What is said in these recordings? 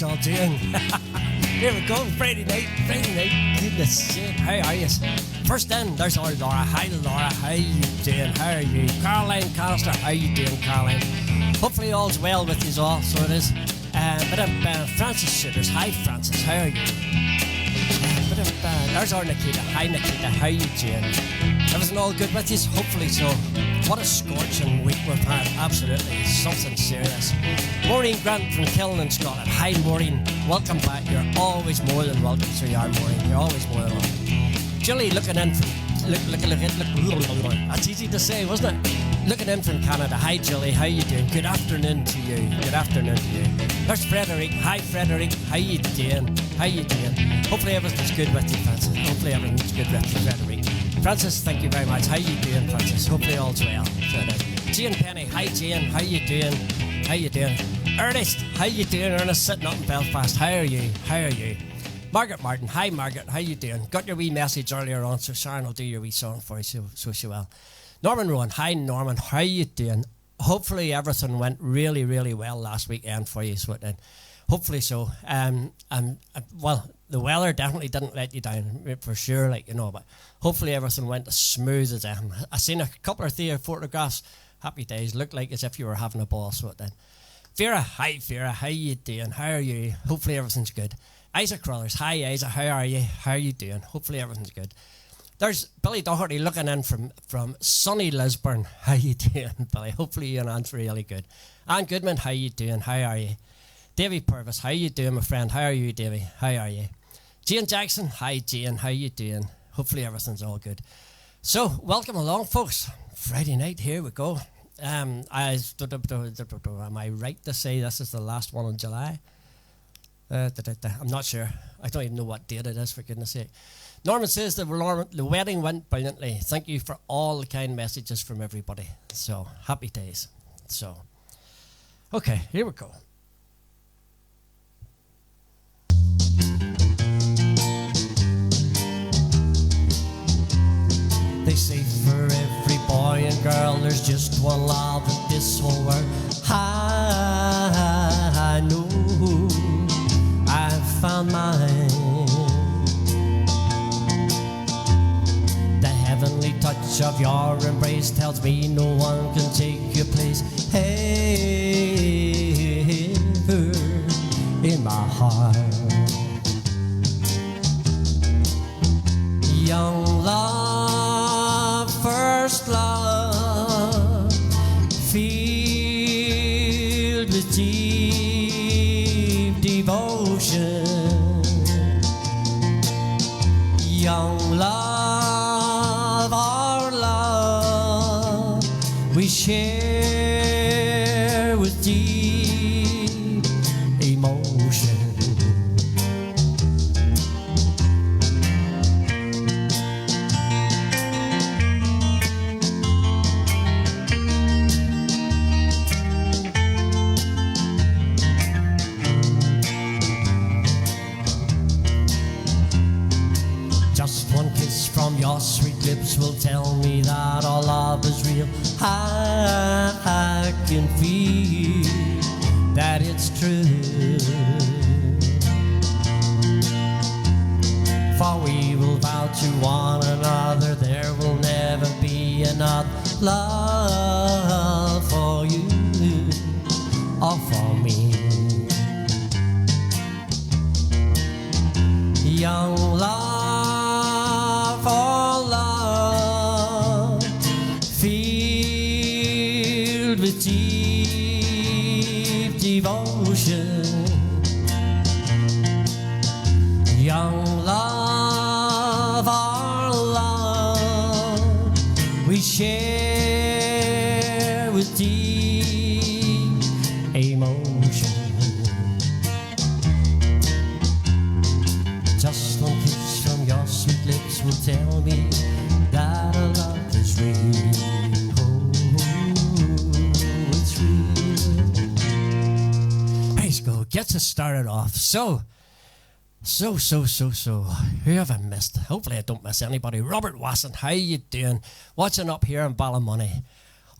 all doing? Here we go, Friday night, goodness sake, how are you? First in, there's our Laura. Hi Laura, how you doing? How are you? Caroline Canister, how you doing, Caroline? Hopefully all's well with you all, so it is. Bit of Francis Shooters, hi Francis, how are you? There's our Nikita, hi Nikita, how you doing? Everything all good with you? Hopefully so. What a scorching week we've had, absolutely, something serious. Maureen Grant from Kiln in Scotland, hi Maureen, welcome back, you're always more than welcome, so you are Maureen, you're always more than welcome. Julie looking in from, look, that's easy to say, wasn't it? Looking in from Canada, hi Julie, how you doing? Good afternoon to you, good afternoon to you. There's Frederick, hi Frederick, how you doing? How you doing? Hopefully everything's good with you, Francis, hopefully everything's good with you, Frederick. Francis, thank you very much, how you doing, Francis? Hopefully all's well. So it is. Jane Penny, hi Jane, how you doing? How you doing? Ernest, how you doing? Ernest, sitting up in Belfast, how are you? How are you? Margaret Martin, hi Margaret, how you doing? Got your wee message earlier on, so Sharon will do your wee song for you, so she will. Norman Rowan, hi Norman, how you doing? Hopefully everything went really, really well last weekend for you, so it did. Hopefully so. Well, the weather definitely didn't let you down, for sure, like, you know, but hopefully everything went as smooth as ever. I seen a couple of photographs, happy days, looked like as if you were having a ball, so it did. Vera, hi Vera, how you doing? How are you? Hopefully everything's good. Isaac Crothers, hi Isaac, how are you? How are you doing? Hopefully everything's good. There's Billy Doherty looking in from sunny Lisburn. How you doing, Billy? Hopefully your aunt's really good. Anne Goodman, how you doing? How are you? Davy Purvis, how you doing, my friend? How are you, Davy? How are you? Jane Jackson, hi Jane, how you doing? Hopefully everything's all good. So, welcome along, folks. Friday night, here we go. Am I right to say this is the last one in July? I'm not sure. I don't even know what date it is, for goodness sake. Norman says the wedding went brilliantly. Thank you for all the kind messages from everybody. So, happy days. So, okay, here we go. They say for every boy and girl there's just one love in this whole world. I know I've found mine. The heavenly touch of your embrace tells me no one can take your place. Ever in my heart. Young love, first love, filled with deep devotion. Young love, our love, we share with deep emotion. From your sweet lips will tell me that our love is real. I can feel that it's true. For we will vow to one another there will never be another love for you or for me. Young love, for love, filled with deep devotion. Young love, our love, we share with deep emotion. Just one kiss from your sweet lips will tell me that our love is real. Oh, it's real. Praise God. Gets us started off. So. Who have I missed? Hopefully I don't miss anybody. Robert Wasson, how you doing? Watching up here in Ballymoney.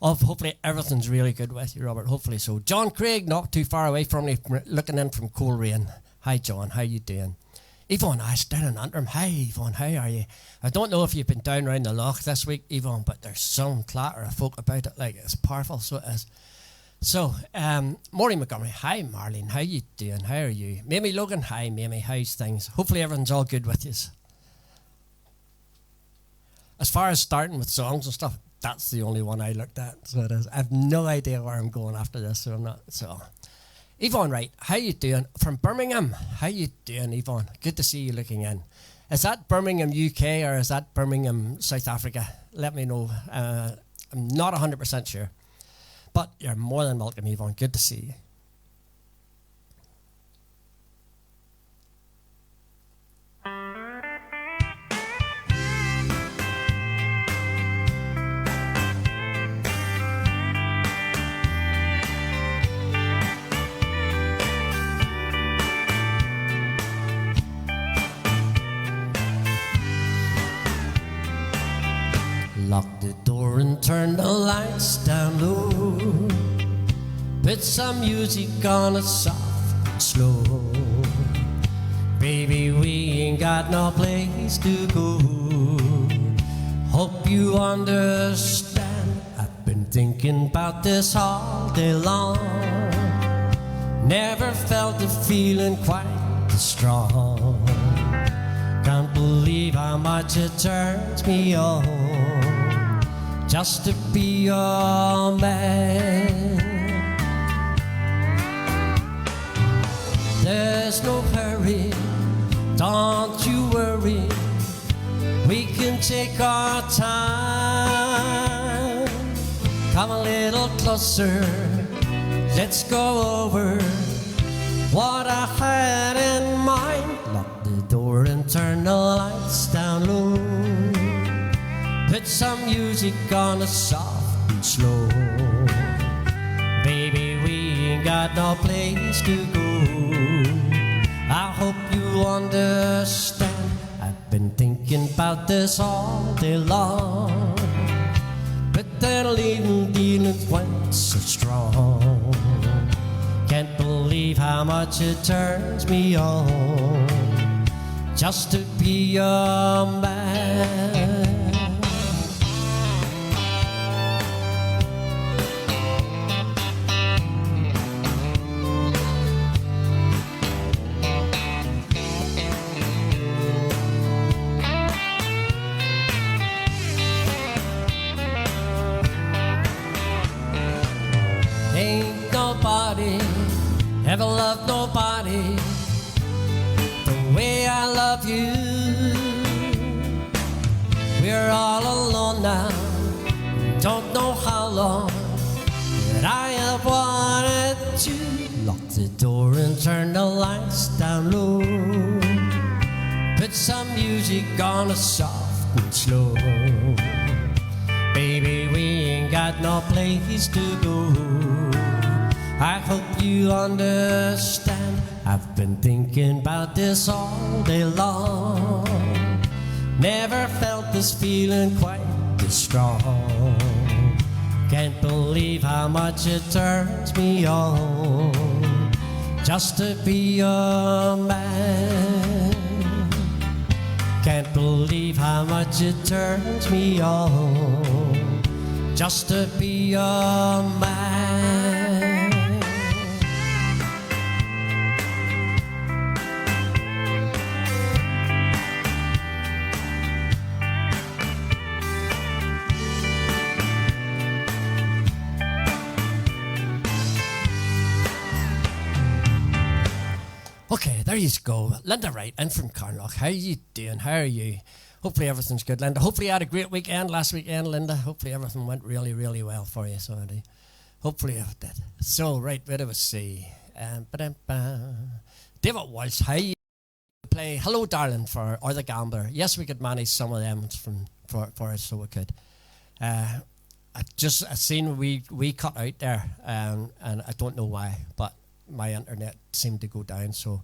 Hopefully everything's really good with you, Robert. Hopefully so. John Craig, not too far away from me, looking in from Coleraine. Hi, John. How you doing? Yvonne Ash down in Antrim. Hi, Yvonne. How are you? I don't know if you've been down around the loch this week, Yvonne, but there's some clatter of folk about it. Like, it's powerful, so it is. So, Maureen Montgomery. Hi, Marlene. How you doing? How are you? Mamie Logan. Hi, Mamie. How's things? Hopefully everything's all good with you. As far as starting with songs and stuff, that's the only one I looked at. So it is. I have no idea where I'm going after this, so I'm not. So, Yvonne Wright, how you doing? From Birmingham. How you doing, Yvonne? Good to see you looking in. Is that Birmingham, UK, or is that Birmingham, South Africa? Let me know. I'm not 100% sure. But you're more than welcome, Yvonne. Good to see you. Lock the door and turn the lights down low. Put some music on it soft and slow. Baby, we ain't got no place to go. Hope you understand. I've been thinking about this all day long. Never felt the feeling quite this strong. Can't believe how much it turns me on just to be your man. There's no hurry, don't you worry. We can take our time. Come a little closer, let's go over what I had in mind. Lock the door and turn the lights down low. Put some music on it soft and slow. Baby, we ain't got no place to go. I hope you understand. I've been thinking about this all day long. But that leaving feelings went so strong. Can't believe how much it turns me on just to be your man. Ain't nobody ever loved nobody the way I love you. We're all alone now, don't know how long, but I have wanted to. Lock the door and turn the lights down low. Put some music on it soft and slow. Baby, we ain't got no place to go. I hope you understand. I've been thinking about this all day long. Never felt this feeling quite this strong. Can't believe how much it turns me on just to be your man. Can't believe how much it turns me on just to be your man. Okay, there you go. Linda Wright in from Carnlough. How you doing? How are you? Hopefully everything's good, Linda. Hopefully you had a great weekend last weekend, Linda. Hopefully everything went really, really well for you. So hopefully it did. So, right, where do we see? David Walsh, how you play Hello Darling or The Gambler? Yes, we could manage some of them for us, so we could. I seen we cut out there, and I don't know why, but my internet seemed to go down, so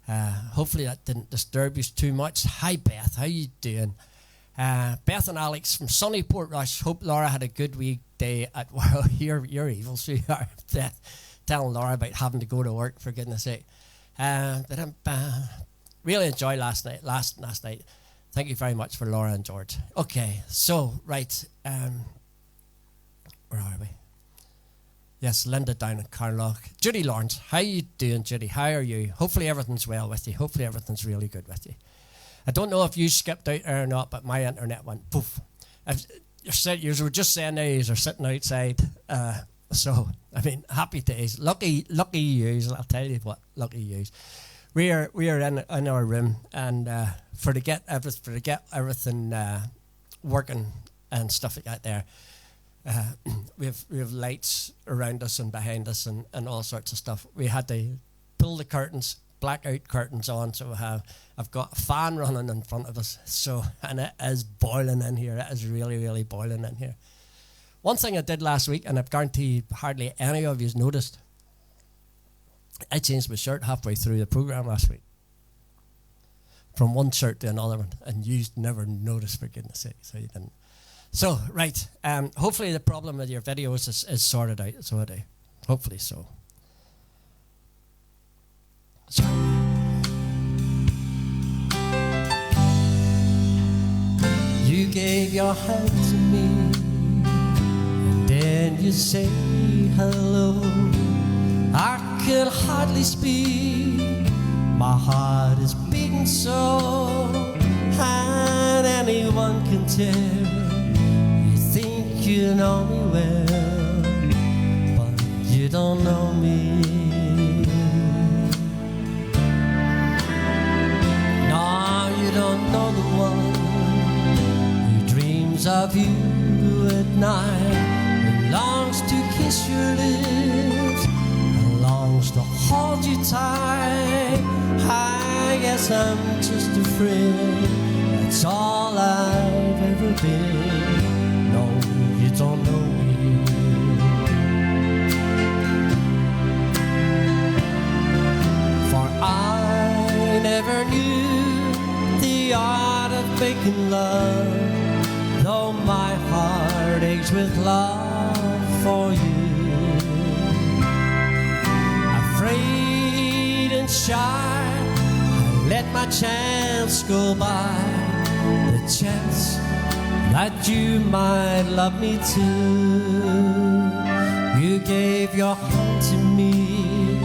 hopefully that didn't disturb you too much. Hi Beth, how you doing? Beth and Alex from sunny Portrush. Hope Laura had a good week day at work. You're evil, sweetheart. Beth telling Laura about having to go to work, for goodness sake. Really enjoyed last night. Last night. Thank you very much for Laura and George. Okay, so right, where are we? Yes, Linda down in Carlock. Judy Lawrence, how you doing, Judy? How are you? Hopefully everything's well with you. Hopefully everything's really good with you. I don't know if you skipped out there or not, but my internet went poof. You were just saying there, you're sitting outside. So, I mean, happy days. Lucky yous, I'll tell you what, lucky yous. We are in our room, and for to get everything working and stuff like that there, we have lights around us and behind us and all sorts of stuff. We had to pull the curtains, blackout curtains on, so I've got a fan running in front of us. So, and it is boiling in here. It is really, really boiling in here. One thing I did last week, and I guarantee hardly any of you's noticed, I changed my shirt halfway through the program last week. From one shirt to another one, and you never noticed, for goodness sake, so you didn't. So, right, hopefully the problem with your videos is sorted out, so I do. Hopefully so. You gave your hand to me, and then you say hello. I can hardly speak, my heart is beating so, and anyone can tell. You think you know me well, but you don't know me. No, you don't know the one who dreams of you at night, who longs to kiss your lips, longs to hold you tight. I guess I'm just a friend, that's all I've ever been. No, you don't know me. For I never knew the art of making love, though my heart aches with love for you. Afraid and shy, I let my chance go by, the chance that you might love me too. You gave your hand to me,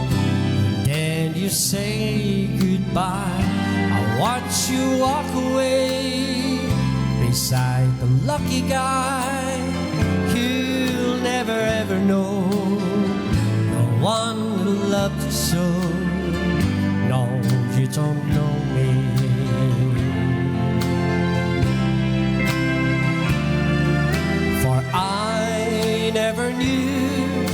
then you say goodbye. I watch you walk away beside the lucky guy. You'll never ever know the one who loved you so. No, you don't know me. For I never knew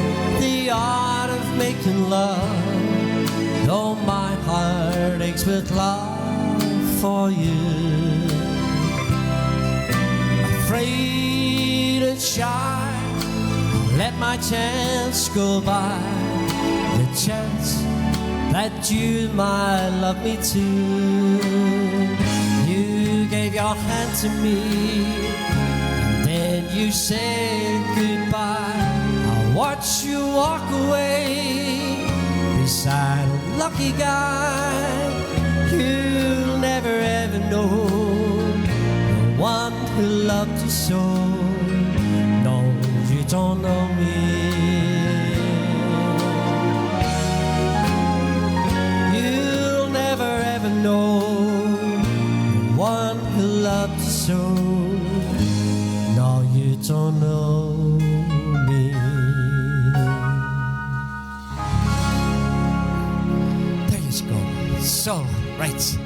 the art of making love, though my heart aches with love for you. Afraid and shy, let my chance go by, the chance that you might love me too. You gave your hand to me, and then you said goodbye. I watch you walk away beside a lucky guy. You'll never ever know the one who loved you so. No, you don't know me. You'll never ever know the one who loved you so. No, you don't know me. There you go. So, right.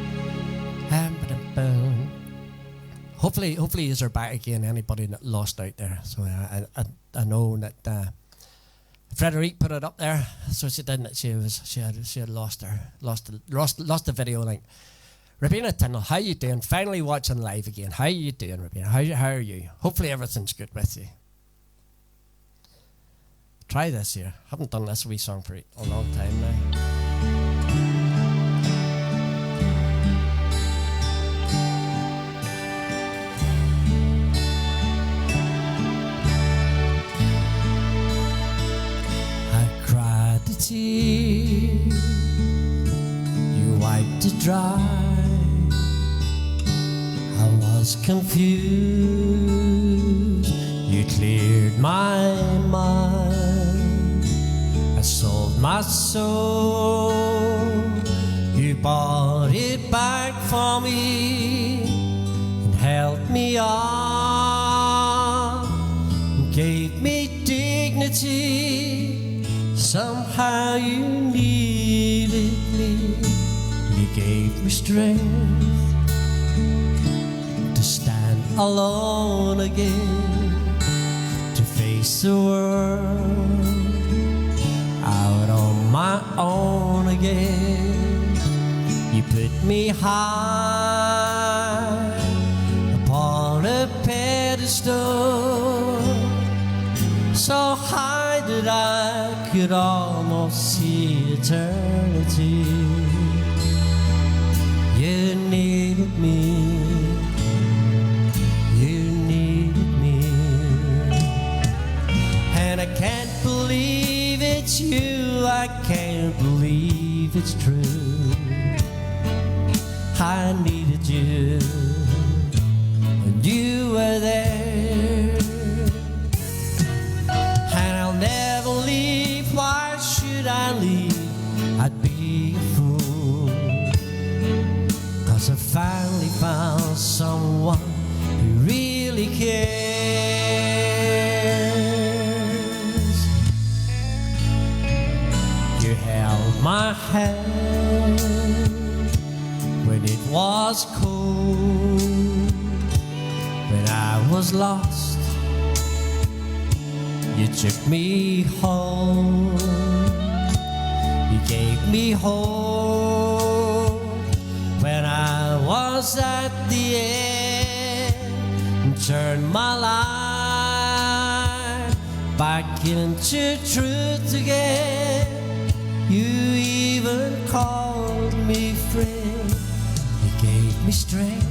Hopefully yous are back again. Anybody that lost out there. So I know that Frederique put it up there. So she didn't. She had lost the video link. Rabina Tindall, how you doing? Finally watching live again. How you doing, Rabina? How are you? Hopefully everything's good with you. Try this here. Haven't done this wee song for a long time now. dry. I was confused, you cleared my mind. I sold my soul, you bought it back for me and helped me up and gave me dignity. Somehow you needed me, you gave me strength to stand alone again, to face the world out on my own again. You put me high upon a pedestal, so high that I could almost see eternity. You needed me, you needed me, and I can't believe it's you, I can't believe it's true. I needed you, and you were there, and I'll never leave. Why should I leave? I'd be a fool, 'cause I finally found someone who really cares. You held my hand when it was cold, when I was lost. You took me home, you gave me hope when I was at the end, and turned my life back into truth again. You even called me friend, you gave me strength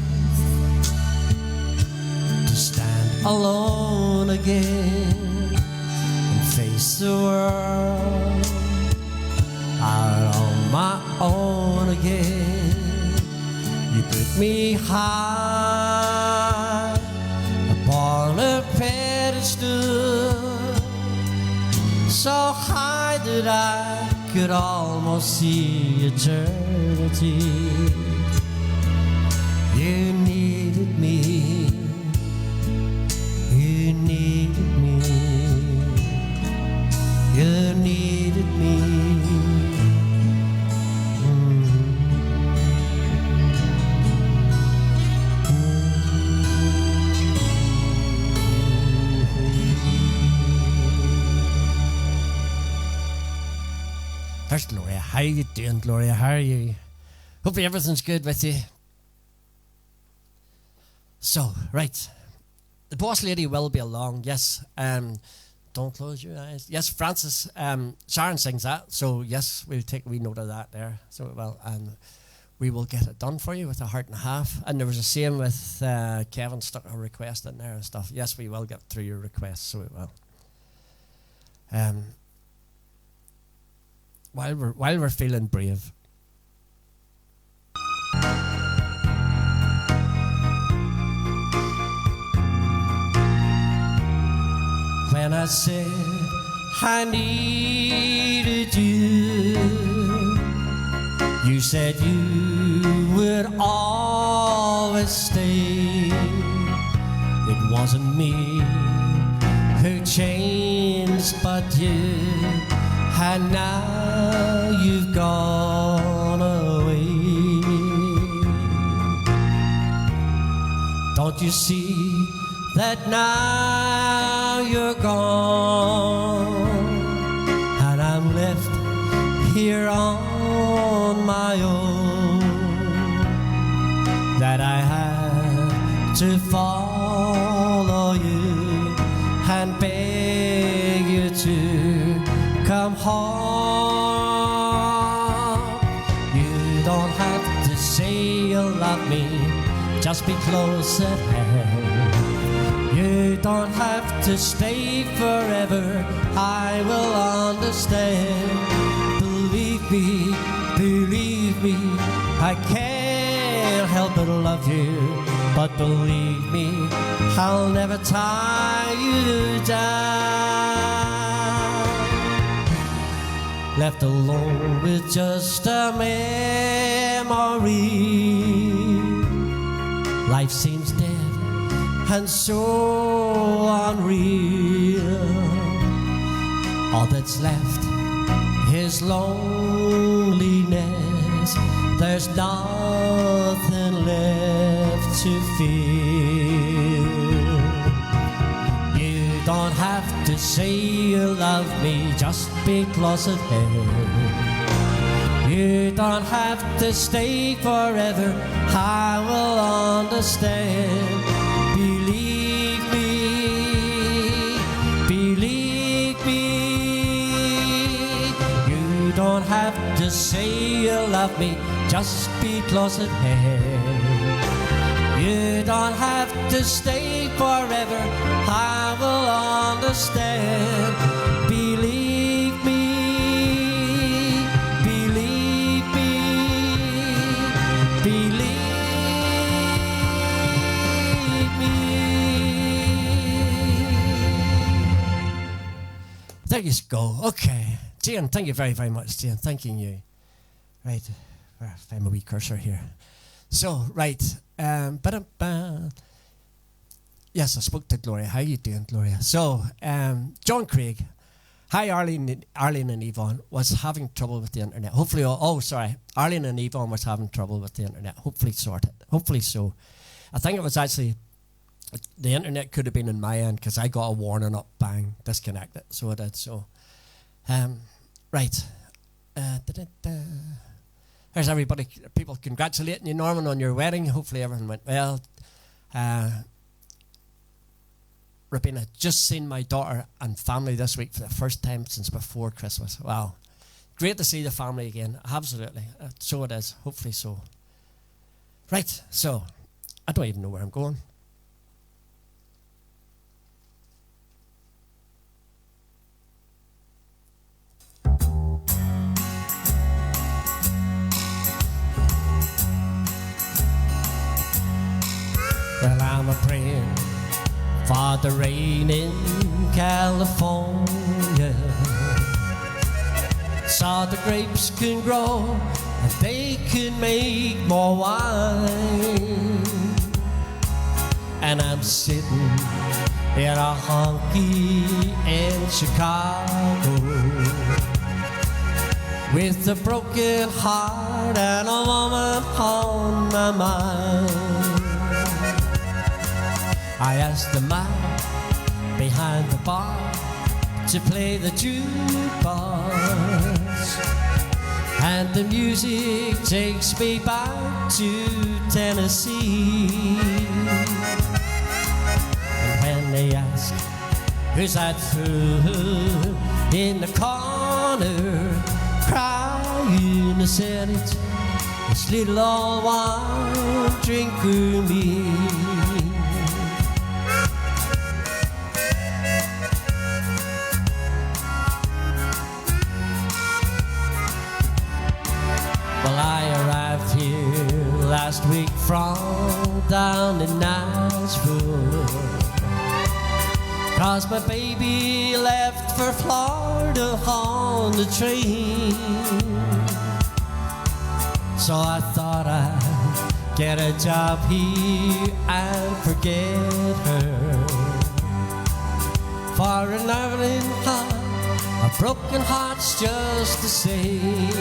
to stand alone again and face the world out on my own again. You put me high upon a pedestal, so high that I could almost see eternity. You needed me, you needed me, you needed me. There's Gloria. How you doing, Gloria? How are you? Hopefully everything's good with you. So, right. The boss lady will be along, yes. Don't close your eyes. Yes, Francis. Sharon sings that. So, yes, we'll take a wee note of that there. So, well, and we will get it done for you with a heart and a half. And there was the same with Kevin stuck a request in there and stuff. Yes, we will get through your requests, so we will. While we're feeling brave. When I said I needed you, you said you would always stay. It wasn't me who changed but you, and now you've gone away. Don't you see that now you're gone, and I'm left here on my own, that I have to follow you and beg you to come home. You don't have to say you love me, just be close at hand. You don't have to stay forever, I will understand. Believe me, I can't help but love you, but believe me, I'll never tie you down. Left alone with just a memory. Life seems dead and so unreal. All that's left is loneliness. There's nothing left to feel. You don't have to say you love me just be close at hand. You don't have to stay forever, I will understand. Believe me, believe me. You don't have to say you love me, just be close at hand. You don't have to stay forever, I will understand. Believe me, believe me, believe me. There you go. Okay. Jane, thank you very, very much, Jane. Thanking you. Right. Find my wee cursor here. So, right. Yes, I spoke to Gloria. How you doing, Gloria? So, John Craig. Hi, Arlene and Yvonne was having trouble with the internet. Hopefully, Arlene and Yvonne was having trouble with the internet. Hopefully sorted. Hopefully so. I think it was actually, the internet could have been in my end because I got a warning up, bang, disconnected. So it did. So, right. There's everybody, people congratulating you, Norman, on your wedding. Hopefully everything went well. Rabina, just seen my daughter and family this week for the first time since before Christmas. Wow. Great to see the family again. Absolutely. So it is. Hopefully so. Right. So, I don't even know where I'm going. Well, I'm a praying for the rain in California, so the grapes can grow and they can make more wine. And I'm sitting in a honky in Chicago with a broken heart and a woman on my mind. I asked the man behind the bar to play the jukebox, and the music takes me back to Tennessee. And when they ask, who's that fool in the corner crying, I said it's this little old wine drinker me. Last week from down in Nashville, 'cause my baby left for Florida on the train. So I thought I'd get a job here and forget her. For an Irving heart, a broken heart's just the same.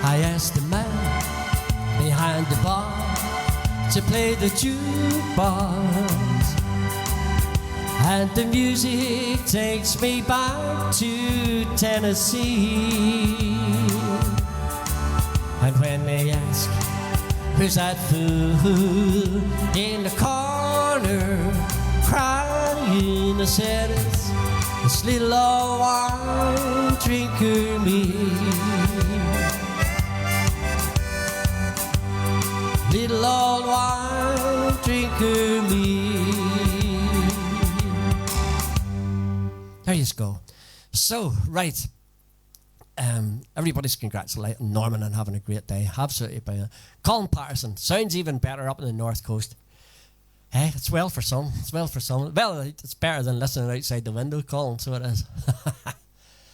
I asked the man behind the bar to play the jukebox, and the music takes me back to Tennessee. And when they ask, who's that fool in the corner crying, I said it's this little old wine drinker me. Little old wine drinker me. There you go. So, right. Everybody's congratulating Norman and having a great day. Absolutely brilliant. Colin Patterson, sounds even better up in the North Coast. Hey, it's well for some. It's well for some. Well, it's better than listening outside the window, Colin, so it is.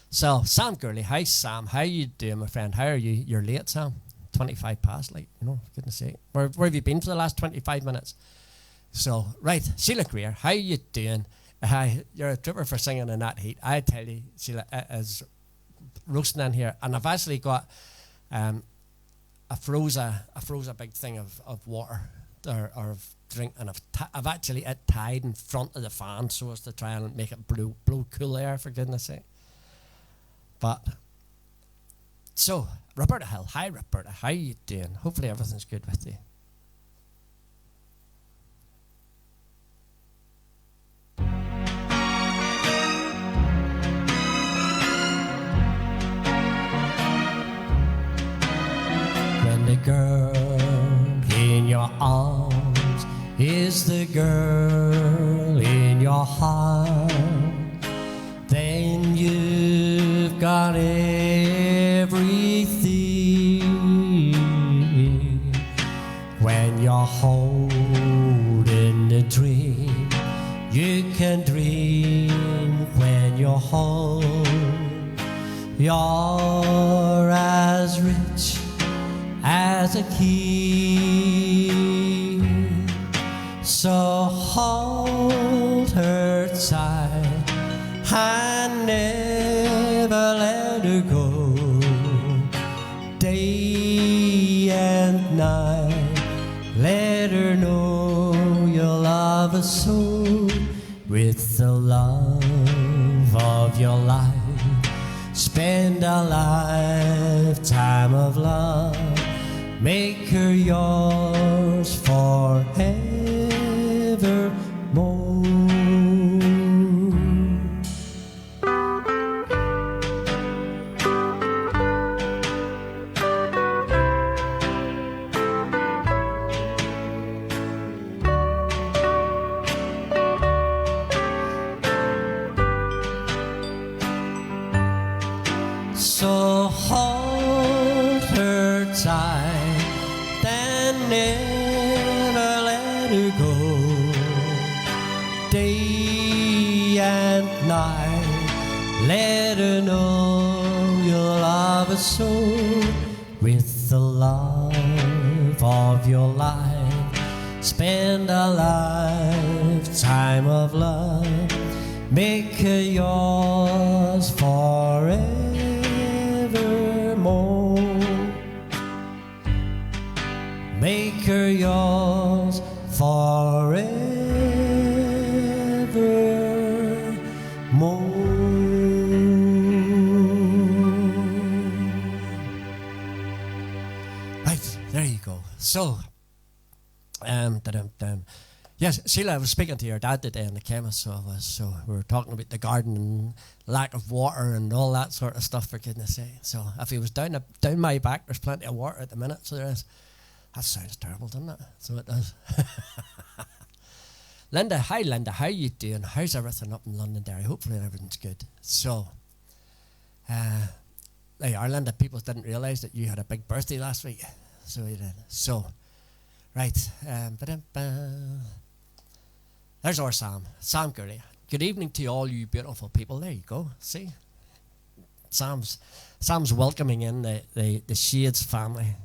So, Sam Gurley. Hi, Sam. How you doing, my friend? How are you? You're late, Sam. 25 past, like, you know, goodness sake. Where have you been for the last 25 minutes? So, right, Sheila Greer. How you doing? You're a trooper for singing in that heat. I tell you, Sheila, it is roasting in here. And I've actually got I froze a big thing of water or of drink, and I've actually it tied in front of the fan so as to try and make it blow cool air, for goodness sake. But so Roberta Hill, hi Roberta, how you doing? Hopefully everything's good with you. When the girl in your arms is the girl in your heart, then you've got everything. When you're holding a dream, you can dream when you're home. You're as rich as a king, so hold her tight and never let her go. Day and night, let her know you love her so. With the love of your life, spend a lifetime of love. Make her yours forevermore. So hold her tight, then never let her go. Day and night, let her know you love her so. With the love of your life, spend a lifetime of love. Make her yours forevermore. Make her yours forevermore. Right, there you go. So, yes, Sheila, I was speaking to your dad today in the chemist, so we were talking about the garden and lack of water and all that sort of stuff, for goodness sake. So if he was down my back, there's plenty of water at the minute, so there is. That sounds terrible, doesn't it? So it does. Linda, hi Linda, how you doing? How's everything up in Londonderry? Hopefully everything's good. So, there you are, Linda. People didn't realise that you had a big birthday last week. So you did. So, right. There's our Sam. Sam Gurley. Good evening to all you beautiful people. There you go. See? Sam's welcoming in the Shades family.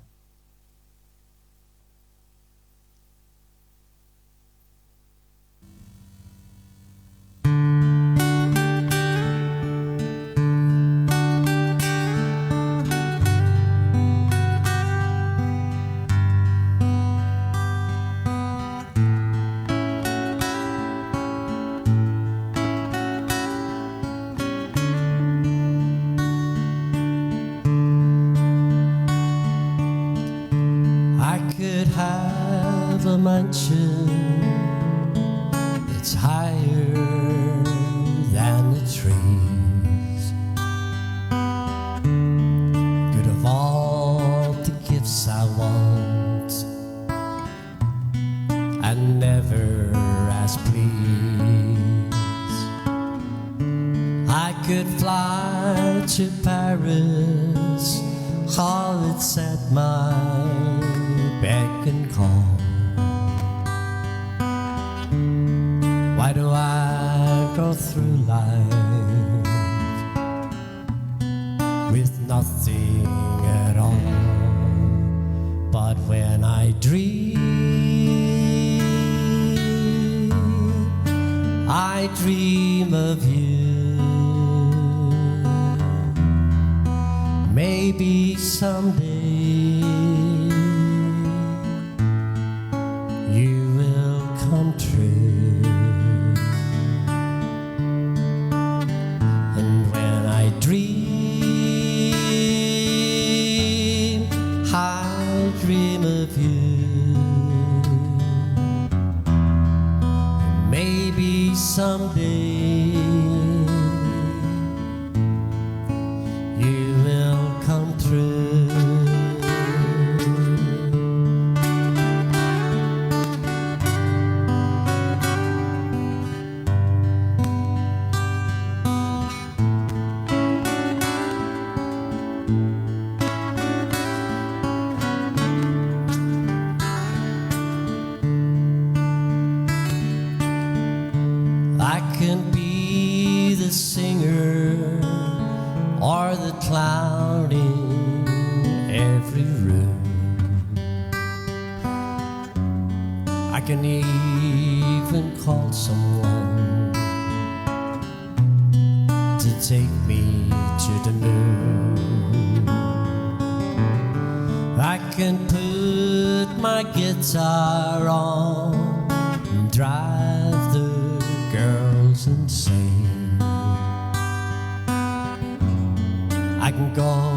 Mansion, it's higher than the trees. Could have all the gifts I want and never ask please. I could fly to Paris, how it's at my beck and call. Why do I go through life with nothing at all? But when I dream of you. Maybe someday you will come true. And when I dream of you. Maybe someday you will come through. I can be the singer or the clown in every room. I can even call someone to take me to the moon. I can put my guitar on and drive the girls insane. I can go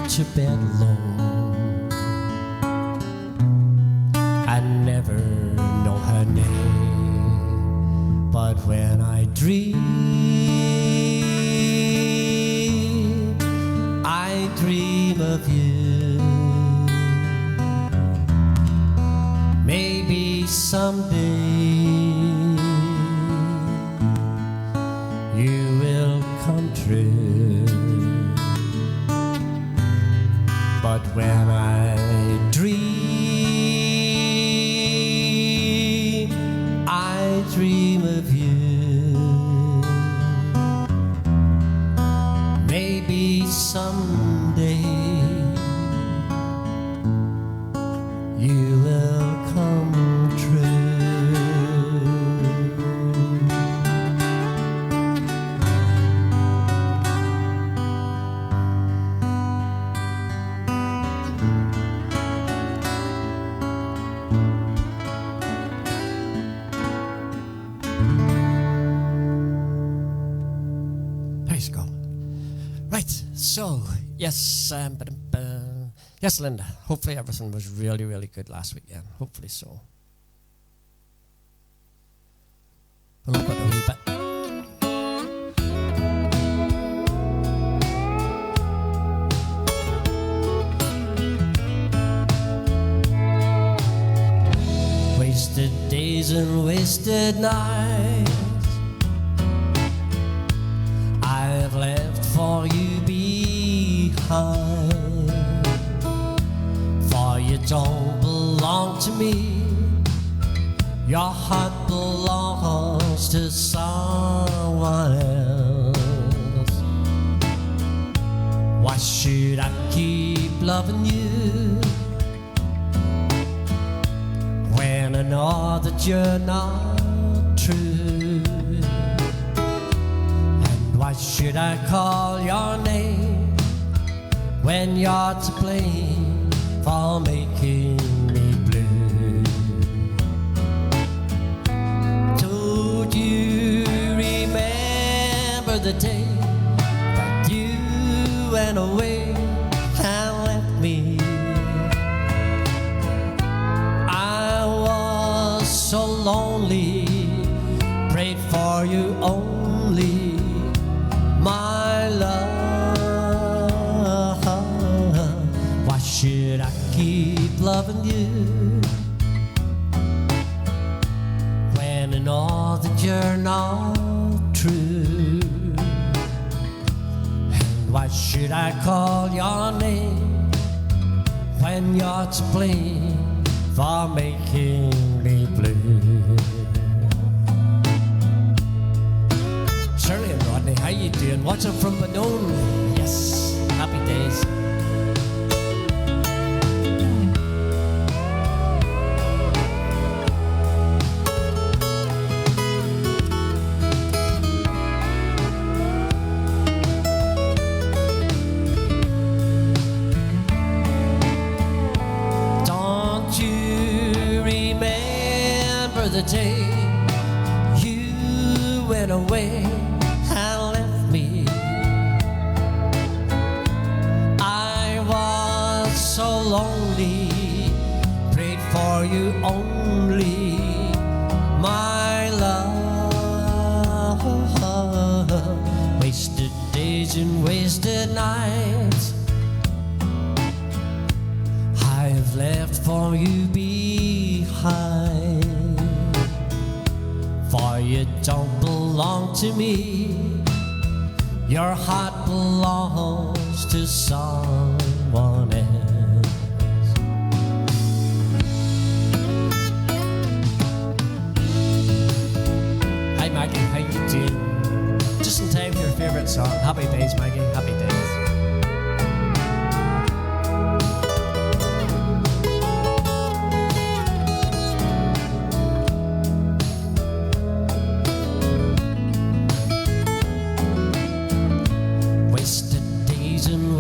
to bed alone and never know her name. But when I dream of you. Maybe someday you will come true. But when I dream of you. Maybe someday you will come true. Praise God. Right, so yes, yes, Linda. Hopefully everything was really, really good last weekend. Hopefully so. We'll look at a wee bit. Wasted days and wasted nights I have left for you behind. For you don't belong to me, your heart belongs to someone else. Why should I keep loving you when I know that you're not true? And why should I call your name when you're to blame for making me blue? Don't you remember the day that you went away and left me? I was so lonely, prayed for you only, my love. Why should I keep loving you when I know that you're not true? why should I call your name when you're to blame for making me blue? Shirley and Rodney, how you doing? Watching from Benone. Yes, happy days. The day you went away and left me, I was so lonely, prayed for you only, my love. Wasted days and wasted nights I've left for you behind. For you don't belong to me, your heart belongs to someone else. Hi Maggie, how you doing? Just in time for your favourite song. Happy days, Maggie, happy days.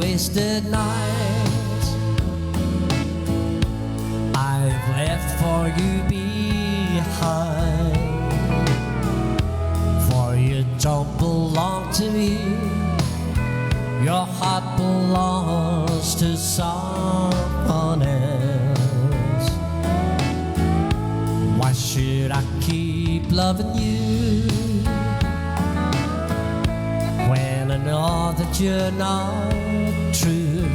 Wasted nights I've left for you behind. For you don't belong to me, your heart belongs to someone else. Why should I keep loving you when I know that you're not true?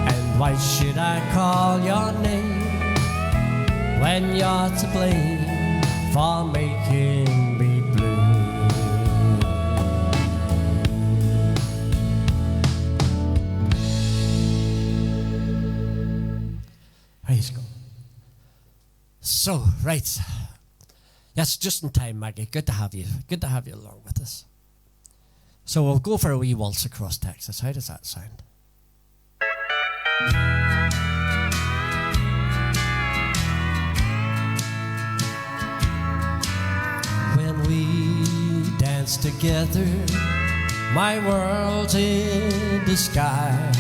And why should I call your name when you're to blame for making me blue? Praise God. So, right. Yes, just in time, Maggie. Good to have you. Good to have you along with us. So we'll go for a wee waltz across Texas. How does that sound? When we dance together, my world's in disguise.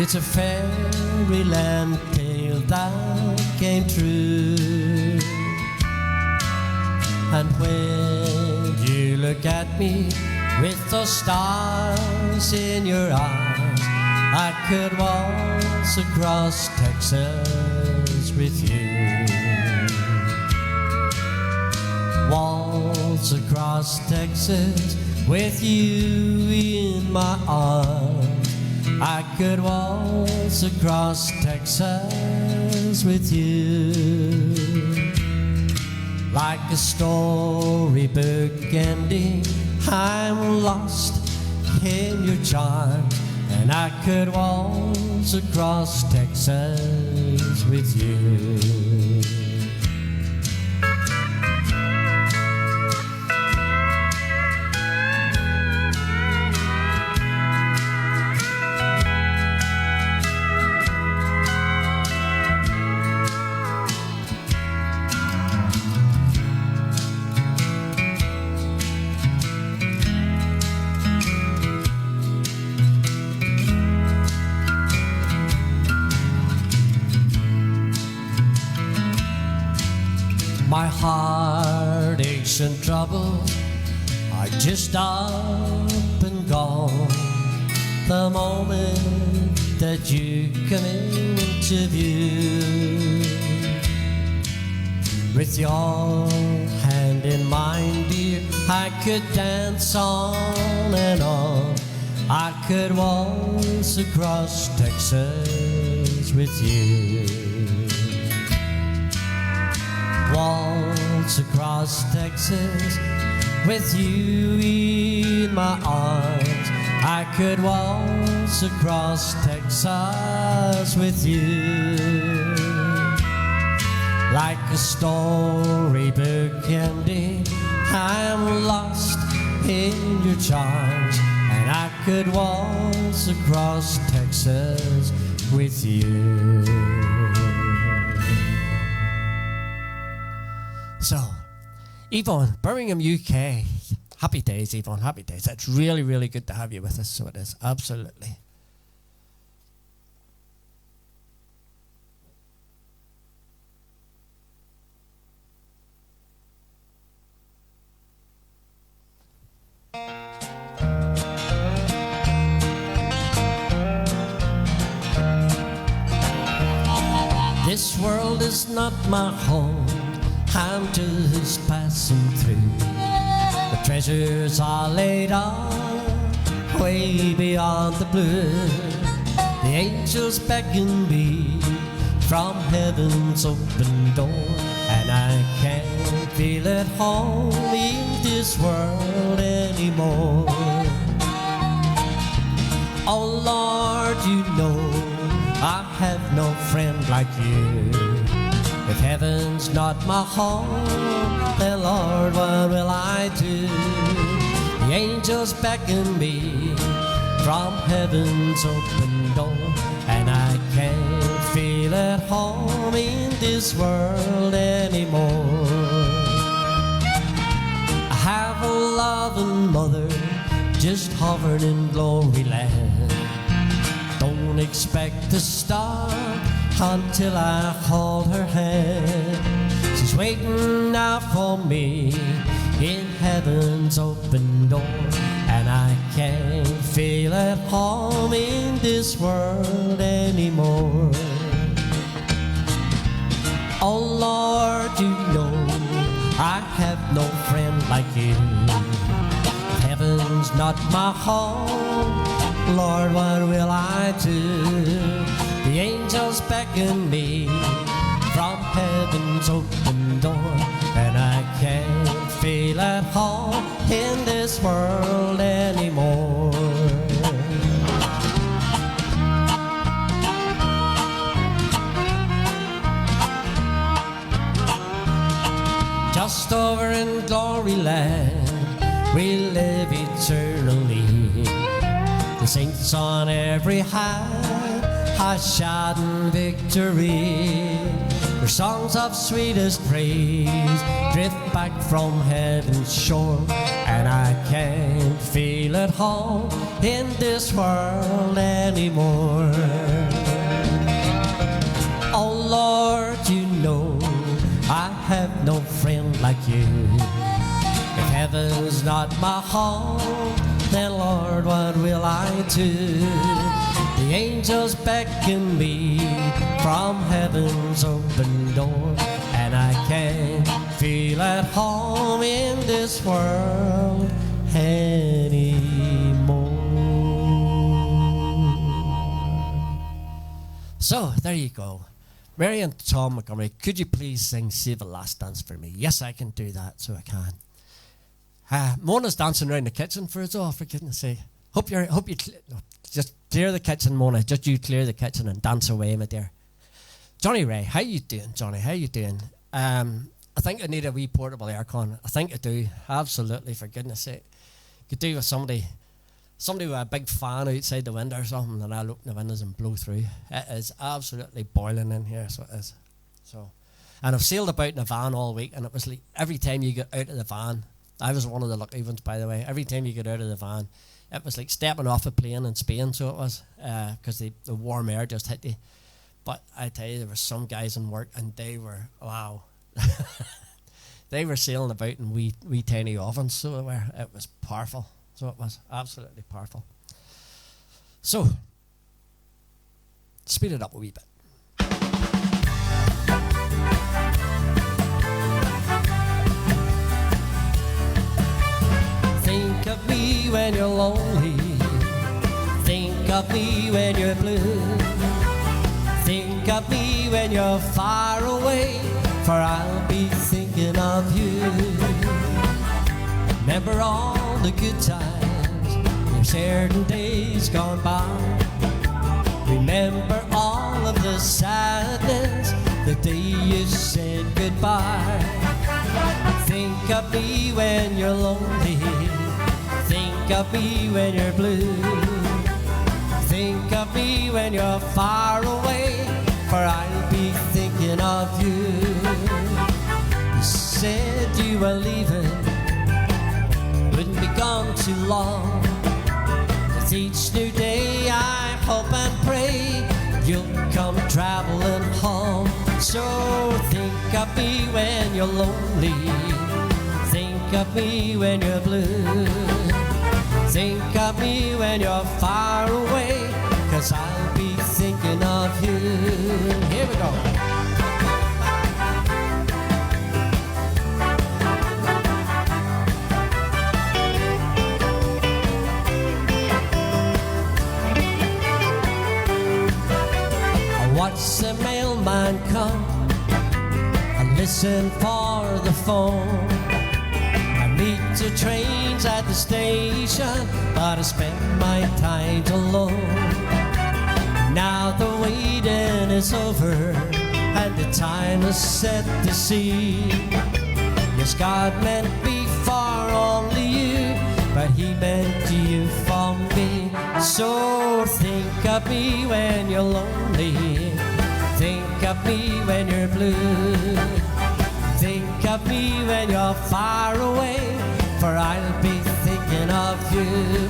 It's a fairyland tale that came true. And when you look at me with those stars in your eyes, I could waltz across Texas with you. Waltz across Texas with you in my arms. I could waltz across Texas with you. Like a storybook ending, I'm lost in your charms, and I could waltz across Texas with you. My heart aches and troubles are just up and gone the moment that you come into view. With your hand in mine, dear, I could dance on and on. I could waltz across Texas with you. Waltz across Texas with you you in my arms, I could waltz across Texas with you. Like a storybook ending, I'm lost in your charms, and I could waltz across Texas with you. So, Yvonne, Birmingham, UK. Happy days, Yvonne, happy days. It's really, really good to have you with us, so it is, absolutely. This world is not my home, I'm just passing through. The treasures are laid on way beyond the blue. The angels beckon me from heaven's open door, and I can't feel at home in this world anymore. Oh Lord, you know I have no friend like you. If heaven's not my home, then Lord, what will I do? The angels beckon me from heaven's open door, and I can't feel at home in this world anymore. I have a loving mother just hovering in glory land. Don't expect to start until I hold her hand. She's waiting out for me in heaven's open door, and I can't feel at home in this world anymore. Oh Lord, you know I have no friend like you. If heaven's not my home, Lord, what will I do? The angels beckon me from heaven's open door, and I can't feel at home in this world anymore. Just over in glory land, we live eternally. The saints on every high are shouting victory. Their songs of sweetest praise drift back from heaven's shore, and I can't feel at home in this world anymore. Oh Lord, you know I have no friend like you. If heaven's not my home, then Lord, what will I do? The angels beckon me from heaven's open door, and I can't feel at home in this world anymore. So, there you go. Mary and Tom Montgomery, could you please sing Save a Last Dance for me? Yes, I can do that, so I can. Mona's dancing around the kitchen for us all, for goodness sake. Hope you just clear the kitchen, Mona. Just you clear the kitchen and dance away, my dear. Johnny Ray, how you doing, Johnny? How you doing? I think I need a wee portable aircon. I think I do. Absolutely, for goodness sake. Could do with somebody with a big fan outside the window or something, and I'll open the windows and blow through. It is absolutely boiling in here, so it is. So, and I've sailed about in a van all week, and it was like every time you get out of the van, I was one of the lucky ones, by the way. Every time you get out of the van, it was like stepping off a plane in Spain, so it was, because the warm air just hit you. But I tell you, there were some guys in work, and they were, wow. They were sailing about in wee tiny ovens, so they were. It was powerful. So it was absolutely powerful. So, speed it up a wee bit. Think of me when you're lonely. Think of me when you're blue. Think of me when you're far away, for I'll be thinking of you. Remember all the good times certain days gone by. Remember all of the sadness the day you said goodbye. Think of me when you're lonely. Think of me when you're blue. Think of me when you're far away, for I'll be thinking of you. You said you were leaving, wouldn't be gone too long. With each new day I hope and pray you'll come traveling home. So think of me when you're lonely. Think of me when you're blue. Think of me when you're far away, 'cause I'll be thinking of you. Here we go. I watch the mailman come and listen for the phone. Meet the trains at the station, but I spend my time alone. Now the waiting is over, and the time is set to see. Yes, God meant me for only you, but He meant you for me. So think of me when you're lonely. Think of me when you're blue. Think of me when you're far away, for I'll be thinking of you.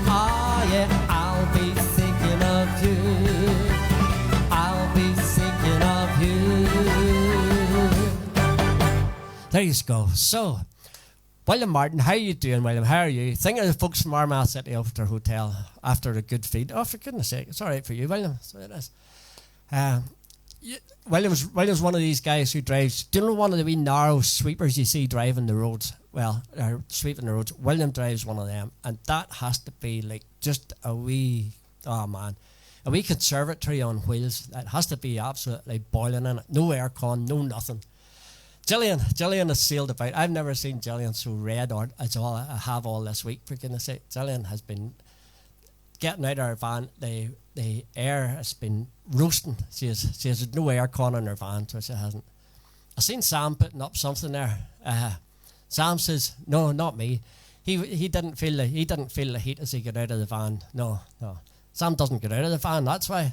Oh yeah, I'll be thinking of you. I'll be thinking of you. There you go. So, William Martin, how are you doing, William? How are you? Thinking of the folks from Armagh City Ulster Hotel after a good feed. Oh, for goodness sake, it's all right for you, William. So it is. William's one of these guys who drives. Do you know one of the wee narrow sweepers you see driving the roads? Well, sweeping the roads. William drives one of them, and that has to be like just a wee, oh man, a wee conservatory on wheels. That has to be absolutely boiling in it. No aircon, no nothing. Gillian has sailed about. I've never seen Gillian so red, or as all I have all this week. For goodness sake, Gillian has been getting out of her van. The air has been roasting. She has no aircon in her van, so she hasn't. I seen Sam putting up something there. Sam says, "No, not me. He didn't feel the heat as he got out of the van. No. Sam doesn't get out of the van. That's why."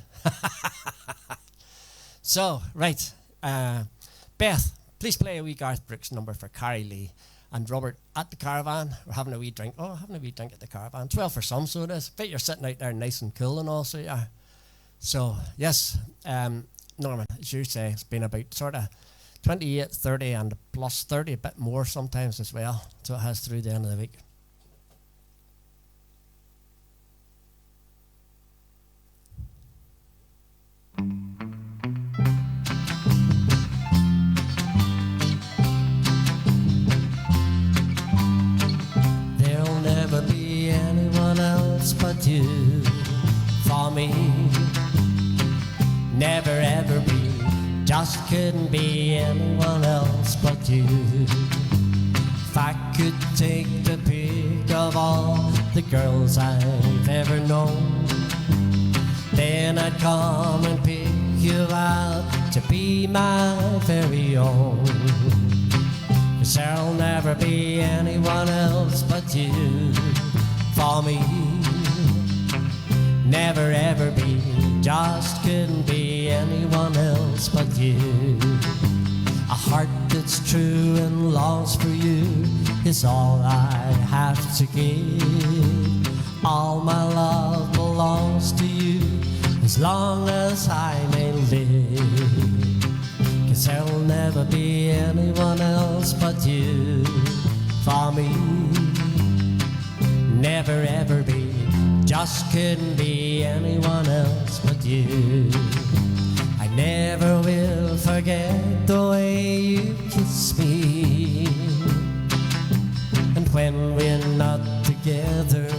So right, Beth, please play a wee Garth Brooks number for Carrie Lee and Robert at the caravan. We're having a wee drink. Oh, having a wee drink at the caravan. 12 for some, so it is. But you're sitting out there nice and cool and all, so you are. So, yes, Norman, as you say, it's been about sort of 28, 30 and plus 30, a bit more sometimes as well. So it has through the end of the week. There'll never be anyone else but you for me. Never ever be, just couldn't be anyone else but you. If I could take the pick of all the girls I've ever known, then I'd come and pick you out to be my very own. 'Cause there'll never be anyone else but you for me. Never ever be, just couldn't be anyone else but you. A heart that's true and longs for you is all I have to give. All my love belongs to you as long as I may live. 'Cause there'll never be anyone else but you for me. Never ever be, just couldn't be anyone else but you. I never will forget the way you kiss me. And when we're not together,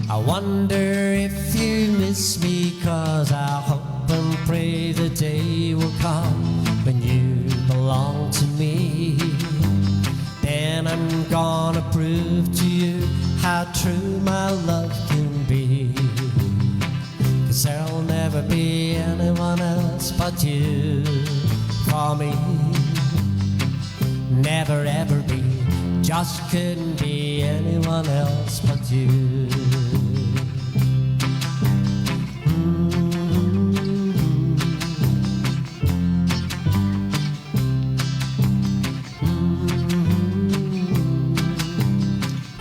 I wonder if you miss me. 'Cause I hope and pray the day will come when you belong to me. Then I'm gonna prove to you how true my love can be. but you for me. Never ever be, just couldn't be anyone else but you.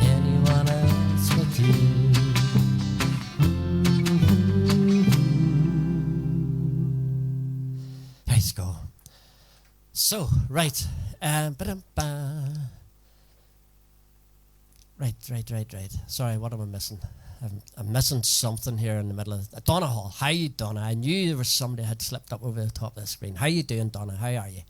Anyone else but you. Let's go. So, right. Right. Sorry, what am I missing? I'm missing something here in the middle of Donna Hall. How you, Donna? I knew there was somebody had slipped up over the top of the screen. How you doing, Donna? How are you?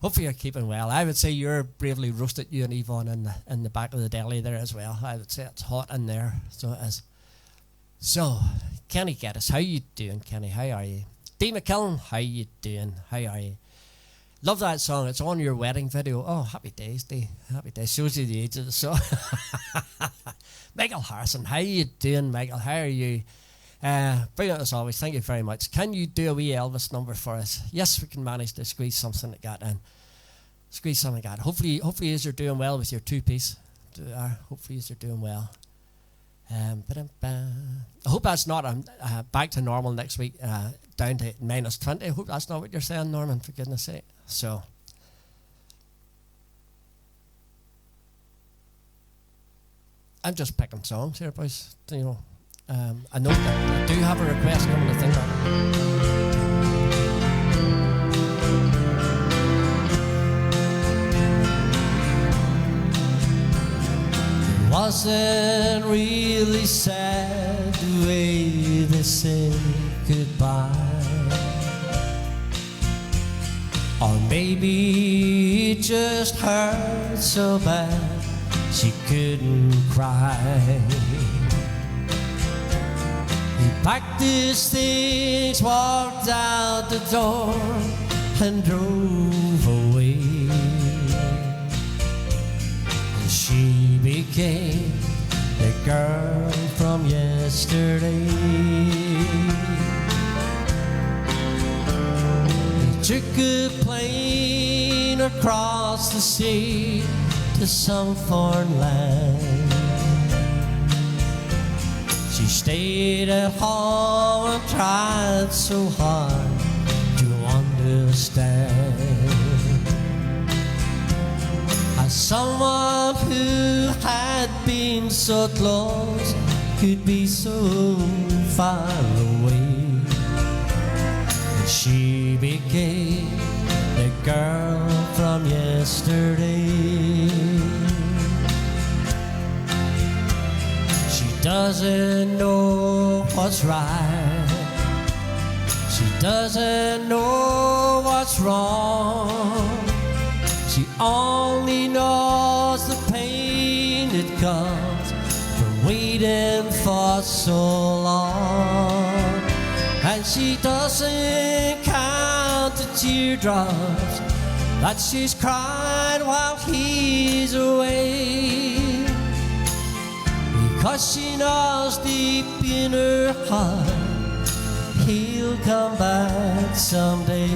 Hopefully you're keeping well. I would say you're bravely roasted, you and Yvonne, in the back of the deli there as well. I would say it's hot in there, so it is. So, Kenny Geddes, how you doing, Kenny? How are you? Dee McKillen, how you doing? How are you? Love that song. It's on your wedding video. Oh, happy days, Dee. Happy days. Shows you the age of the song. Michael Harrison, how you doing, Michael? How are you? Brilliant as always. Thank you very much. Can you do a wee Elvis number for us? Yes, we can manage to squeeze something like that in. Squeeze something like that. Hopefully you're doing well with your two-piece. Hopefully you're doing well. I hope that's not back to normal next week, down to -20. I hope that's not what you're saying, Norman, for goodness sake. So, I'm just picking songs here, boys. You know, I know that I do have a request coming to think of it. Wasn't really sad the way they said goodbye. Or maybe it just hurt so bad she couldn't cry. He packed his things, walked out the door and drove away. And she became the girl from yesterday. He took a plane across the sea to some foreign land. She stayed at home and tried so hard to understand. As someone who had been so close could be so far away. And she became the girl from yesterday. She doesn't know what's right. She doesn't know what's wrong. She only knows the pain that comes from waiting for so long. And she doesn't count the teardrops that she's cried while he's away, because she knows deep in her heart he'll come back someday.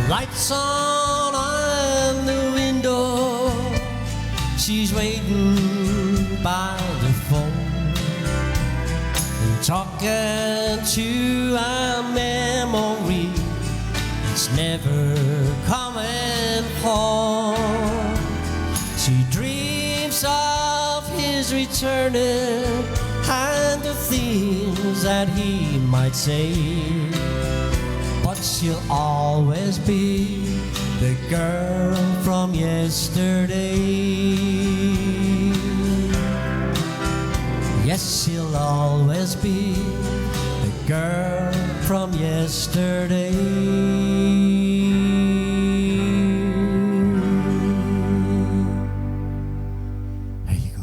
Lights on the window. She's waiting by the phone, talking to a memory that's never coming home. She dreams of his returning and the things that he might say. But she'll always be the girl from yesterday. Yes, she'll always be the girl from yesterday. There you go.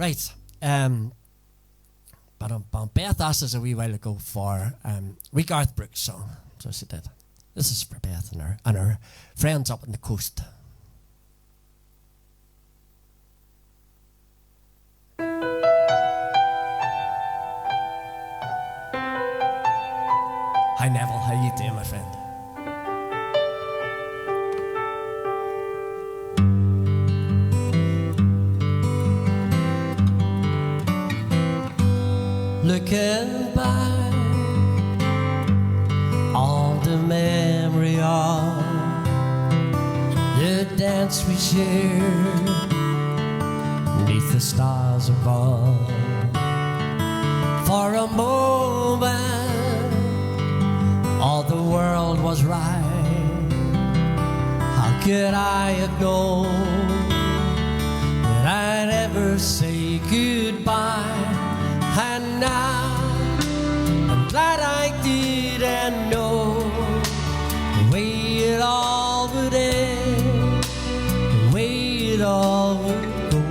Right. But Beth asked us a wee while ago for wee Garth Brooks song. So she did. This is for Beth and her friends up on the coast. Hi Neville, how you doing, my friend? Looking back on the memory of the dance we shared beneath the stars above. For a moment, all the world was right. How could I have known that I'd ever say goodbye? And now I'm glad I didn't know the way it all would end, the way it all would go.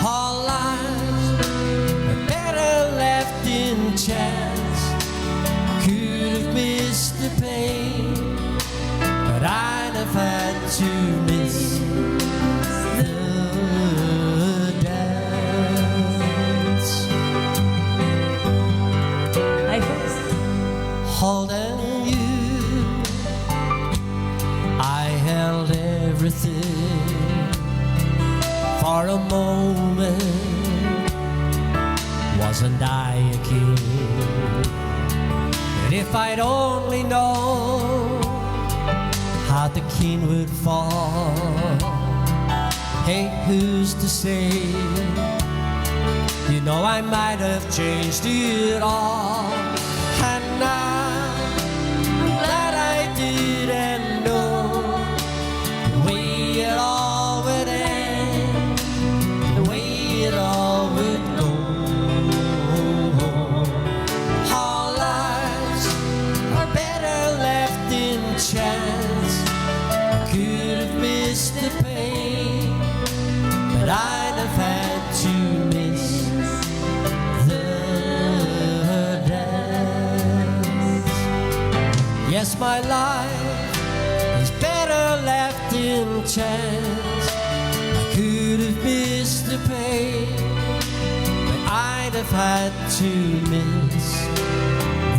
All lives are better left in chance. Could have missed the pain, but I'd have had to miss holding you. I held everything for a moment. Wasn't I a kid? And if I'd only known how the king would fall, hey, who's to say? You know I might have changed it all. And now I'm glad I didn't know the way it all would end, the way it all would go. All lives are better left in chance. I could have missed the pain, but I'd have had to miss the dance. Yes, my life is better left in chance. I could have missed the pain, but I'd have had to miss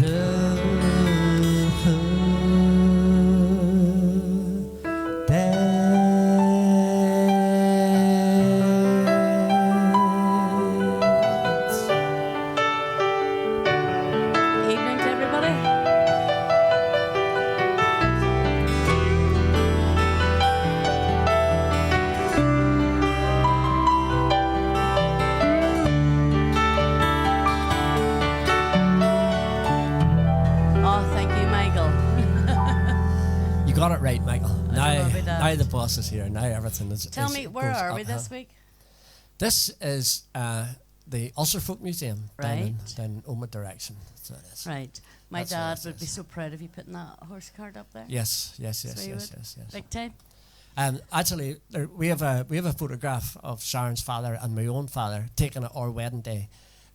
the got it right, Michael. Now the boss is here. Now everything is. Tell me, where are we this week? This is the Ulster Folk Museum Right. down in Omagh direction. So it is. Right. My That's dad what it would be is. so proud of you putting that horse card up there. Yes. So he would. Big time. Actually, we have a photograph of Sharon's father and my own father taken at our wedding day,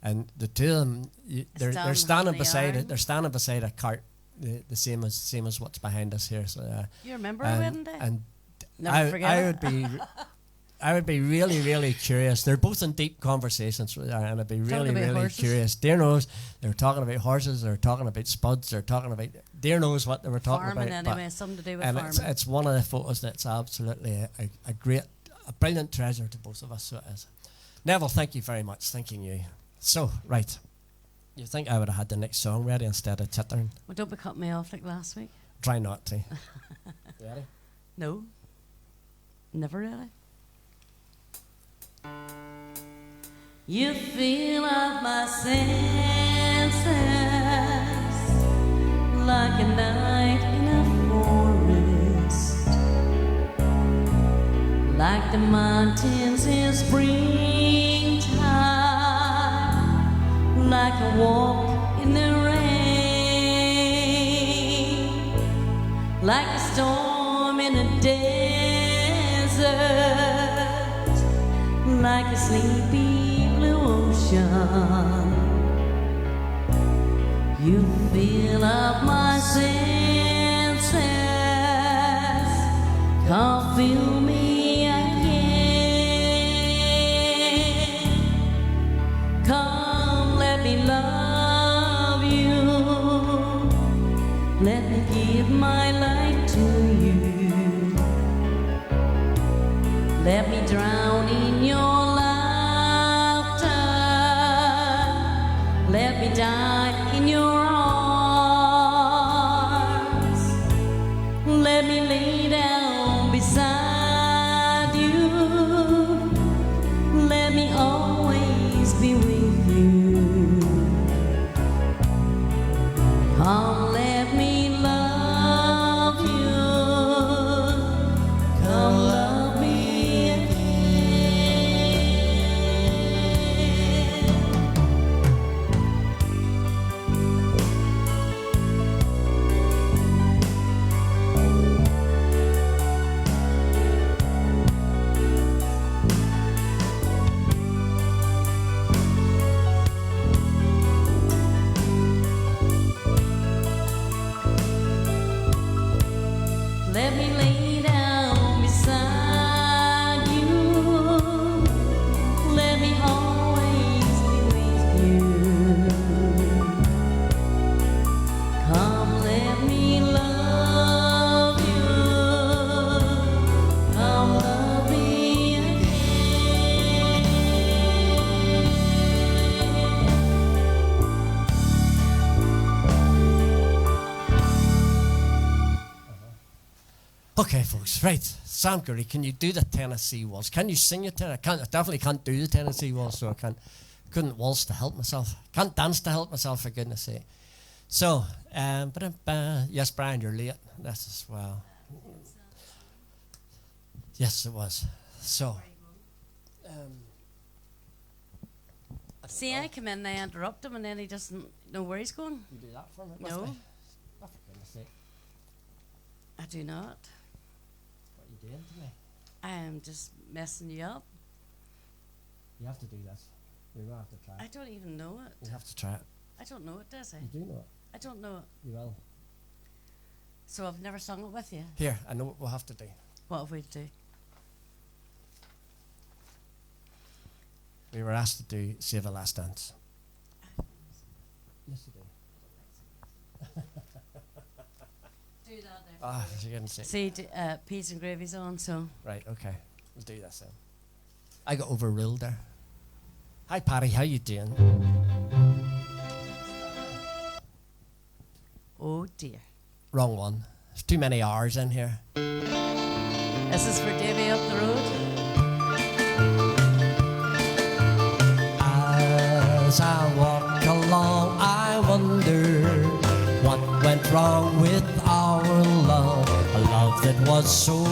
and the two of them they're standing beside it. They're standing beside a cart, the same as what's behind us here. So You remember our wedding day? And Never forget it. I would be really, really curious. They're both in deep conversations with her, and I'd be really, really horses. curious. Dear knows they were talking about horses. They were talking about spuds. They're talking about. Dear knows what they were talking Farming about. anyway, something to do with And farming. it's one of the photos that's absolutely a brilliant treasure to both of us. So it is. Neville, thank you very much. Thanking you. So, right. You think I would have had the next song ready instead of chittering? Well, don't be cutting me off like last week. Try not to. Ready? No. Never really. You feel out my senses like a night in a forest, like the mountains in springtime, like a walk in the rain, like a storm in a desert, like a sleepy blue ocean. You fill up my senses, come fill me again. Come, let me love you. Let me give my life to you. Let me drown in your laughter. Let me die in your arms. Let me lay down beside you. Let me always be with you. Come, let me love you. Come, love me Let me lay down beside you. Let me always be with you. Come, let me love you. Come, love me again. Okay, folks, right. Sam Curry, can you do the Tennessee Waltz? Can you sing it? I definitely can't do the Tennessee Waltz, so couldn't waltz to help myself. Can't dance to help myself, for goodness sake. So, yes, Brian, you're late. That's as well. Yes, it was. So, See, I come in and I interrupt him and then he doesn't know where he's going. you do that for me? No. Oh, for goodness sake. I do not. What are you doing to me? I am just messing you up. You have to do this. You're going to have to try I it. don't even know it. You have to try it. I don't know it, does I? You do know it. I don't know it. You will. So I've never sung it with you. Here, I know what we'll have to do. What have we to do? We were asked to do Save a Last Dance. Yes, you do. Do that there. Ah, you couldn't say. See, peas and gravy's on, so. Right, okay. We'll do this then. I got overruled there. Hi, Patty. How you doing? Oh dear. Wrong one. There's too many R's in here. This is for Davy up the road. As I walk along, I wonder what went wrong with our love, a love that was so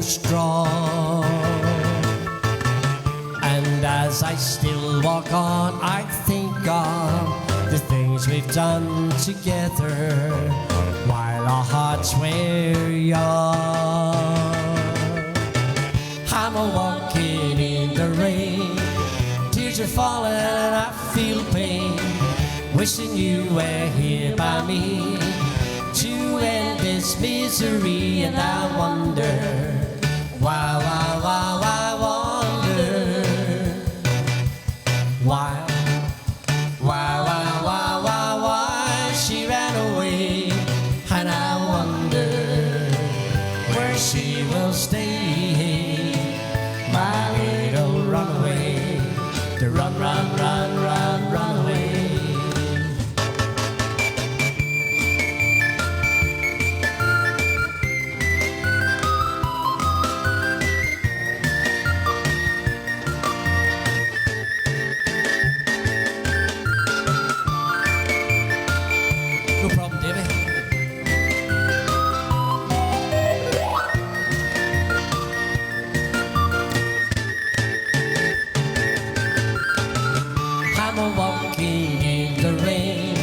strong. And as I still walk on, I think of the things we've done together while our hearts were young. I'm walking in the rain, tears are falling and I feel pain, wishing you were here by me to end this misery. And I wonder, why wonder, why she ran away, and I wonder where she will stay, my little runaway, to run away. No problem, Davey. I'm walking in the rain,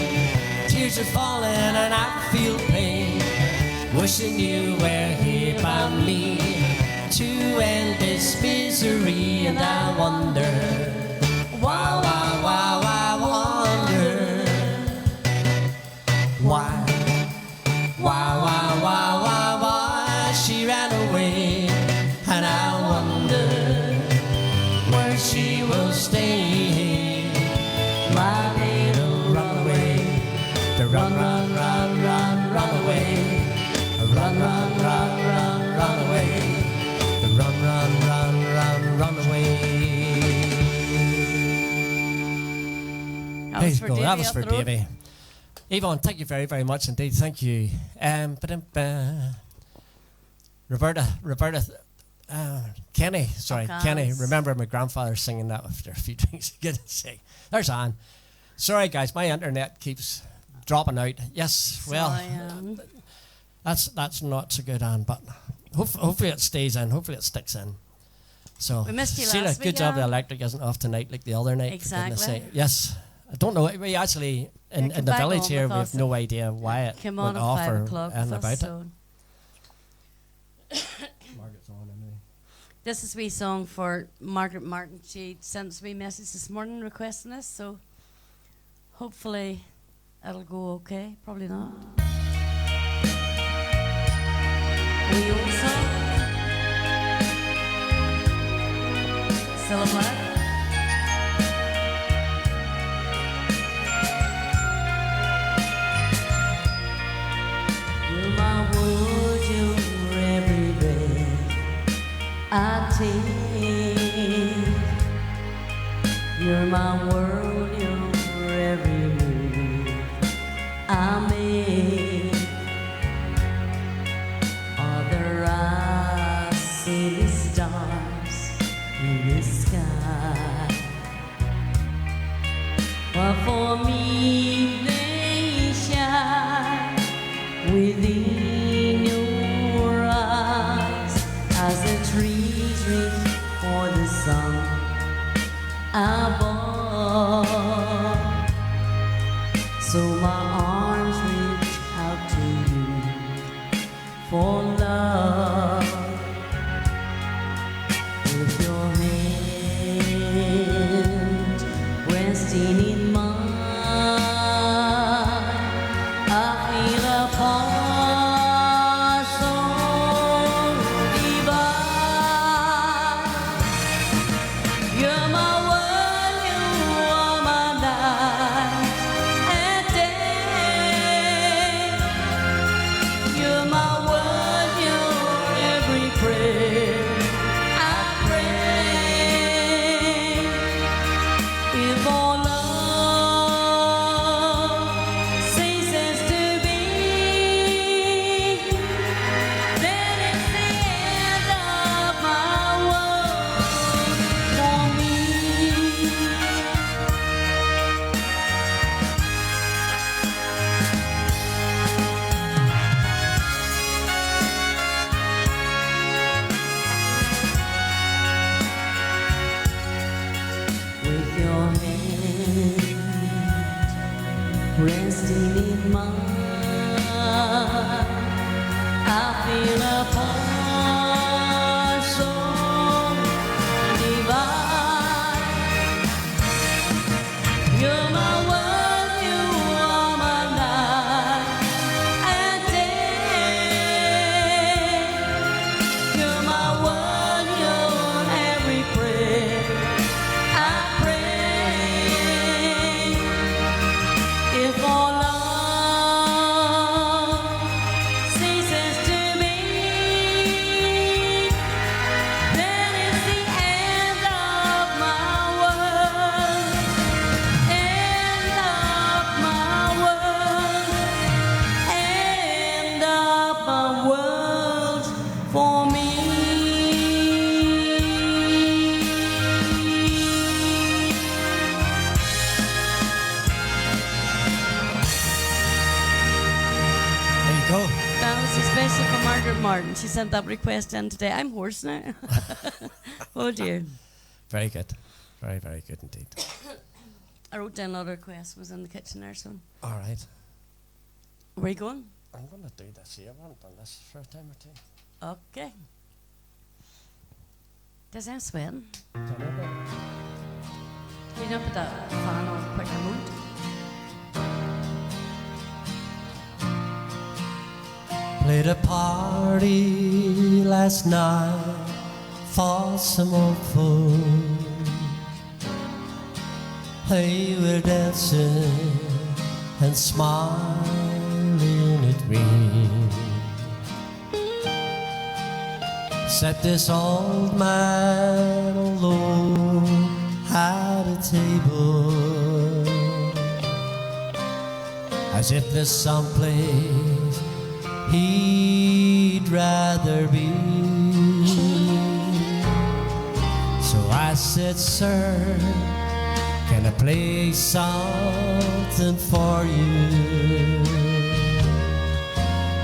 tears are falling and I feel pain, wishing you were here by me to end this misery, and I wonder, why, I wonder, why she ran away, and I wonder where she will stay. My little runaway, to run, run, run, run, run away. Run, run, run, run, run away. Run, run, run, run, run away. That was for Davey. That was for up the road. Davey. Yvonne, thank you very, very much indeed. Thank you. Roberta, Kenny, sorry, Okay. Kenny. Remember my grandfather singing that after a few drinks. Goodness sake. There's Anne. Sorry, guys, my internet keeps dropping out. Yes, well, that's not so good, Anne, but hopefully it stays in. Hopefully it sticks in. So, We missed you Sheila, last good week, job the Anne. electric isn't off tonight like the other night. for goodness Exactly. sake. Yes. I don't know. We actually, in come the back village on here, with we us have no idea why it Came went on at off 5 or o'clock anything with about us, it. so Margaret's on anyway. this is a wee song for Margaret Martin. She sent us a wee message this morning requesting this, so hopefully it'll go okay. Probably not. Wee old song. Still alive. You're my world, you're every breath I take. You're my world, you're every move I make. Other eyes see the stars in the sky, but for me they shine within your eyes as the trees reach for the sun above. So my arms reach out to you for love. With your hand resting in mine, I feel a pulse so divine. You're my world, you are my night and day. You're my world, you're every prayer I pray. If all love ceases to be, then it's the end of my world for me. With your hand resting in mine, I feel a pulse so divine. You're my world, you are my night and day. You're my world, you're every prayer I pray. If all love ceases to be, then it's the end of my world, end of my world, end of my world for me. There you go. That was especially for Margaret Martin. She sent that request in today. I'm hoarse now. Oh dear. Very good. Very, very good indeed. I wrote down another request. Was in the kitchen there, so. All right. Where are you going? I'm going to do this here. I haven't done this for a time or two. Okay. Does that sweating? You don't put that fan on quick remote. Played a party last night for some old food. They were dancing and smiling at me. Except this old man alone at a table, as if there's someplace he'd rather be. So I said, sir, can I play something for you?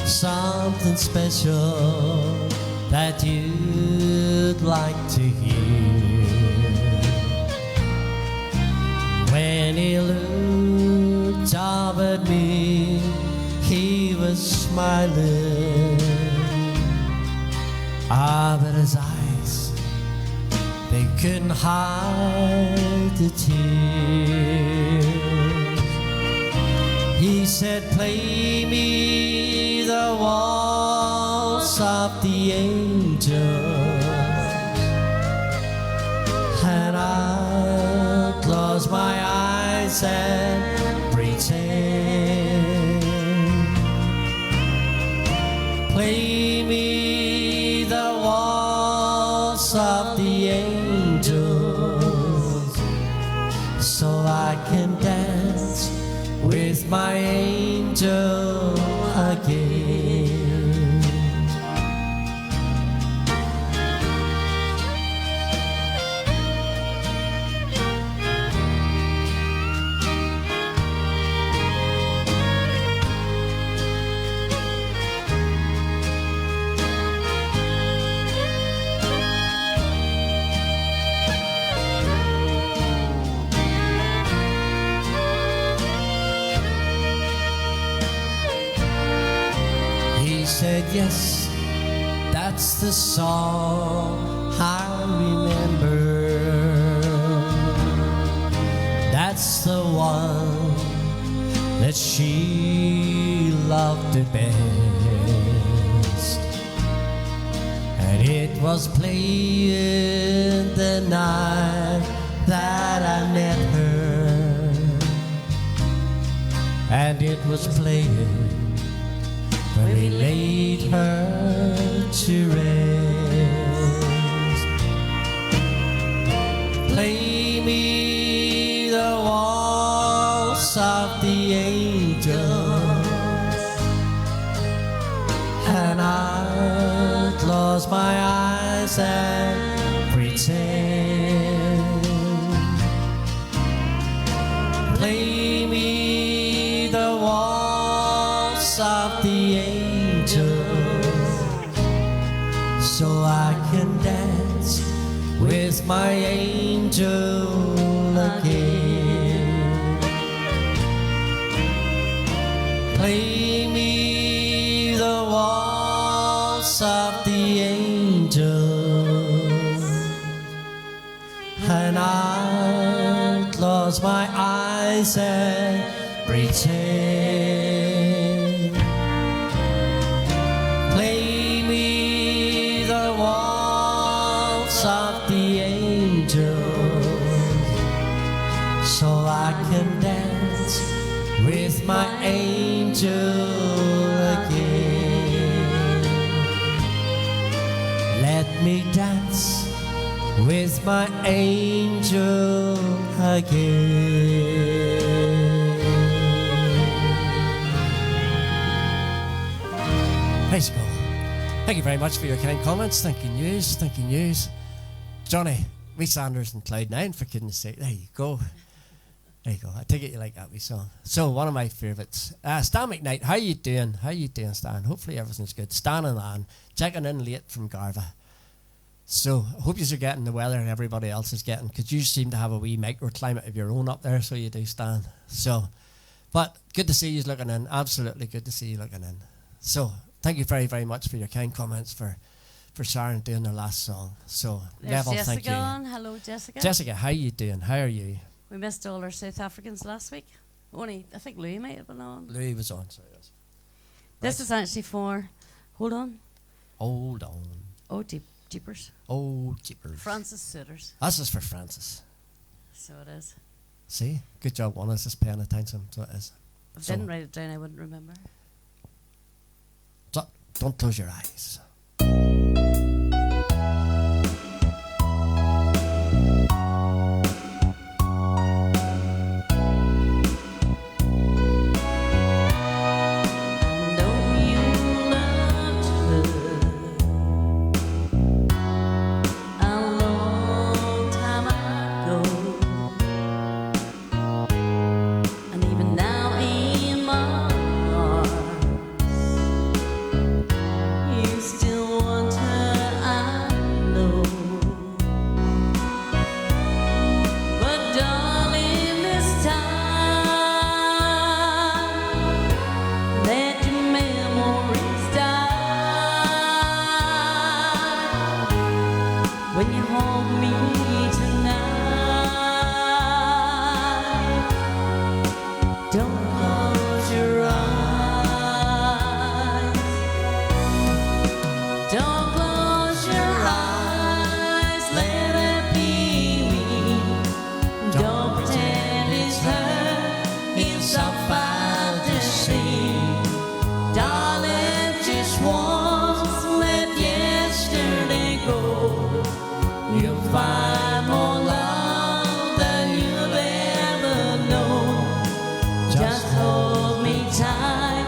Something special that you'd like to hear. When he looked up at me, he was smiling. Ah, but his eyes, they couldn't hide the tears. He said, play me the waltz of the angels, and I'll close my eyes and pretend. Play me the waltz of the angels, so I can dance with my angel again. Said yes, that's the song I remember. That's the one that she loved the best, and it was playing the night that I met her, and it was playing when we laid her to rest. Play me the waltz of the angels, and I'll close my eyes and pretend. Play me the waltz of the angels, so I can dance with my angel again. Play me the waltz of the angels, and I'll close my eyes and pretend. Play me the waltz of the angels, so I can dance with my angel again. Let me dance with my angel again. Praise God. Thank you very much for your kind comments. Thank you, news. Thank you, news. Johnny, wee Sanders and Cloud9, for goodness sake. There you go. There you go. I take it you like that wee song. So, one of my favourites. Stan McKnight, how you doing? How you doing, Stan? Hopefully everything's good. Stan and Anne, checking in late from Garva. So, I hope you're getting the weather everybody else is getting, because you seem to have a wee microclimate of your own up there, so you do, Stan. So, but good to see you looking in. Absolutely good to see you looking in. So, thank you very, very much for your kind comments, for for Sharon doing their last song. So, There's Neville, Jessica thank you. on. Hello, Jessica. Jessica, how you doing? How are you? We missed all our South Africans last week. Only, I think Louis might have been on. Louis was on, so yes. This is actually for, hold on. Hold on. Oh, jeepers. Oh, jeepers. Francis Suitors. This is for Francis. So it is. See? Good job, one is just paying attention. So it is. If I So- didn't write it down, I wouldn't remember. So, don't close your eyes. When you hold me tonight, don't close your eyes. Don't close your eyes, let it be me. Don't pretend it's her, it's some fantasy. Darling, just once, let yesterday go. You'll find more love than you'll ever know. Just hold me tight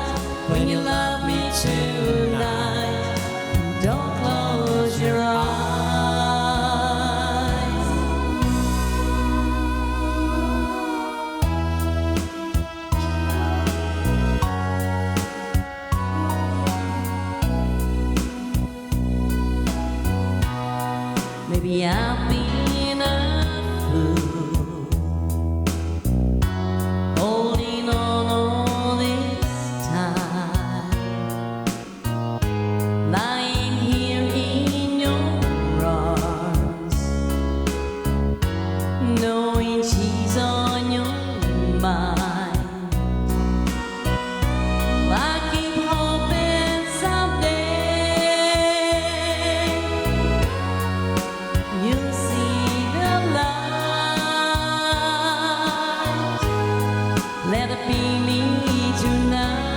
when you love me tonight. Don't close your eyes. Maybe I've been a fool, holding on all this time, lying here in your arms, knowing she's on your mind. I keep hoping someday you'll see the light. Let it be me tonight.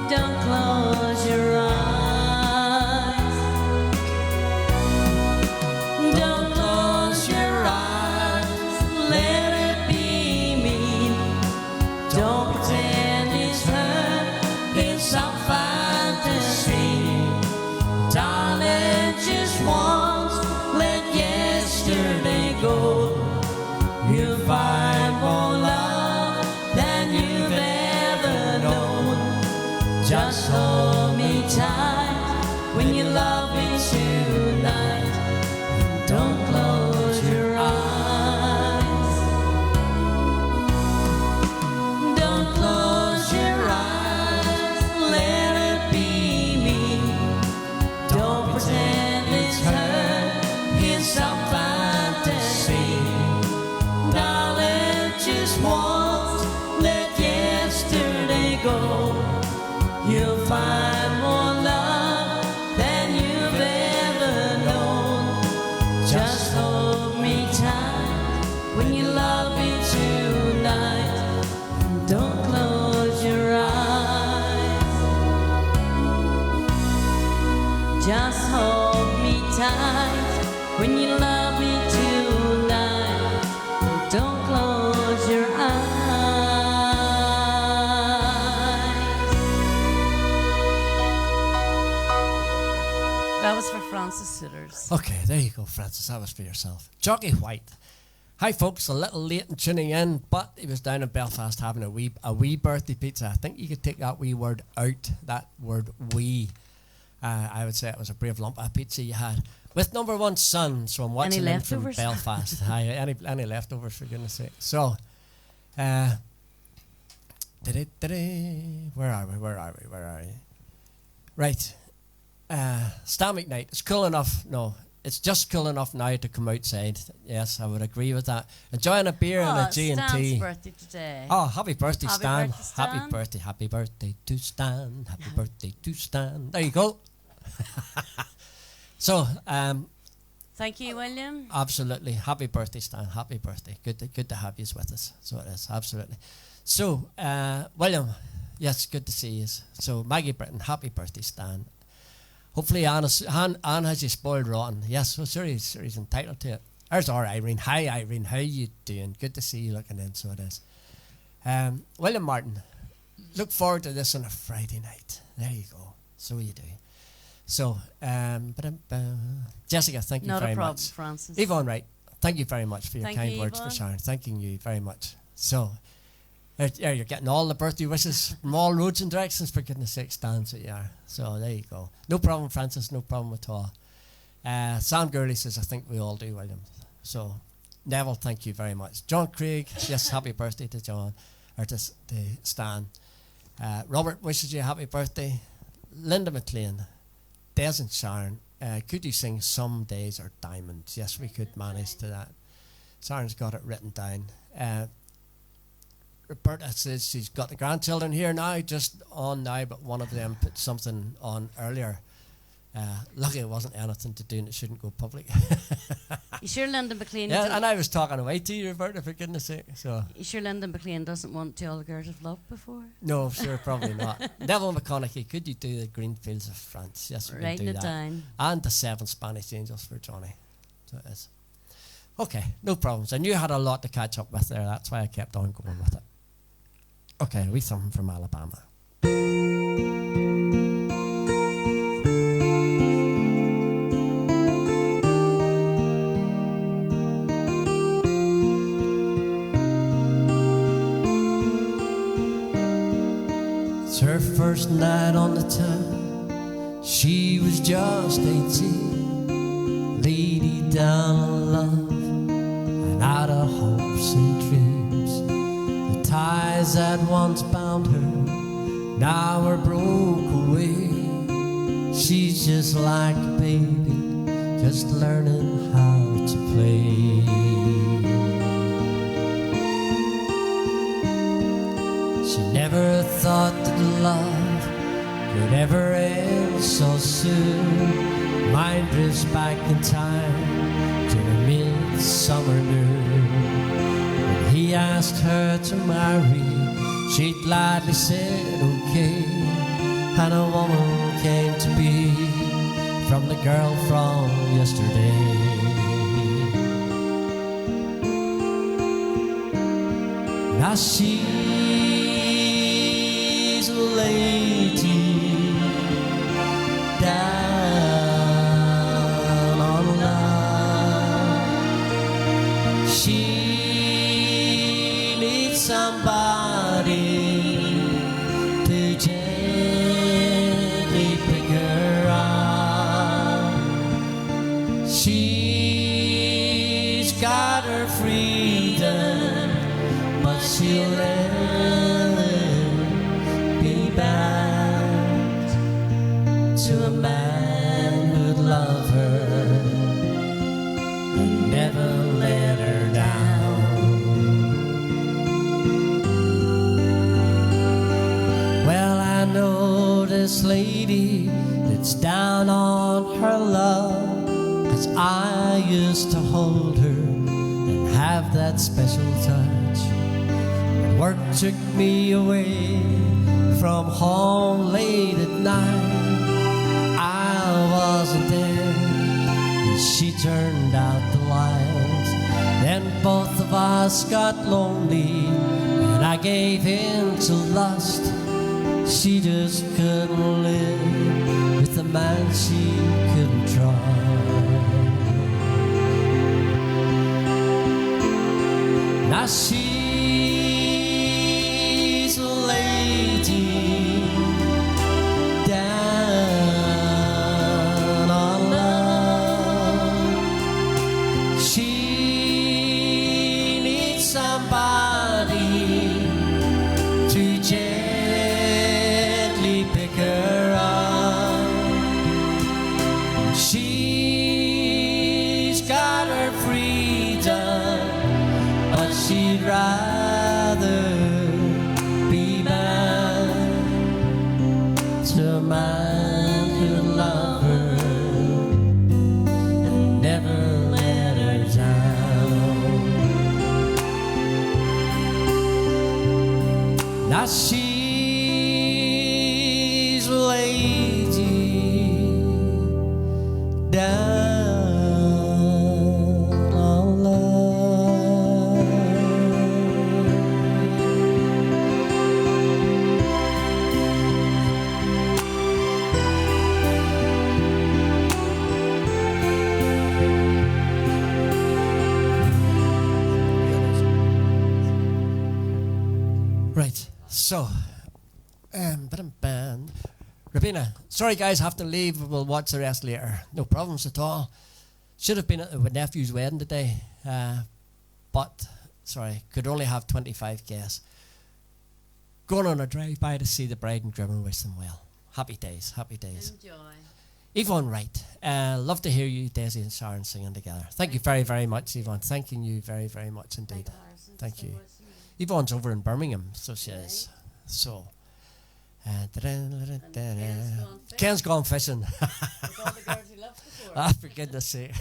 Don't close your eyes. Don't close your eyes. Let it be me. Don't pretend it's her. It's some fantasy. Darling, just once, let yesterday go. You'll find more love than you've ever known. Just hold me tight when you love me tonight. Don't close your eyes. Don't close your eyes. Let it be me. Don't pretend it's her, it's some fantasy. Darling, just once, let yesterday go. You'll find more love than you've ever known. Just hold me tight when you love me tonight. Don't close your eyes. Just hold me tight when you love me tonight. Don't close your eyes. That was for Francis Suitors. Okay, there you go, Francis. That was for yourself. Jockey White. Hi, folks. A little late in tuning in, but he was down in Belfast having a wee birthday pizza. I think you could take that wee word out, that word wee. I would say it was a brave lump of pizza you had. With number one son, so I'm watching him from leftovers? Belfast. Hi, any leftovers, for goodness sake. So, where are we? Right. Stan McKnight. It's cool enough. No, it's just cool enough now to come outside. Yes, I would agree with that. Enjoying a beer and a G&T. Stan's birthday today. Oh, happy birthday, Happy Stan. birthday, Stan. Happy birthday to Stan. Happy birthday to Stan. There you go. So, Thank you, William. absolutely. Happy birthday, Stan. Happy birthday. Good to have you with us. So it is, absolutely. So, William, yes, good to see you. So, Maggie Britton, happy birthday, Stan. Hopefully Anne has you spoiled rotten. Yes, well, sure he's entitled to it. There's our Irene. Hi, Irene. How you doing? Good to see you looking in, so it is. William Martin, look forward to this on a Friday night. There you go. So you do. So, Jessica, thank you Not very a problem, much. Francis. Yvonne Wright, thank you very much for your Thank kind you, words for Yvonne. Sharon. Thanking you very much. So, there you're getting all the birthday wishes from all roads and directions, for goodness sake, Stan, so you are. So there you go. No problem, Francis, no problem at all. Sam Gurley says, I think we all do, William. So, Neville, thank you very much. John Craig, yes, happy birthday to John, or to Stan. Robert wishes you a happy birthday. Linda McLean, Des and Sharon, could you sing Some Days Are Diamonds? Yes, we could manage to that. Sharon's got it written down. Roberta says she's got the grandchildren here now, just on now, but one of them put something on earlier. Lucky it wasn't anything to do and it shouldn't go public. You sure Linda McLean? Yeah, and I was talking away to you, Roberta, for goodness sake. So You sure Linda McLean doesn't want To All the Girls I've Loved Before? no, sure, probably not. Neville McConaughey, could you do the Green Fields of France? Yes, we can Writing do it that. down. And the 7 Spanish Angels for Johnny. So it is. Okay, no problems. I knew I had a lot to catch up with there. That's why I kept on going with it. Okay, we something from Alabama. It's her first night on the town. She was just 18. Lady down on love and out of hopes and dreams. The ties that once bound her now are broke away. She's just like a baby, just learning how to play. She never thought that love could ever end so soon. Mind drifts back in time to the midsummer noon. When he asked her to marry, she gladly said okay. And a woman came to be from the girl from yesterday. Now she's a lady down on love. She needs somebody to gently pick her up. She's got her freedom, but she'll never be bound to a man who'd love her and never let her down. Well, I know this lady that's down on her love, 'cause I used to hold her and have that special touch. But work took me away from home late at night. I wasn't there, and she turned out the lights. Then both of us got lonely, and I gave in to lust. She just couldn't live with a man she couldn't trust. Now she's a lady down on love. She needs somebody to gently pick her up. Now she's lazy down on love. Right, so, Rabina, sorry guys, have to leave. We'll watch the rest later. No problems at all. Should have been at my nephew's wedding today, but, sorry, could only have 25 guests. Going on a drive-by to see the bride and groom and wish them well. Happy days, happy days. Enjoy. Yvonne Wright, love to hear you, Daisy and Sharon, singing together. Thank you very, very much, Yvonne. Thanking you very, very much indeed. Thank you. Yvonne's over in Birmingham, so she is. So, Ken's gone fishing. With all the girls he loved before. Ah, for goodness sake.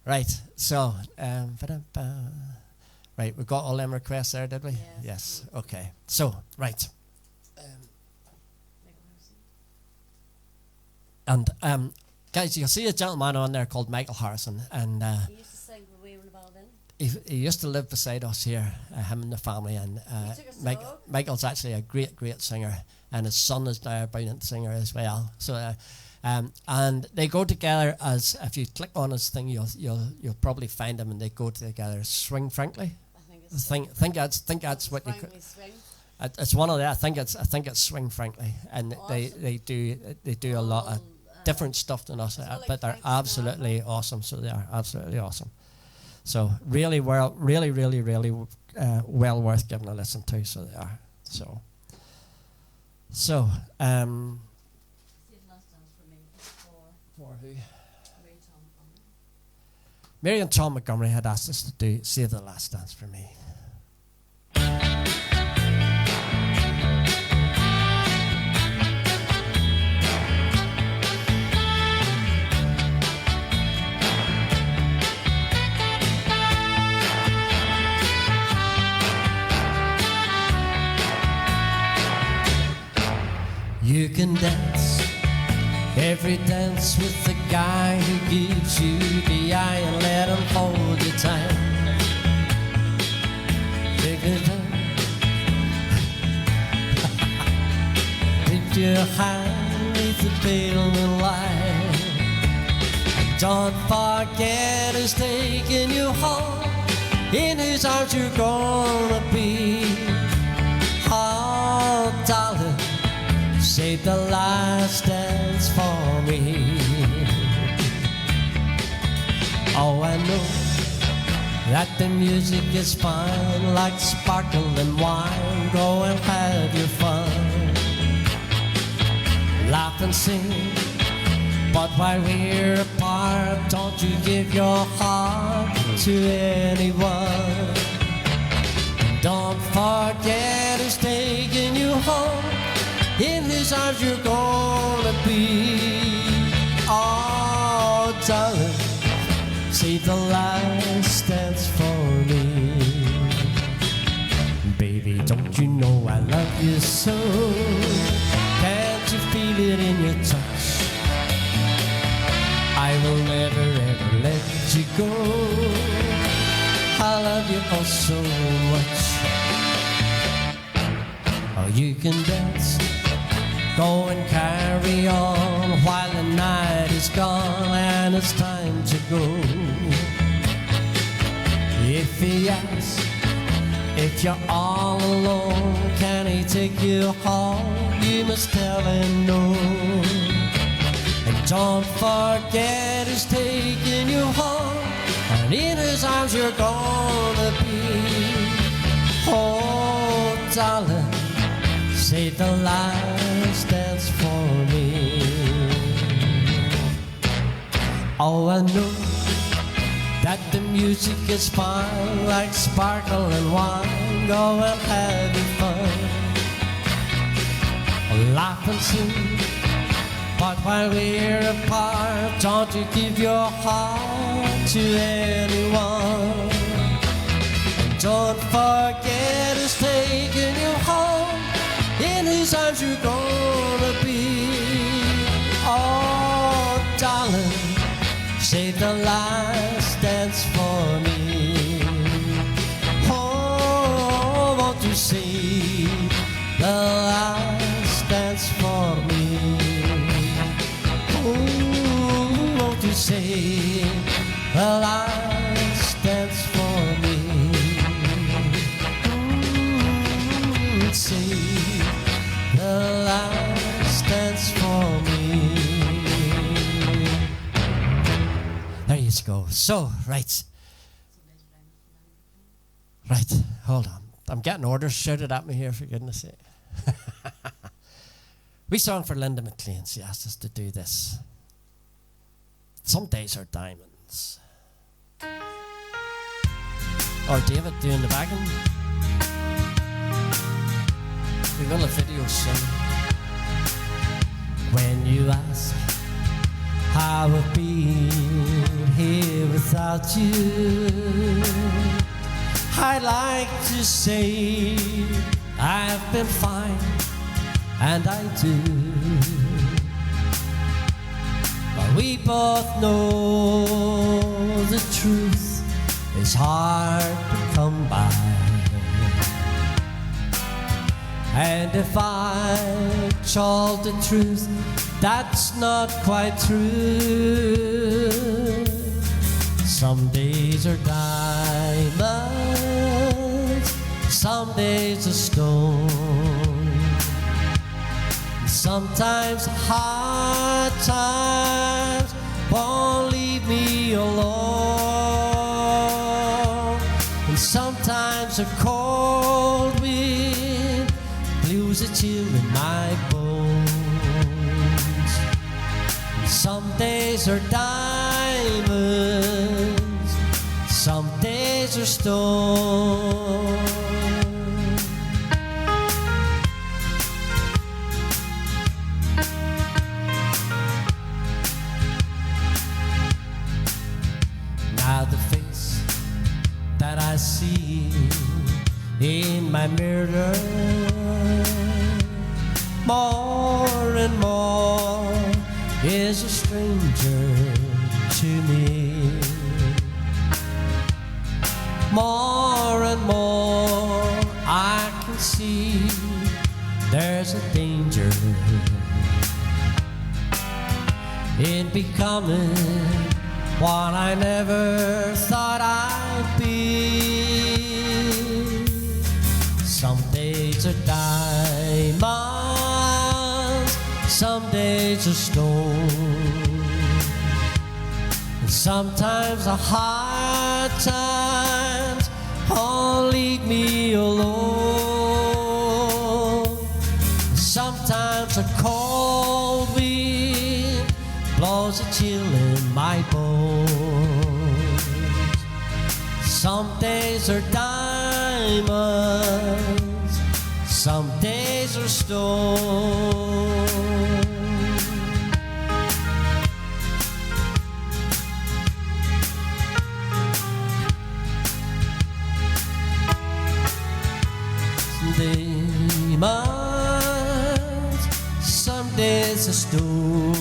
Right, so, right, we got all them requests there, did we? Yes. Okay. So, right. And guys, you'll see a gentleman on there called Michael Harrison, and He used to sing when we were in the Ballin. he used to live beside us here, him and the family, and Michael's actually a great, great singer, and his son is now a brilliant singer as well. So, and they go together as, if you click on his thing, you'll probably find them, and they go together. Swing Frankly. I think that's what you could. It's one of the. I think it's Swing Frankly, and awesome. they do a lot of different stuff than us, but they're absolutely awesome. So they are absolutely awesome. So really well worth giving a listen to. So they are. So. For who? Mary and Tom Montgomery had asked us to do Save the Last Dance for Me. You can dance every dance with the guy who gives you the eye, and let him hold you tight. Take it down. If you're high beneath the pale light, don't forget who's taking you home, in whose arms you're gonna be. Oh, darling, save the last dance for me. Oh, I know that the music is fine, like sparkling wine. Go and have your fun, laugh and sing. But while we're apart, don't you give your heart to anyone. Don't forget who's taking you home, in whose arms you're gonna be. Oh, darling, save the last dance for me. Baby, don't you know I love you so? Can't you feel it in your touch? I will never ever let you go. I love you oh so much. Oh, you can dance, go and carry on, while the night is gone and it's time to go. If he asks if you're all alone, can he take you home? You must tell him no. And don't forget who's taking you home, and in his arms you're gonna be. Oh, darling, save the last dance for me. Oh, I know that the music is fine, like sparkling wine. Go and have your fun, laugh and sing. But while we're apart, don't you give your heart to anyone. And don't forget to stay to say the last dance for me. Oh, won't you say the last dance for me? Say the last dance for me. There you go. So, right. Right, hold on. I'm getting orders shouted at me here, for goodness sake. We sang for Linda McLean. She asked us to do this. Some days are diamonds. Or David doing the backing. We will a video soon. When you ask how I've been here without you, I'd like to say I've been fine, and I do. But we both know the truth is hard to come by. And if I told the truth, that's not quite true. Some days are diamonds, some days are stone. Sometimes hard times won't leave me alone. And sometimes a cold wind blows a chill in my bones. Some days are diamonds, some days are stone. Now the face that I see in my mirror, more and more is a stranger to me. More and more I can see there's a danger in becoming what I never thought I'd be. Some days are diamonds, some days are stone. And sometimes the hard times all leave me alone. Sometimes a cold wind blows a chill in my bones. Some days are diamonds, some days are stone. Diamonds, some days are stone.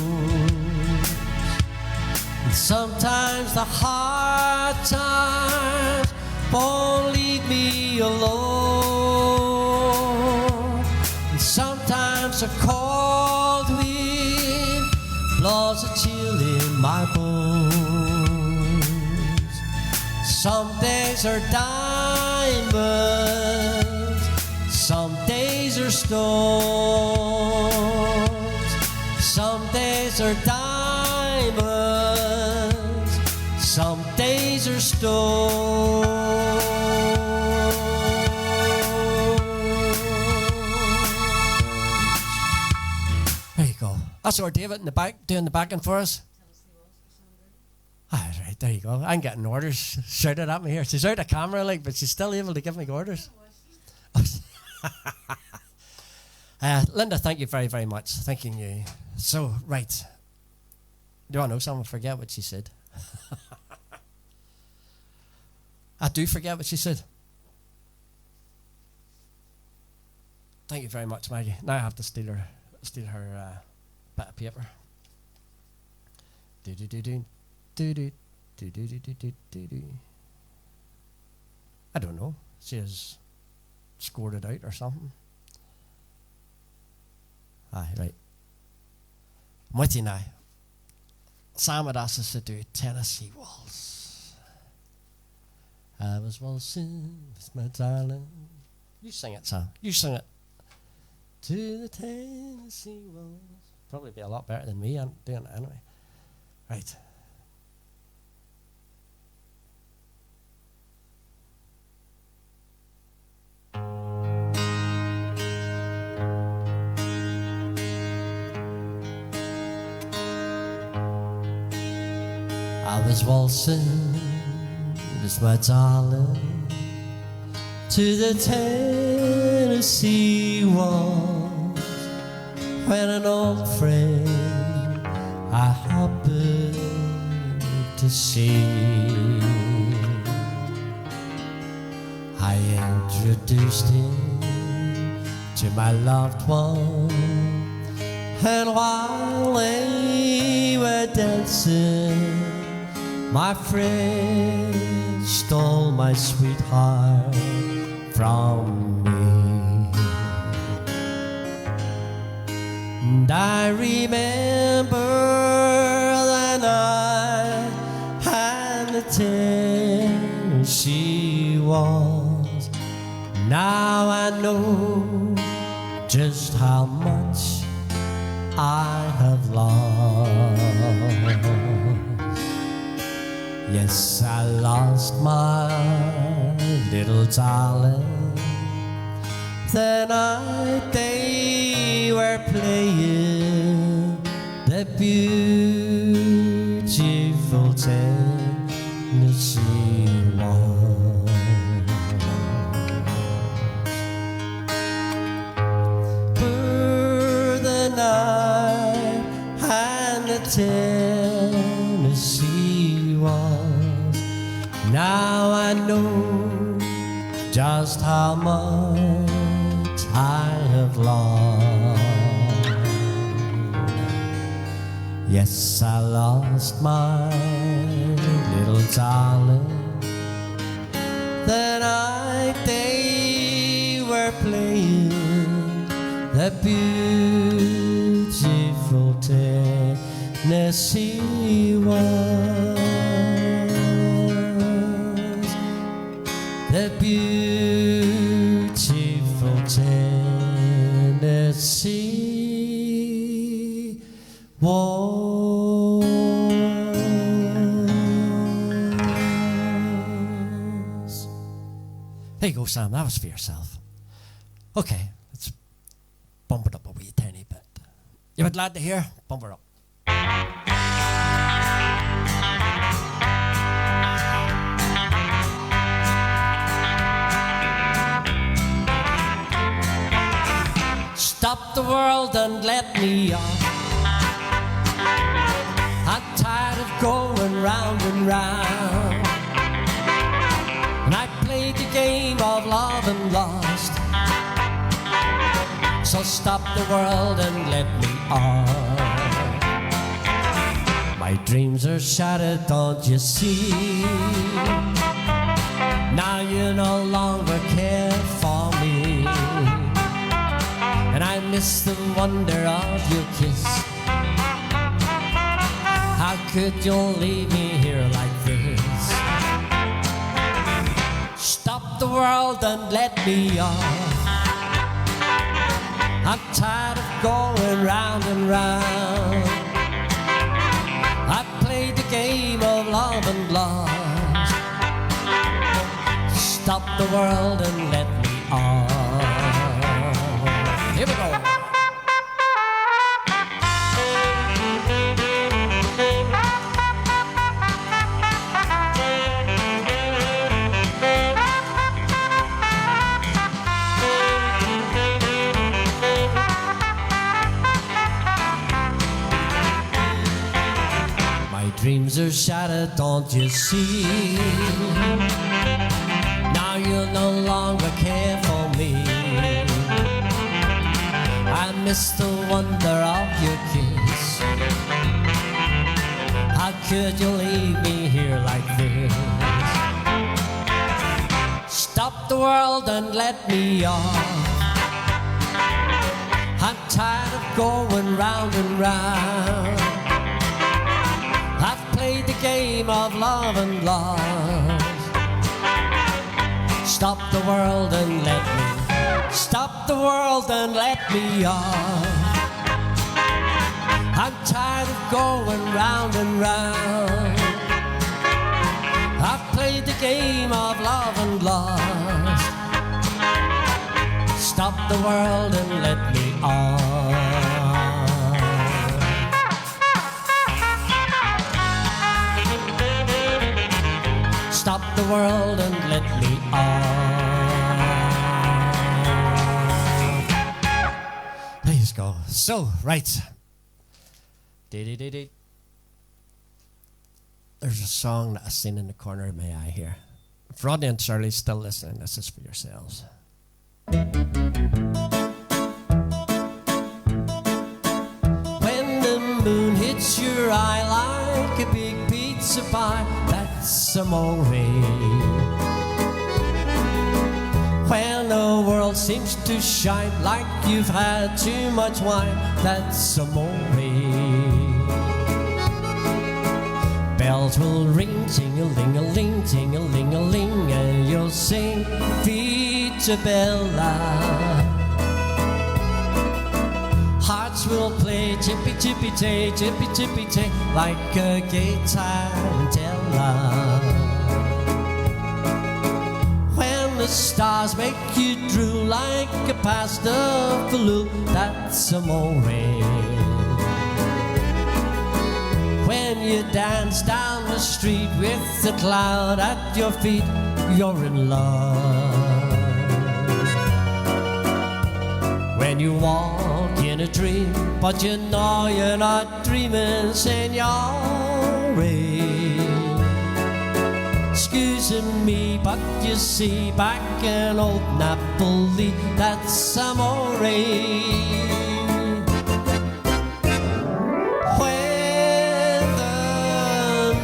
Sometimes the hard times won't leave me alone. And sometimes a cold wind blows a chill in my bones. Some days are diamonds, some days are stones. Some days are diamonds, some days are stones. There you go. That's our David in the back doing the backing for us. Ah, right, there you go. I'm getting orders shouted at me here. She's out of camera, like, but she's still able to give me orders. Linda, thank you very, very much. Thanking you. So, right. Do I know someone forget what she said? I do forget what she said. Thank you very much, Maggie. Now I have to steal her bit of paper. Do do do do do do do do do do do do. I don't know. She has scored it out or something. Aye, right. I'm with you now. Sam had asked us to do Tennessee Waltz. I was waltzing with my darling. You sing it, Sam. You sing it. To the Tennessee Waltz. Probably be a lot better than me. I'm doing it anyway. Right. I was waltzing with my darling to the Tennessee Waltz when an old friend I happened to see. I introduced him to my loved one, and while they were dancing, my friend stole my sweetheart from me. And I remember the night and the Tennessee Waltz. Now I know just how much I have lost. Yes, I lost my little darling the night they were playing the beautiful Tennessee Waltz. For the night and the Tennessee Waltz, now I know just how much I have lost. Yes, I lost my little darling the night they were playing the beautiful Tennessee Waltz. The beautiful Tennessee Waltz. There you go, Sam. That was for yourself. Okay, let's bump it up a wee tiny bit. You were glad to hear? Bump it up. Stop the world and let me off. I'm tired of going round and round. And I played the game of love and lost. So stop the world and let me off. My dreams are shattered, don't you see? Now you no longer care for me. And I miss the wonder of your kiss. How could you leave me here like this? Stop the world and let me off. I'm tired of going round and round. I played the game of love and lost. Stop the world and let me off. Here we go. My dreams are shattered, don't you see? Now you no longer care for me. I miss the wonder of your kiss. How could you leave me here like this? Stop Stop the world and let me off. I'm tired of going round and round. I've played the game of love and lost. Stop the world and let me. Stop the world and let me off. I'm tired of going round and round. I've played the game of love and lost. Stop the world and let me off. Stop the world and let me off. There you go. So, right. There's a song that I've seen in the corner of my eye here. If Rodney and Shirley's still listening, this is for yourselves. When the moon hits your eye like a big pizza pie, that's amore. When the world seems to shine like you've had too much wine, that's amore. Bells will ring, ting-a-ling-a-ling, ting-a-ling-a-ling, and you'll sing Vita Bella. Hearts will play chippy-chippy-tay, chippy-chippy-tay, like a gay tarantella. When the stars make you drool like a pasta faloo, that's amore. When you dance down the street with a cloud at your feet, you're in love. When you walk in a dream, but you know you're not dreaming, signore. Excuse me, but you see, back in old Napoli, that's amore.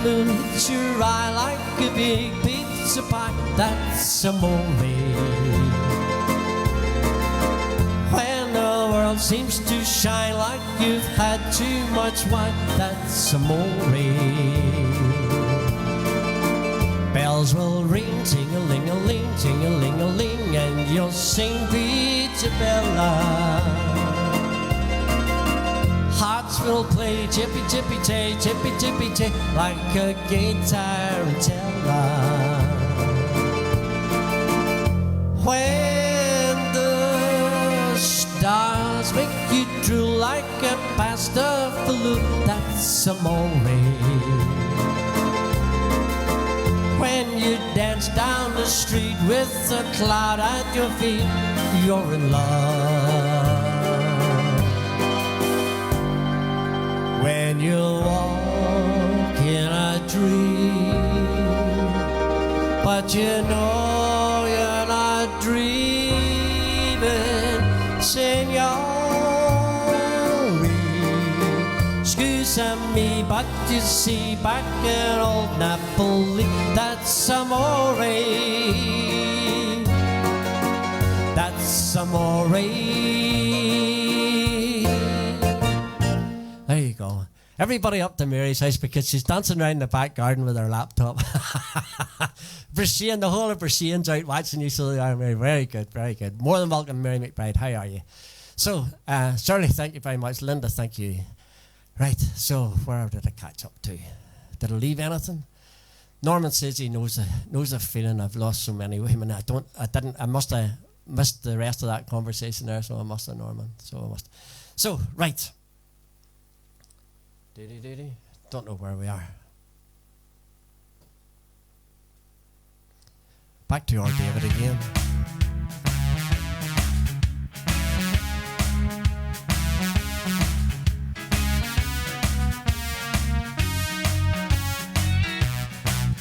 Hits your eye like a big pizza pie, that's amore. When the world seems to shine like you've had too much wine, that's amore. Bells will ring, ting-a-ling-a-ling, ting-a-ling-a-ling, and you'll sing Vita Bella. Hearts will play chippy-chippy-tay, chippy-chippy-tay, like a gay tarantella. When the stars make you drool like a pasta faloo, that's amore. When you dance down the street with a cloud at your feet, you're in love. When you walk in a dream, but you know you're not dreaming, signore. Excuse me, but you see, back in old Napoli, that's amore. That's amore. There you go. Everybody up to Mary's house because she's dancing around the back garden with her laptop. Brashane, the whole of Brashane's out watching you, so they are, Mary. Very good, very good. More than welcome, Mary McBride. How are you? So, Shirley, thank you very much. Linda, thank you. Right, so where did I catch up to? Did I leave anything? Norman says he knows a feeling. I've lost so many women. I must have missed the rest of that conversation there, so I must have, Norman. So, right. Don't know where we are. Back to our David again.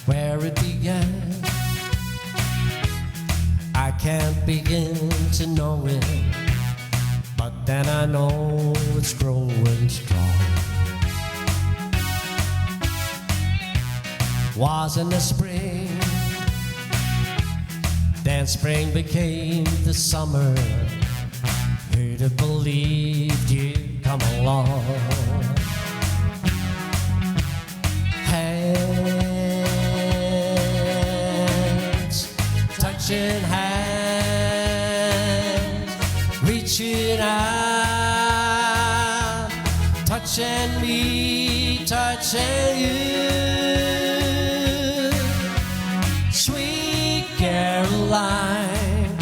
Where it began, I can't begin to know it, but then I know it's growing strong. Was in the spring, Then spring became the summer. Who'd have believed you'd come along? Hands, touching hands, reaching out, touching me, touching you. Sweet Caroline,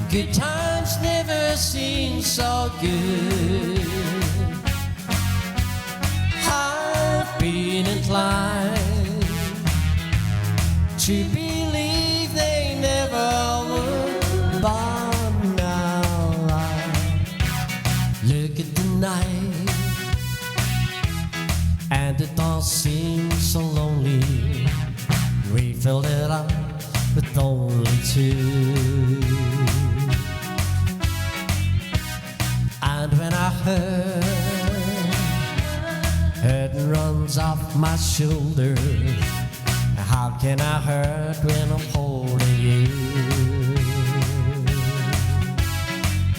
good times never seem so good. I've been inclined to believe they never would, but now I look at the night and it all seems so lonely. We filled it up with only two. And when I heard it runs off my shoulder, how can I hurt when I'm holding you?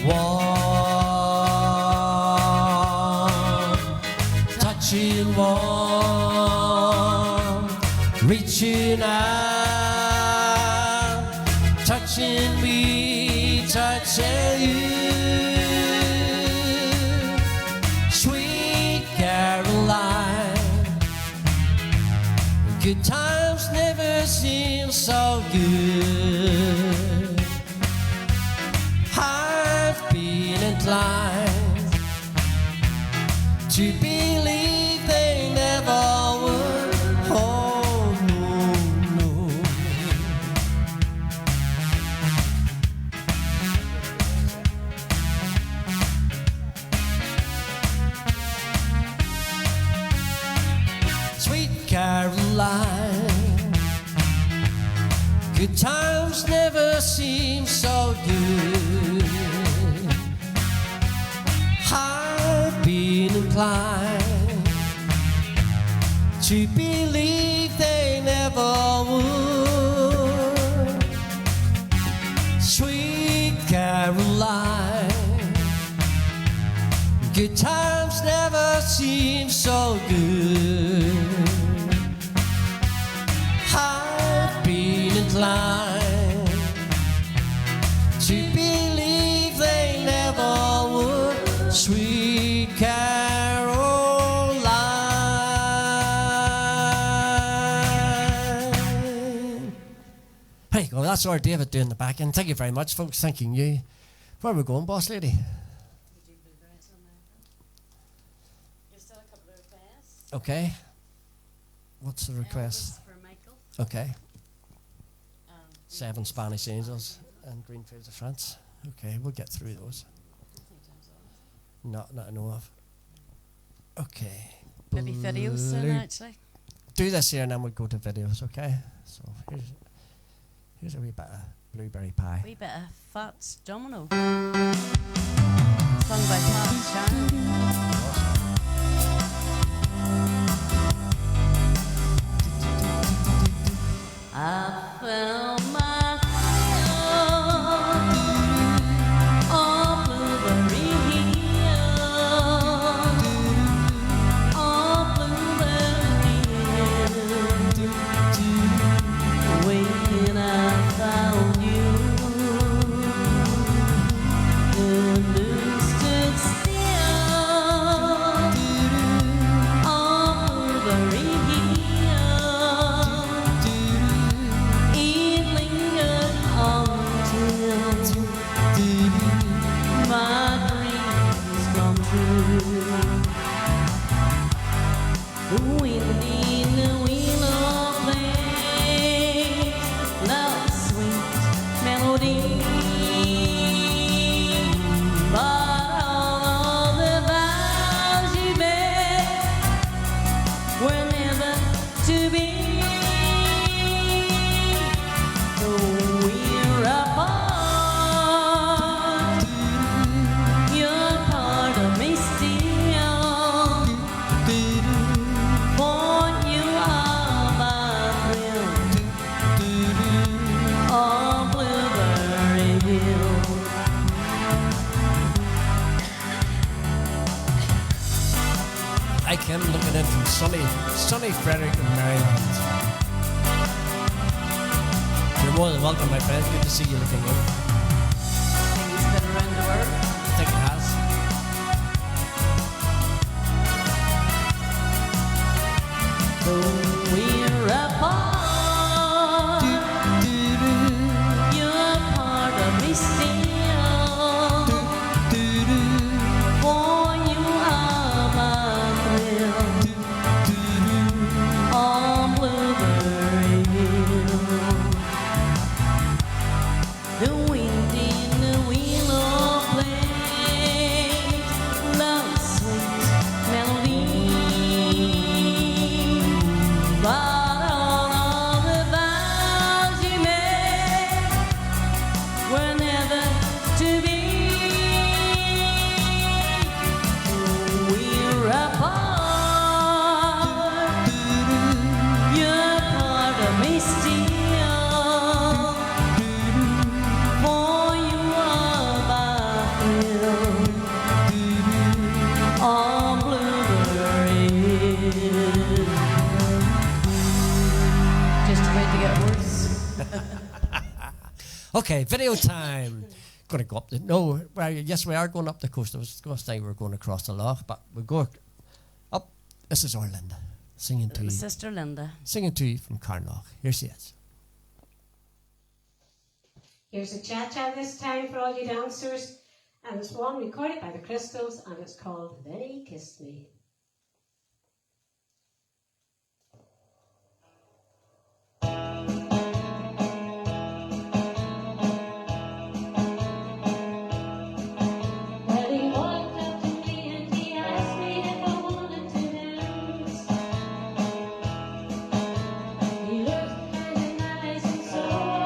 Warm, touching warm, reaching out, touching me, touching you. Sweet Caroline, good times never seem so good. I've been inclined to believe they never would. Oh no, no. Sweet Caroline, good times never seem so good. I've been inclined to believe they never would. Sweet Caroline, good times never seem so good. I've been inclined to believe they never would. Sweet Caroline. There you go, that's our David doing the back end. Thank you very much, folks. Thanking you. Where are we going, boss lady? Okay. What's the request? For Michael. Okay. 7 Spanish Angels and Greenfields of France. Okay, we'll get through those. Not I know of. Okay. Maybe videos soon, actually. Do this here and then we'll go to videos, okay? So here's a wee bit of blueberry pie. Wee bit of Fats Domino. Sung by Pat Shannon. I found myself on Blueberry Hill, on Blueberry Hill, when I found you. The moon stood still on Blueberry Hill. Kim looking in from sunny Frederick in Maryland. You're more than welcome, my friend. Good to see you looking in. I think he's been around the world. I think it has. Though we're apart, you're part of me still. For you are my thrill on Blueberry Hill. The wind in the willow plays love's sweet melody. But all of the vows you made were never to be. We're apart. You're part of me still. For you are my thrill on Blueberry Hill. Just about to get worse. Okay, video time. Going to go up the... No, well, yes, we are going up the coast. I was going to say we were going across the loch, but we'll go up. This is our Linda singing to you. Sister Linda. Singing to you from Carnoch. Here she is. Here's a cha-cha this time for all you dancers, and it's one recorded by the Crystals, and it's called Then He Kissed Me. Well, he walked up to me and he asked me if I wanted to dance. He looked kind of nice, and so I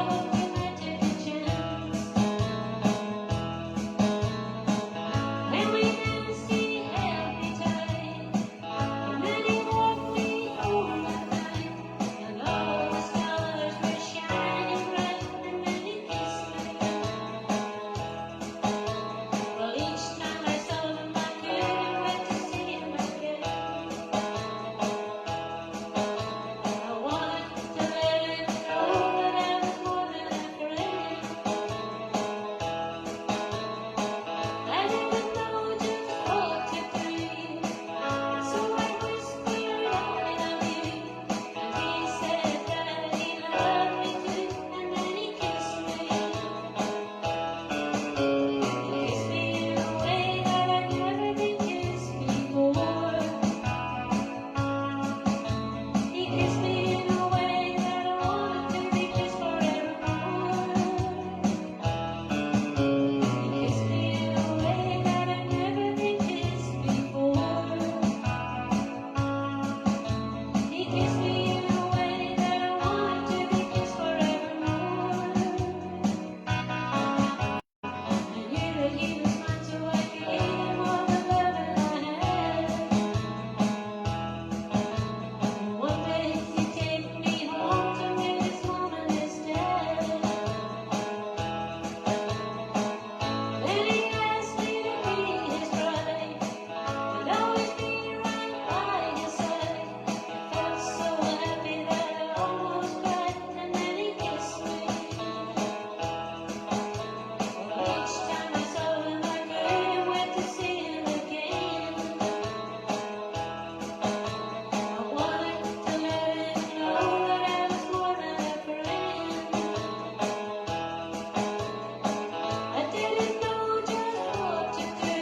hope he might take a chance. When we danced, he held me tight, and then he walked me home that night, and all the stars were shining bright, and then he kissed me. Well, each time I saw him, I couldn't wait to see him again. I wanted to let him know that I was more than a friend. I didn't know just what to do, so I whispered, I love you. And he said that he loved me too, and then he kissed me. He kissed me in a way that I'd never been kissed before. He kissed me in a way that I wanted to be kissed forevermore. He kissed me in a way that I'd never been kissed before. He kissed me in a way that I wanted to be kissed forevermore. I knew that he was mine, so I gave him all the love that I had. And one day he take me home to meet his mom and his dad. Then he asked me to be his bride, and always be right by his side. I felt so happy that I almost cried, and then he kissed me. Each time I saw him, I couldn't wait to see him again. I wanted to let him know that I was more than a friend. I didn't know just what to do,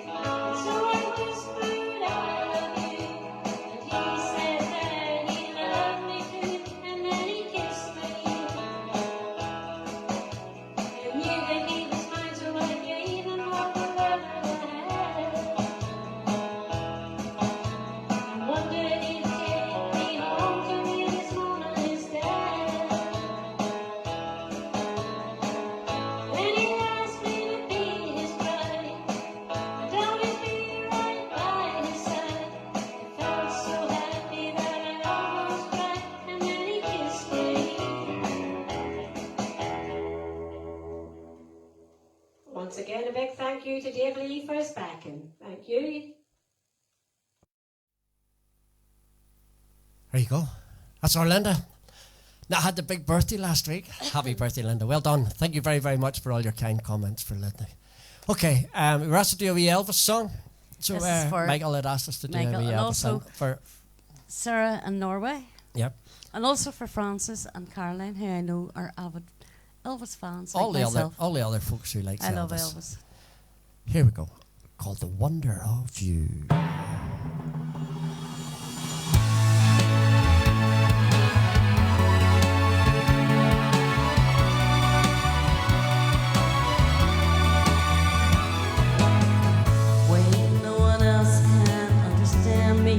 and so I whispered, I love you. And he said that he loved me too, and then he kissed me. I knew that he was mine, so I gave him all the love that I had. And one day he'd take me home to meet his mom and his dad. Then he asked me to be his bride, and always be right by his side. I felt so happy that I almost cried, and then he kissed me. Once again, a big thank you to Dave Lee for his backing. Thank you. Thank you, Linda. That was a beautiful song. It was very, very moving. And I think There you go. That's our Linda. Now, I had the big birthday last week. Happy birthday, Linda. Well done. Thank you very, very much for all your kind comments for Linda. Okay, we're asked to do a wee Elvis song. So This is for Michael had asked us to do Michael, a wee and Elvis also song. For, Sarah in Norway, yep. and also for Francis and Caroline, who I know are avid Elvis fans like All the myself. other folks who like I Elvis. love Elvis. Here we go. Called The Wonder of You. When no one else can understand me,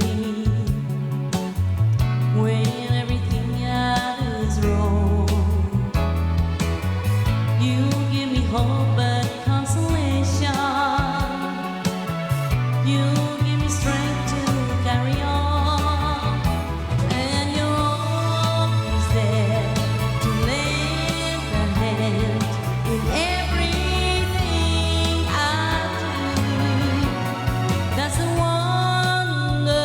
when everything I do is wrong, you give me hope and consolation. You give me strength to carry on, and you're always there to lend a hand in everything I do. That's the wonder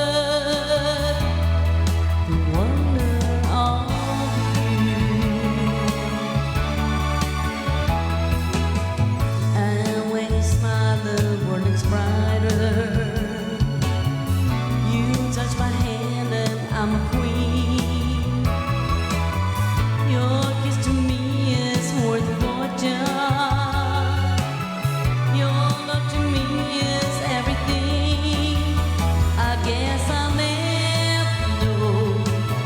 of you. And when you smile, the world looks brighter. You touch my hand, and I'm a queen. Your kiss to me is worth a fortune. Your love to me is everything. I guess I'll never know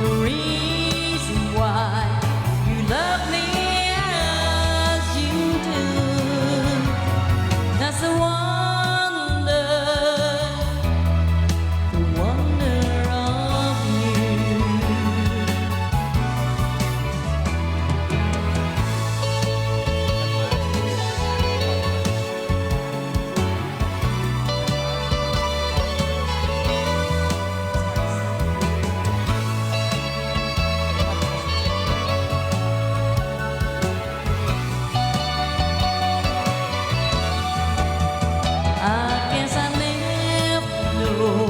the reason why you love me as you do. That's the wonder of you. I guess I never know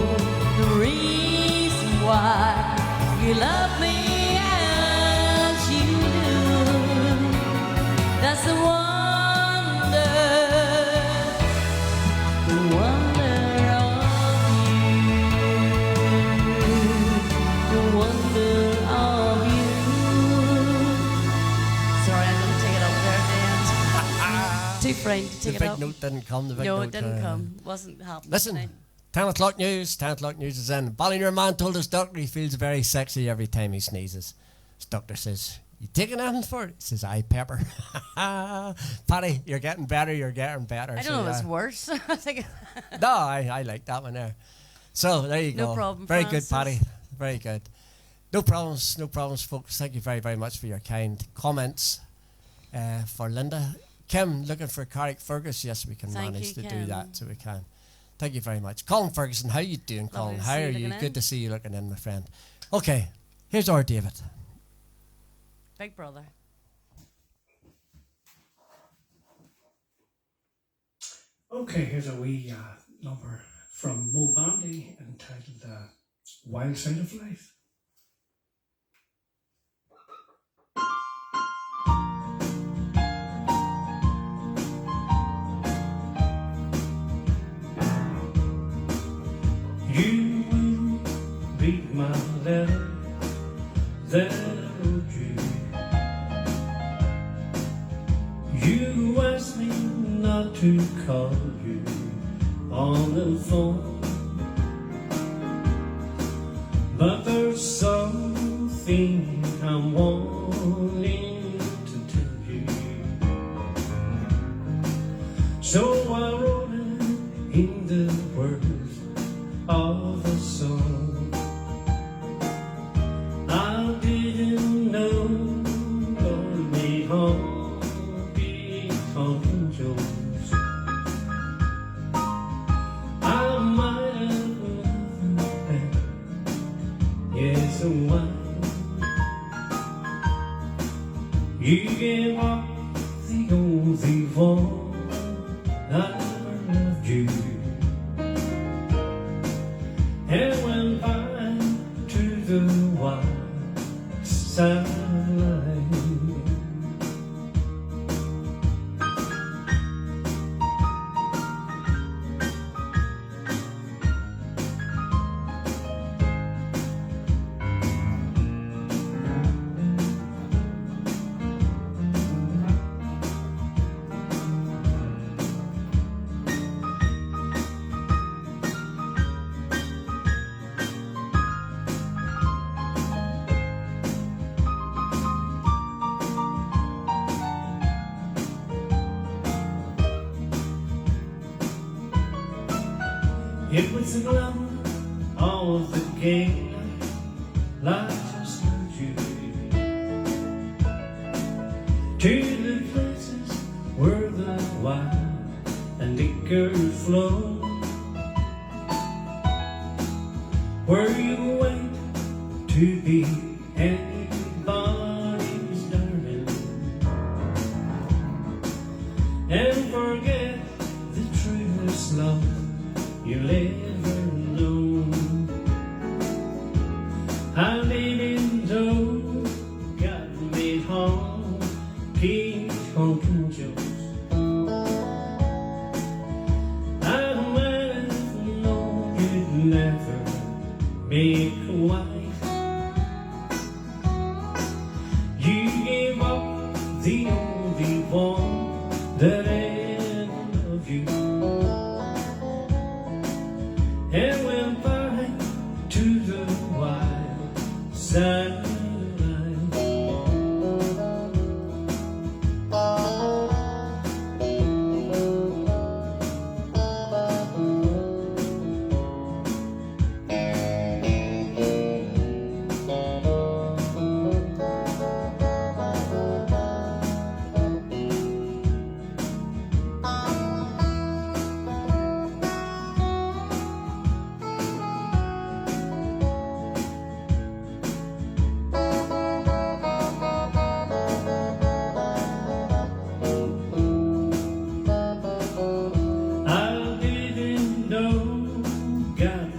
the reason why you love me as you do. That's the wonder of you. Sorry, I didn't take it up there at the end. Too frightened to The take it big up. note didn't come. The big No, note, it didn't come. Wasn't happening. Listen, tonight. 10 o'clock news. 10 o'clock news is in. Ballinger man told his doctor he feels very sexy every time he sneezes. His doctor says, "You taking anything for it?" He says, "Aye, pepper." Paddy, you're getting better. You're getting better. I don't know if it's worse. I think No, I like that one there. So there you No go. problem, Very Francis. good, Paddy. Very good. No problems, folks. Thank you very, very much for your kind comments for Linda. Kim, looking for Carrick Fergus. Yes, we can Thank manage you, to do Kim. that, so we can. Thank you very much. Colin Ferguson, how you doing, Colin? Lovely to How see are you you? looking Good in. to see you looking in, my friend. Okay, here's our David. Big Brother. Okay, here's a wee number from Mo Bandy entitled Wild Side of Life. You will read my letter that I wrote you. You asked me not to call you on the phone, but there's something I'm wanting to tell you. So I wrote it in the words of a song. I didn't know Lord may be angels. I might have loved better, yes, why? You gave up the only one I ever loved you, and went back to the wild It was the glamour of the gay life just loved you. To the places where the wild and acres flow, where you wait to be anybody's darling and forget the truest love you'll ever know. I didn't know God made honky tonkin' jokes. I might have known you'd never make a wife. You gave up the only one that ever loved you, and went back to the wild side of life.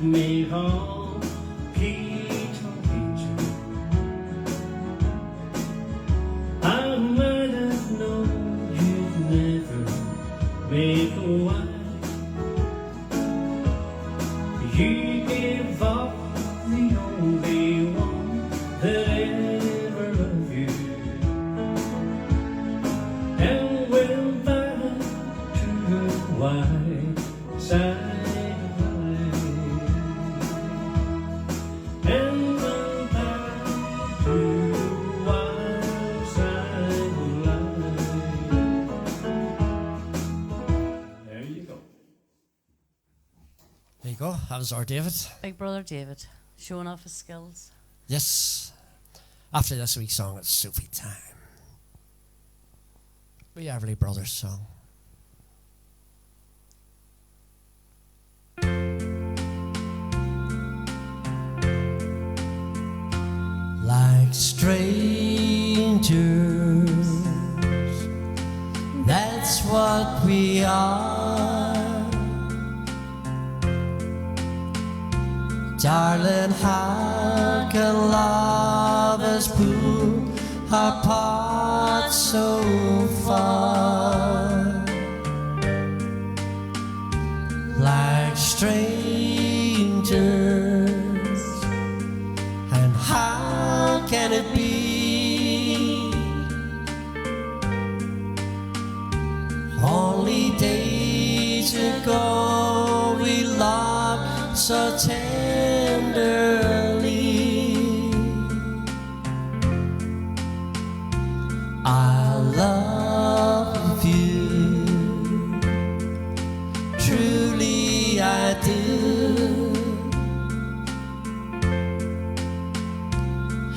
Made honky-tonkin' jokes. I might have known you'd never make a wife. You gave up the only one that ever loved you, and went back to the white side. There you go. That was our David. Big brother David, showing off his skills. Yes. After this week's song, it's Sophie time. The Everly Brothers song. Like strangers, that's what we are. Darling, how can lovers pull apart so far? Like strangers, and how can it be? Only days ago we loved so tenderly. I love you, truly I do,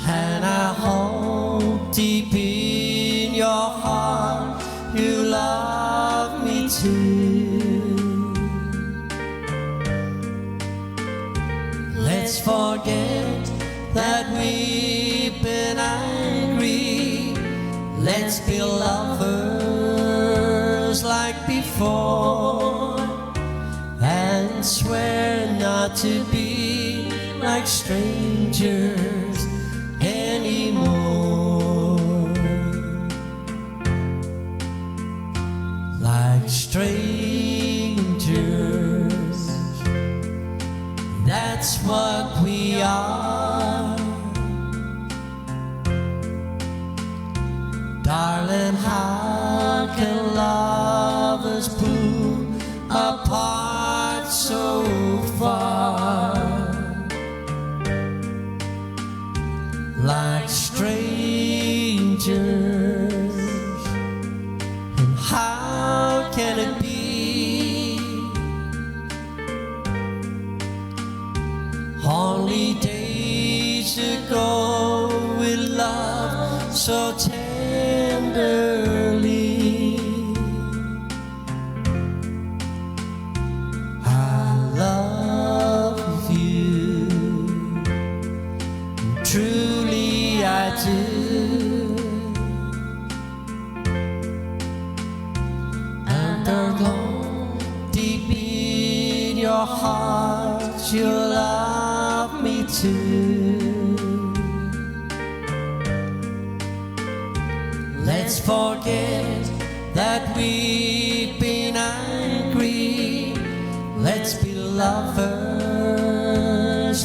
and I hope deep in your heart you love me too. Let's forget that we've been angry. Let's be lovers like before, and swear not to be like strangers anymore. Like strangers, that's what we are. Darling, how can lovers pull apart so far? Like strangers, and how can it be? so tenderly. I love you, truly I do. And they're gone deep in your heart, you love me too. Let's forget that we've been angry. Let's be lovers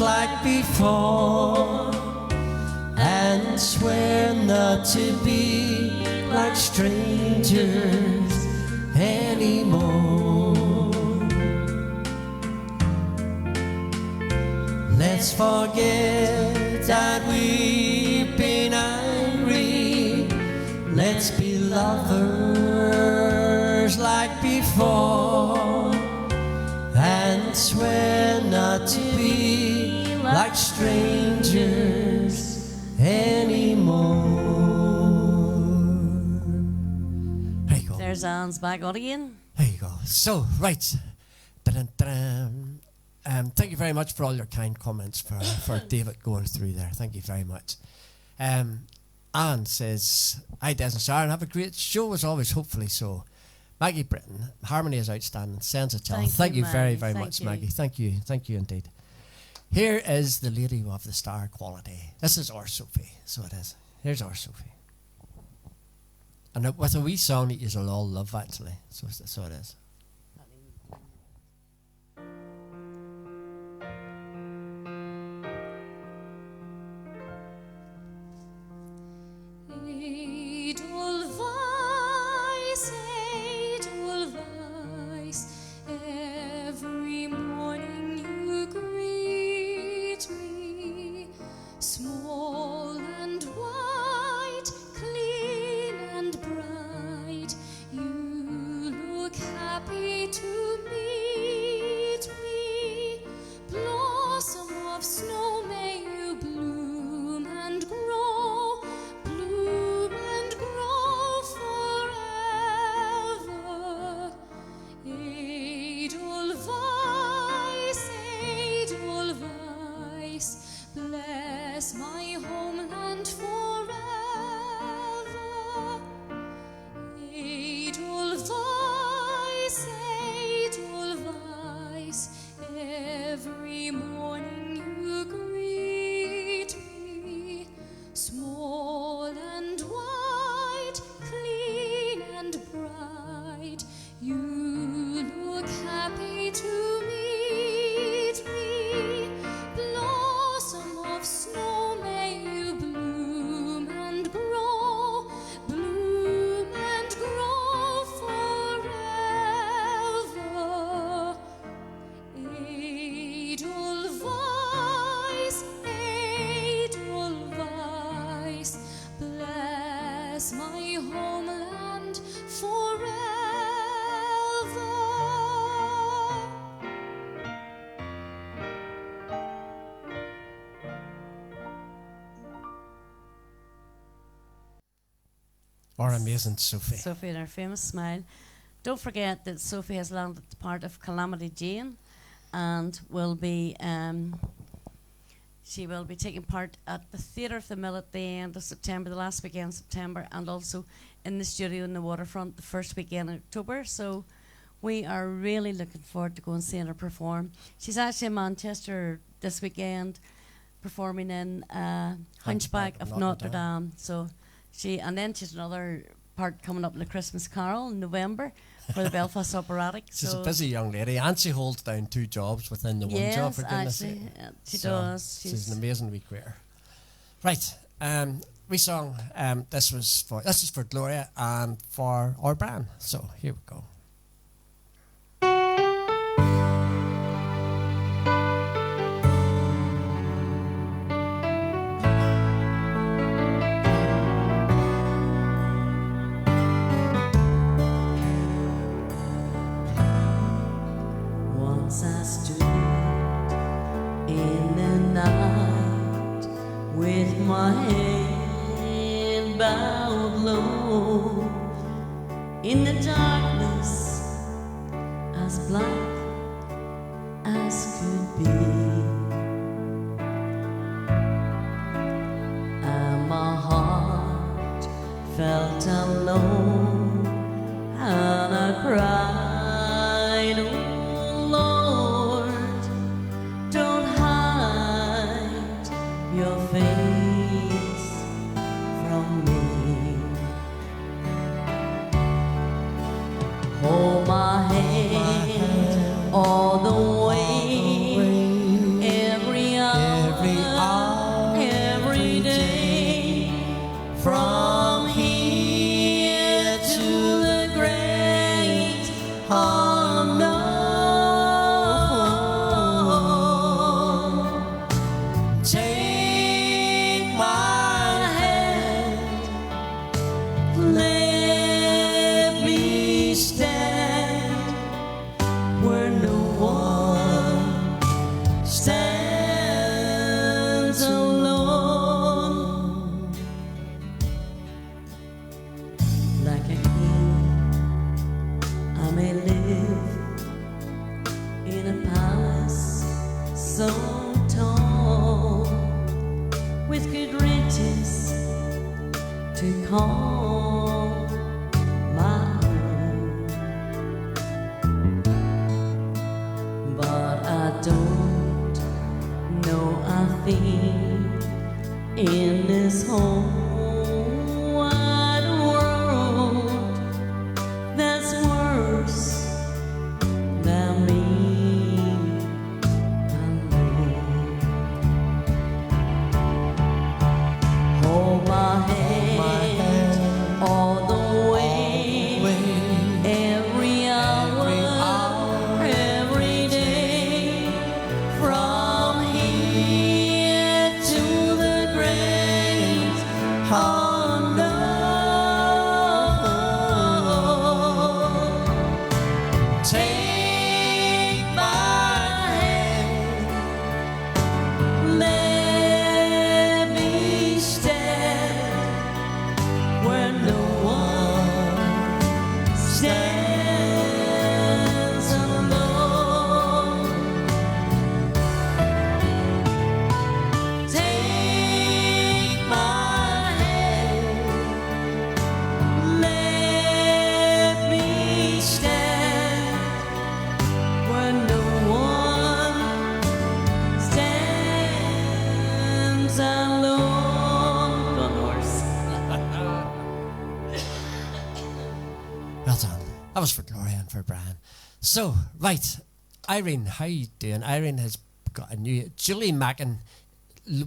like before, and swear not to be like strangers anymore. Let's forget that we've been angry. Let's be lovers like before, and swear not to be like strangers anymore. There you go. There's Anne's back on again. There you go. So, right. Dun-dun-dun. Thank you very much for all your kind comments for David going through there. Thank you very much. Anne says, hi Des and Sharon, have a great show as always, hopefully so. Maggie Britton, harmony is outstanding, sends a tell. Thank you very, very much, Maggie. Thank you indeed. Here is the lady of the star quality. This is our Sophie, so it is. Here's our Sophie. And with a wee song that you'll all love, actually. So it is. Edelweiss, every morning you greet me, small and white, clean and bright, you look happy to meet me, blossom of snow, may you bloom and grow, bloom and grow forever. Edelweiss, Edelweiss, bless my homeland forever. Edelweiss, Edelweiss, every morning you greet me, small and white, clean and bright, you look happy to meet me, blossom of snow, may you bloom and grow, bloom and grow forever. Edelweiss, Edelweiss, bless my homeland forever. Our amazing Sophie. Sophie and her famous smile. Don't forget that Sophie has landed the part of Calamity Jane, and she will be taking part at the Theatre of the Mill at the end of September, the last weekend of September, and also in the studio in the Waterfront the first weekend in October. So we are really looking forward to go and seeing her perform. She's actually in Manchester this weekend performing in Hunchback of Notre Dame. So and then she's another part coming up in the Christmas Carol in November for the Belfast Operatic. She's a busy young lady, and she holds down 2 jobs within the one job, for goodness sake. She does. She's an amazing wee career. Right, we song. This is for Gloria and for our band. So here we go. Once I stood in the night with my head bowed low in the darkness as black as could be. And my heart felt alone, and I cried, oh Lord, don't hide your face from me. Hold my hand all the way, every hour, every day, from here to the great unknown. Take my hand, let me stand where no one stands alone. Like a king, I may live in a palace so tall, with good riches to call my own. But I don't know a thing in this whole wide world that's worse than me alone. Hold my hand all the way, every hour, every day, from here to the great unknown. Take my hand, let me stand where no one stands alone. Take my hand, let me stand where no one stands alone. Good horse. Well done. That was for Gloria and for Brian. So, right, Irene, how you doing? Irene has got a new... Julie Mackin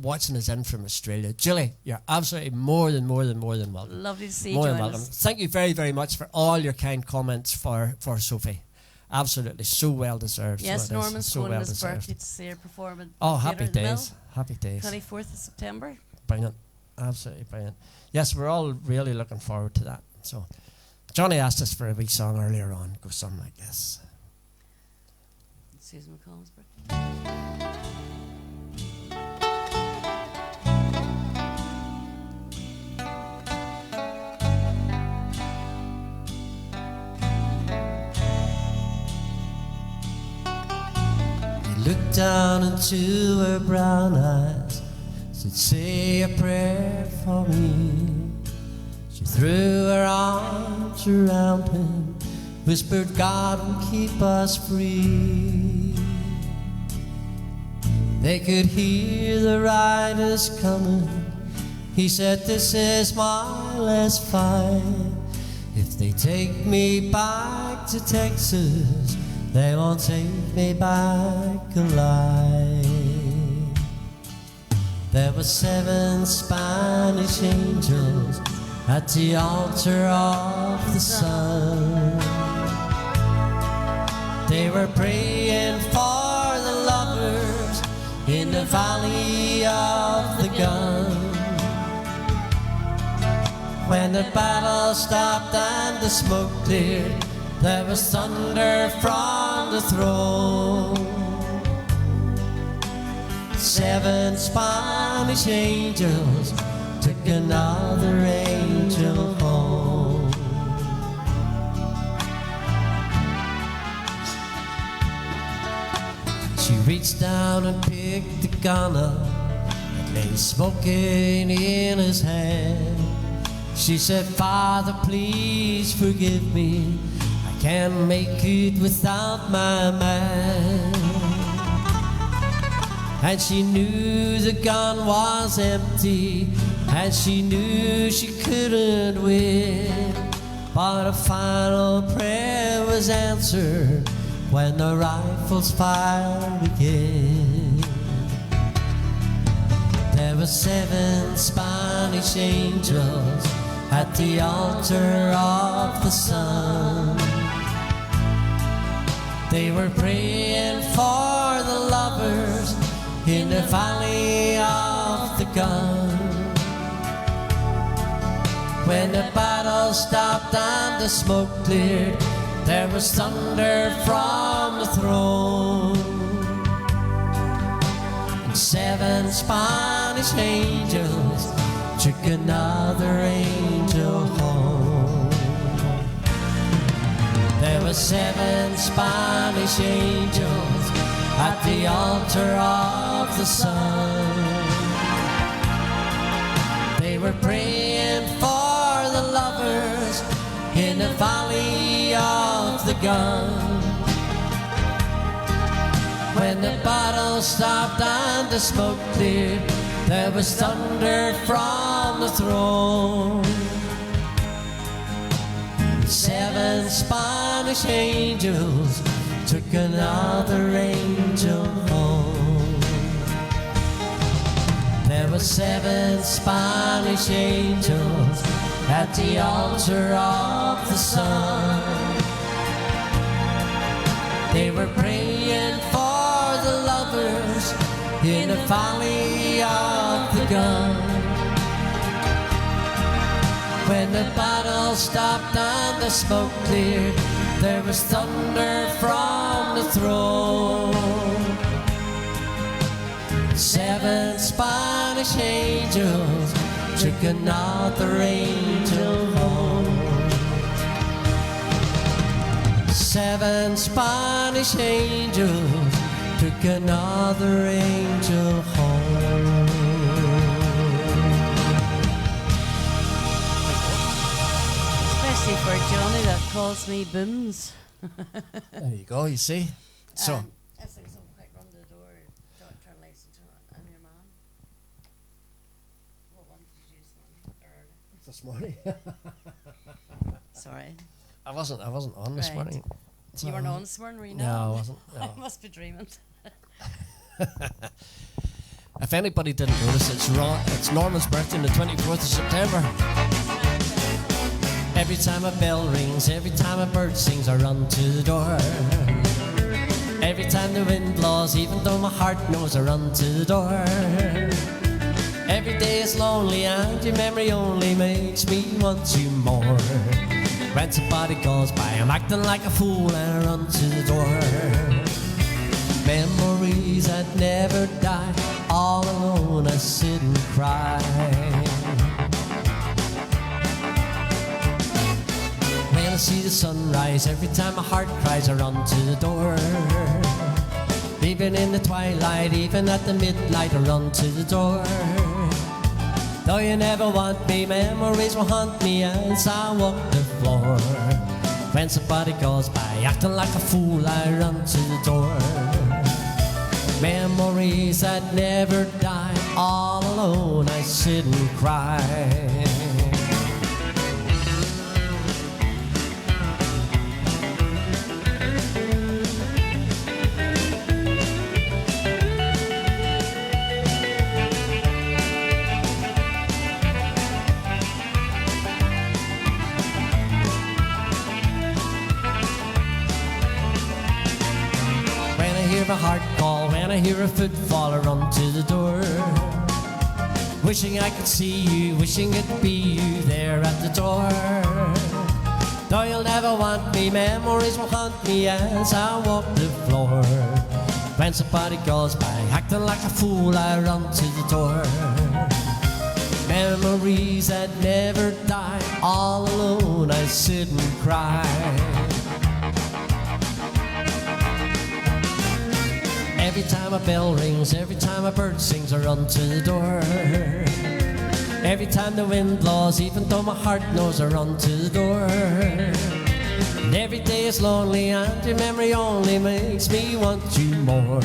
watching us in from Australia. Julie, you're absolutely more than welcome. Lovely to see you, More than join welcome. us. Thank you very, very much for all your kind comments for Sophie. Absolutely, so well deserved. Yes, so it is. Norman's So going well his deserved. birthday to see her perform at Oh, Theatre happy in the Mill, days. Happy days. 24th of September. Brilliant. Absolutely brilliant. Yes, we're all really looking forward to that. So, Johnny asked us for a wee song earlier on. Go something like this. Susan McCallum's birthday. He looked down into her brown eyes, said, say a prayer for me. She threw her arms around him, whispered, God will keep us free. They could hear the riders coming. He said, this is my last fight. If they take me back to Texas, they won't take me back alive. There were 7 Spanish angels at the altar of the sun. They were praying for the lovers in the valley of the gun. When the battle stopped and the smoke cleared, there was thunder from the throne. 7 Spanish angels took another angel angel home. She reached down and picked the gun up that lay smoking in his hand. She said, Father, please forgive me. I can't make it without my man. And she knew the gun was empty, and she knew she couldn't win. But a final prayer was answered when the rifles fired again. There were 7 Spanish angels at the altar of the sun. They were praying for the lovers in the valley of the gun. When the battle stopped and the smoke cleared, there was thunder from the throne. And 7 Spanish angels took another angel home. There were 7 Spanish angels at the altar of the sun. They were praying for the lovers in the valley of the gun. When the battle stopped and the smoke cleared, there was thunder from the throne. 7 Spanish angels took another angel home. There were 7 Spanish angels at the altar of the sun. They were praying for the lovers in the valley of the gun. When the battle stopped and the smoke cleared, there was thunder from the throne. 7 Spanish angels took another angel home. 7 Spanish angels took another angel home. Especially for Johnny that calls me Booms. There you go, you see. So, If things don't quite run to the door, don't turn lights and your man. What one did you use this morning. Sorry. I wasn't on this Right. morning. You weren't on this morning, were you? No, I wasn't. I No. must be dreaming. If anybody didn't notice, it's Norman's birthday on the 24th of September. Every time a bell rings, every time a bird sings, I run to the door. Every time the wind blows, even though my heart knows, I run to the door. Every day is lonely and your memory only makes me want you more. When somebody calls by, I'm acting like a fool and I run to the door. Memories that never die, all alone I sit and cry. When I see the sunrise, every time my heart cries, I run to the door. Even in the twilight, even at the midnight, I run to the door. Though you never want me, memories will haunt me as I walk the floor. When somebody goes by, acting like a fool, I run to the door. Memories that never die, all alone I sit and cry. My heart call, when I hear a footfall, I run to the door. Wishing I could see you, wishing it'd be you there at the door. Though you'll never want me, memories will haunt me as I walk the floor. When somebody goes by, acting like a fool, I run to the door. Memories that never die. All alone I sit and cry. Every time a bell rings, every time a bird sings, I run to the door. Every time the wind blows, even though my heart knows, I run to the door. And every day is lonely, and your memory only makes me want you more.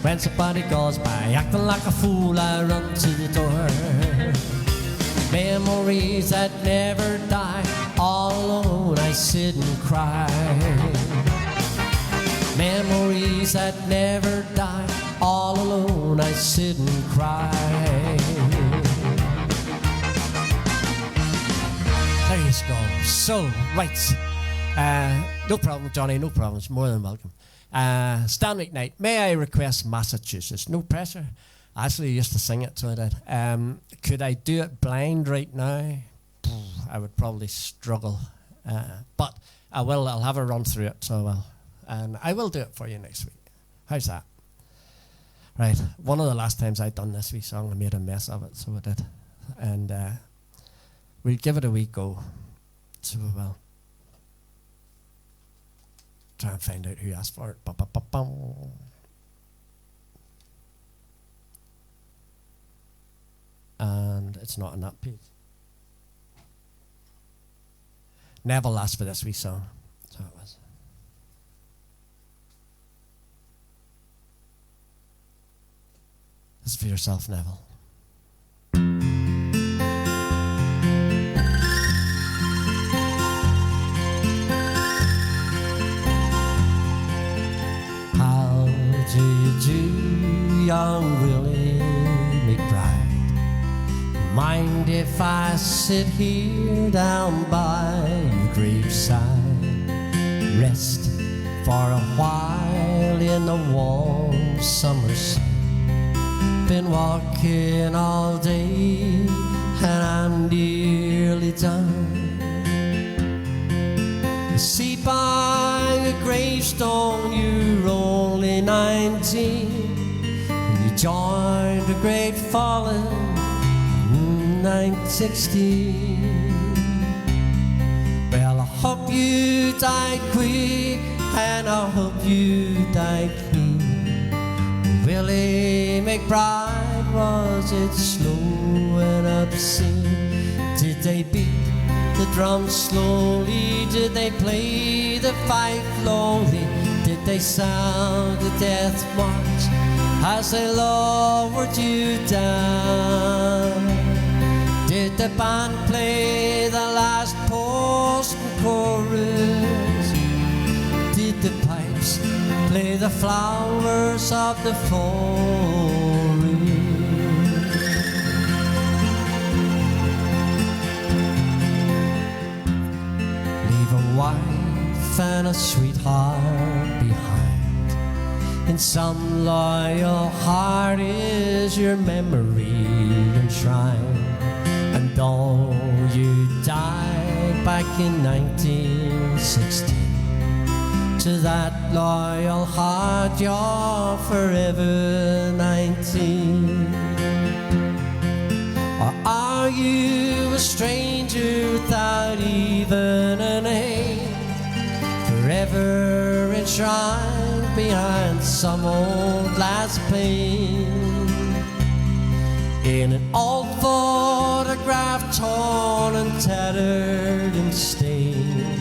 When somebody goes by acting like a fool, I run to the door. Memories that never die. All alone I sit and cry. Memories that never die. All alone I sit and cry. There you go. So, right. No problem, Johnny, no problems. More than welcome. Stan McKnight, may I request Massachusetts? No pressure. I actually used to sing it, so I did. Could I do it blind right now? I would probably struggle. But I will. I'll have a run through it, so I will. And I will do it for you next week. How's that? Right. One of the last times I'd done this wee song, I made a mess of it, so I did. And we'll give it a wee go. So we will. Try and find out who asked for it. Ba-ba-ba-bum. And it's not on that page. Neville asked for this wee song. So it was. This is for yourself, Neville. How do you do, young Willie McBride? Mind if I sit here down by your graveside, rest for a while in the warm summer sun? Been walking all day and I'm nearly done. See by your gravestone you're only 19, and you joined the great fallen in 1916. Well, I hope you died quick and I hope you died clean. Willie McBride, was it slow and obscene? Did they beat the drums slowly? Did they play the fife lonely? Did they sound the death march as they lowered you down? Did the band play the last post and chorus? Did the pipes play the flowers of the forest? Leave a wife and a sweetheart behind. In some loyal heart is your memory enshrined. And though you died back in 1916, to that loyal heart you're forever 19. Or are you a stranger without even a name, forever enshrined behind some old last pane? In an old photograph, torn and tattered and stained,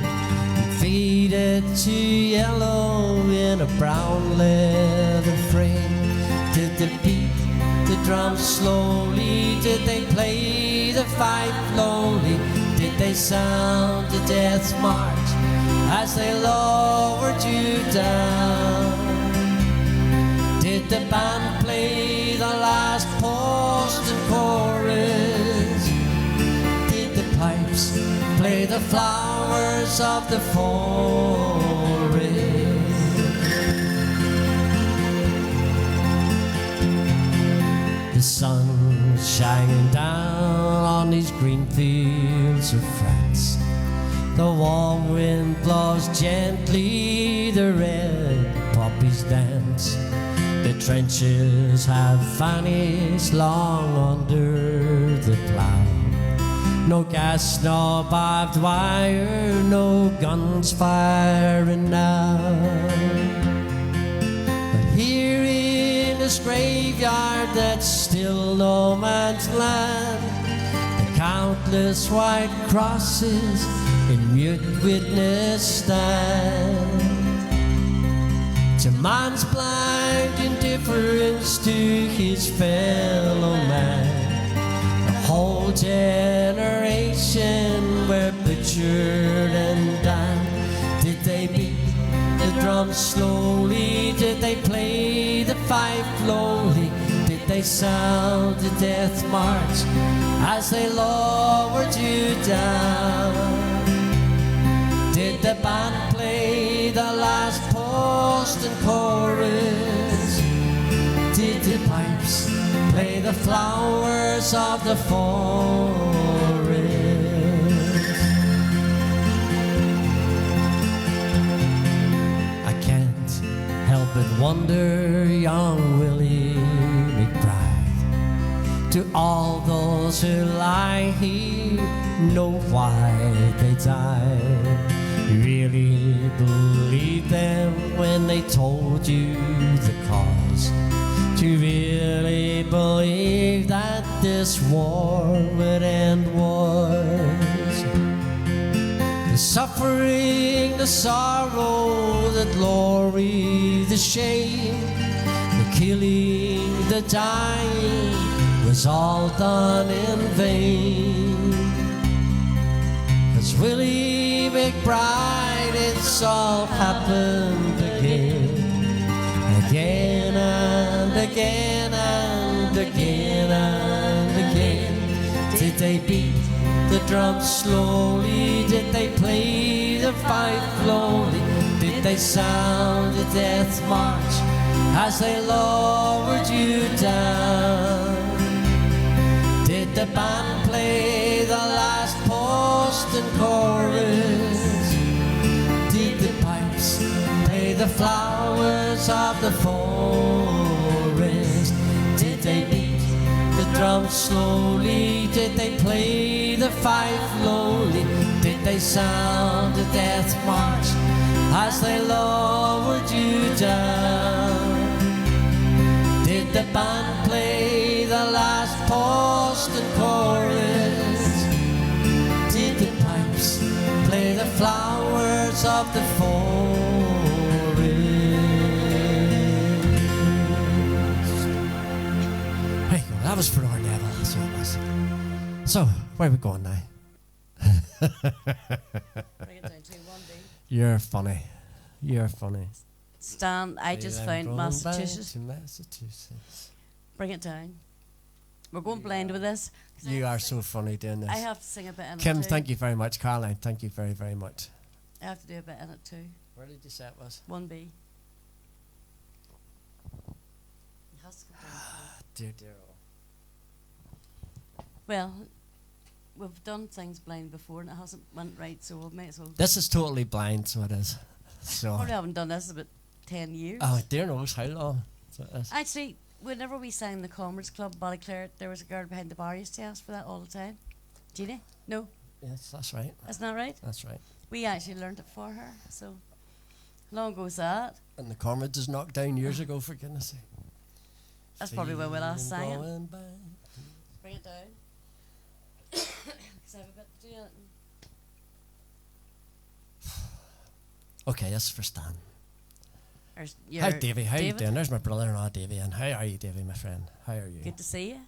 faded to yellow in a brown leather frame. Did they beat the drums slowly? Did they play the fife lonely? Did they sound the death march as they lowered you down? Did the band play the last post and chorus? Did the pipes play the flowers of the forest? The sun's shining down on these green fields of France. The warm wind blows gently, the red poppies dance. The trenches have vanished long under the plough. No gas, no barbed wire, no guns firing now. But here in this graveyard that's still no man's land, the countless white crosses in mute witness stand to man's blind indifference to his fellow man. The whole generation were butchered and died. Did they beat the drums slowly? Did they play the fife lowly? Did they sound the death march as they lowered you down? Did the band play the last post and chorus? Did the pipes play the flowers of the forest? I can't help but wonder, young Willie McBride, to all those who lie here, know why they died. You really believed them when they told you the cause? Do you really believe that this war would end wars? The suffering, the sorrow, the glory, the shame, the killing, the dying was all done in vain. 'Cause Willie McBride, it's all happened again, again and again and again and again. Did they beat the drums slowly? Did they play the fife slowly? Did they sound the death march as they lowered you down? Did the band play the last post and chorus? Did the pipes play the flowers of the forest? Did they beat the drums slowly? Did they play the fife lowly? Did they sound the death march as they lowered you down? Did the band play the last post and chorus? Did the pipes play the flowers of the forest? Hey, that was for our devil, so it was. So, where are we going now? Bring it down to 1B. You're funny. You're funny. Stan, I just I'm found going Massachusetts. back to Massachusetts. Bring it down. We're going blind with this. 'cause I You have are to so funny doing this. I have to sing a bit in Kim, it too. thank you very much. Caroline, thank you very, very much. I have to do a bit in it too. Where did you say it was? 1B. It has to go down. Dear, dear. Well, we've done things blind before and it hasn't went right, so we may as well. This is totally blind, so it is. So, Probably haven't done this in about 10 years. oh, dear knows how long. So it is. Actually, whenever we sang the Comrades Club, Ballyclare, there was a girl behind the bar who used to ask for that all the time. Jeannie? No? Yes, that's right. Isn't that right? That's right. We actually learned it for her, so how long ago was that? And the Comrades was knocked down years ago, for goodness sake. That's probably when we last sang it. Going back. Bring it down. Because I have a bit to do it. Okay, this is for Stan. There's Hi, Davy. How you David. doing? There's my brother-in-law, Davy. And how are you, Davy, my friend? How are you? Good to see you.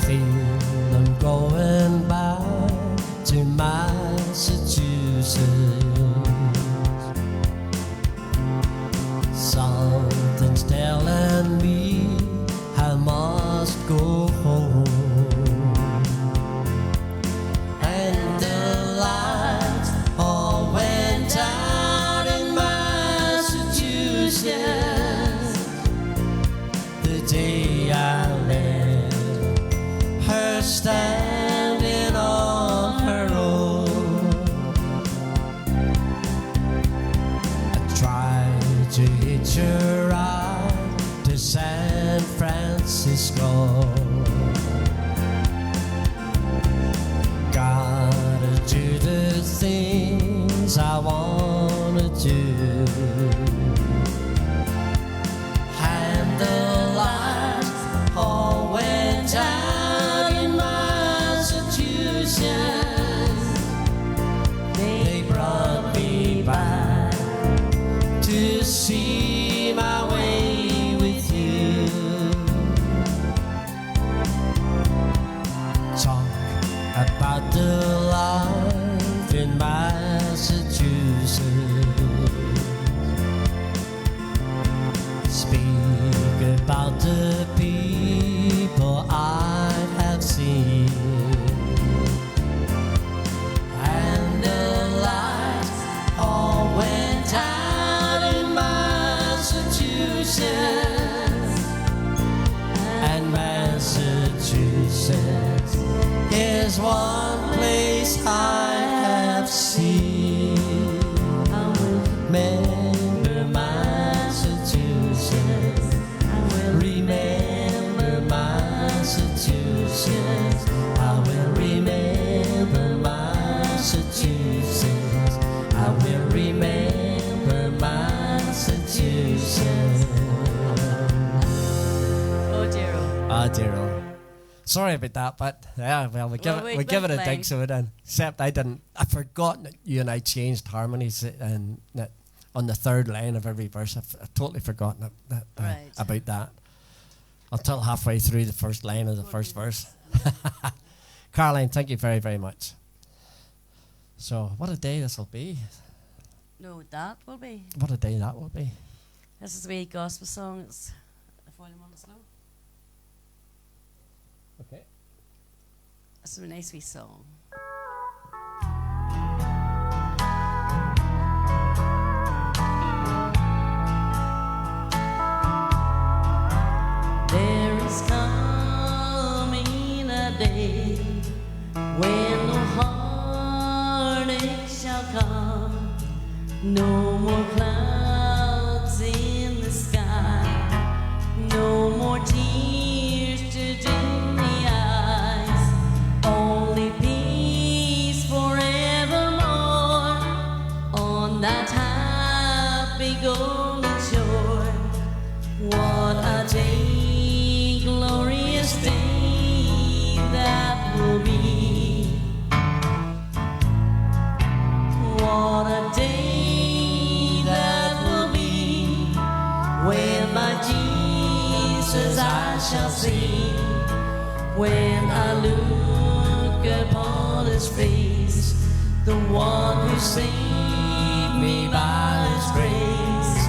Feel I'm going back to Massachusetts. Something's telling me I must go home. And the lights all went out in Massachusetts the day I left her stand hitcher ride to San Francisco. Gotta do the things I wanna do. And the lights all went out in Massachusetts. They brought me back to see my way with you. Talk about the life in Massachusetts. Speak about the people I have seen. And the lights all went out in Massachusetts. And Massachusetts is one place I have seen. Remember Massachusetts. Remember Massachusetts. I will remember Massachusetts. I will remember Massachusetts. Oh dear. Ah, dear old. Sorry about that, but yeah, well, we give it a dig, so we did. Except I didn't. I forgot that you and I changed harmonies and that on the third line of every verse. I've totally forgotten Right. about that until halfway through the first line of the first verse. Caroline, thank you very, very much. So, what a day this will be. No, that will be. What a day that will be. This is a wee gospel song. It's the volume on the slow. Okay. This is a nice wee song. There is coming a day when no heartache shall come, no more clouds in the sky, no more tears to dim the eyes, only peace forevermore on that happy golden shore. What a day, glorious day that will be. What a day that will be when my Jesus I shall see. When I look upon his face, the one who saved me by his grace.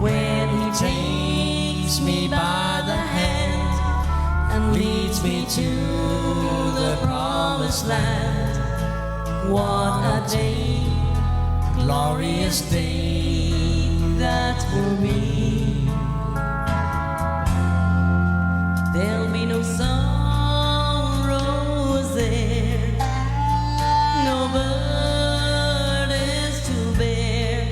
When he takes me by the hand and leads me to the promised land. What a day, glorious day that will be. There'll be no sorrows there, no burdens to bear,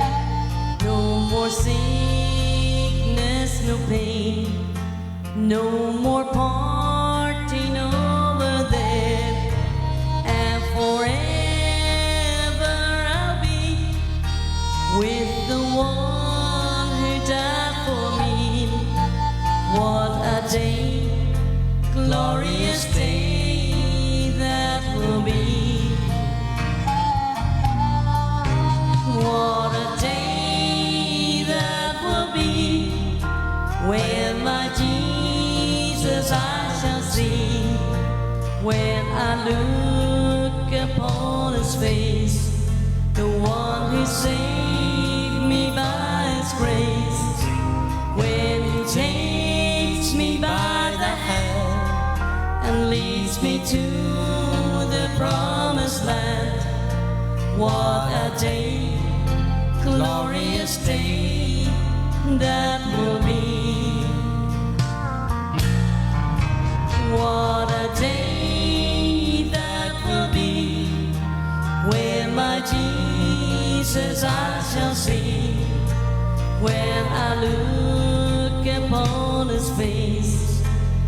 no more sickness, no pain, no more parting over there, and forever I'll be with the one who died for me. What a day, glorious day that will be. What a day that will be when my Jesus I shall see. When I look upon his face, the one who saved me by his grace. When he takes me by the hand and leads me to the promised land. What a day, glorious day that will be. What a day that will be when my Jesus I shall see. When I look upon his face,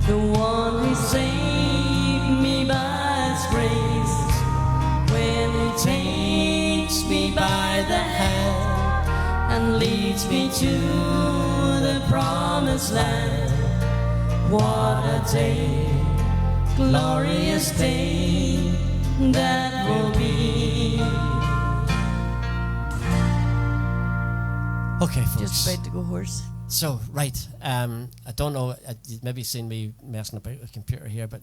the one who saved me by his grace. When he takes me by the hand and leads me to the promised land. What a day, glorious day that will be. Okay, folks. Just about to go hoarse. So, right, I don't know, you've maybe seen me messing about with the computer here, but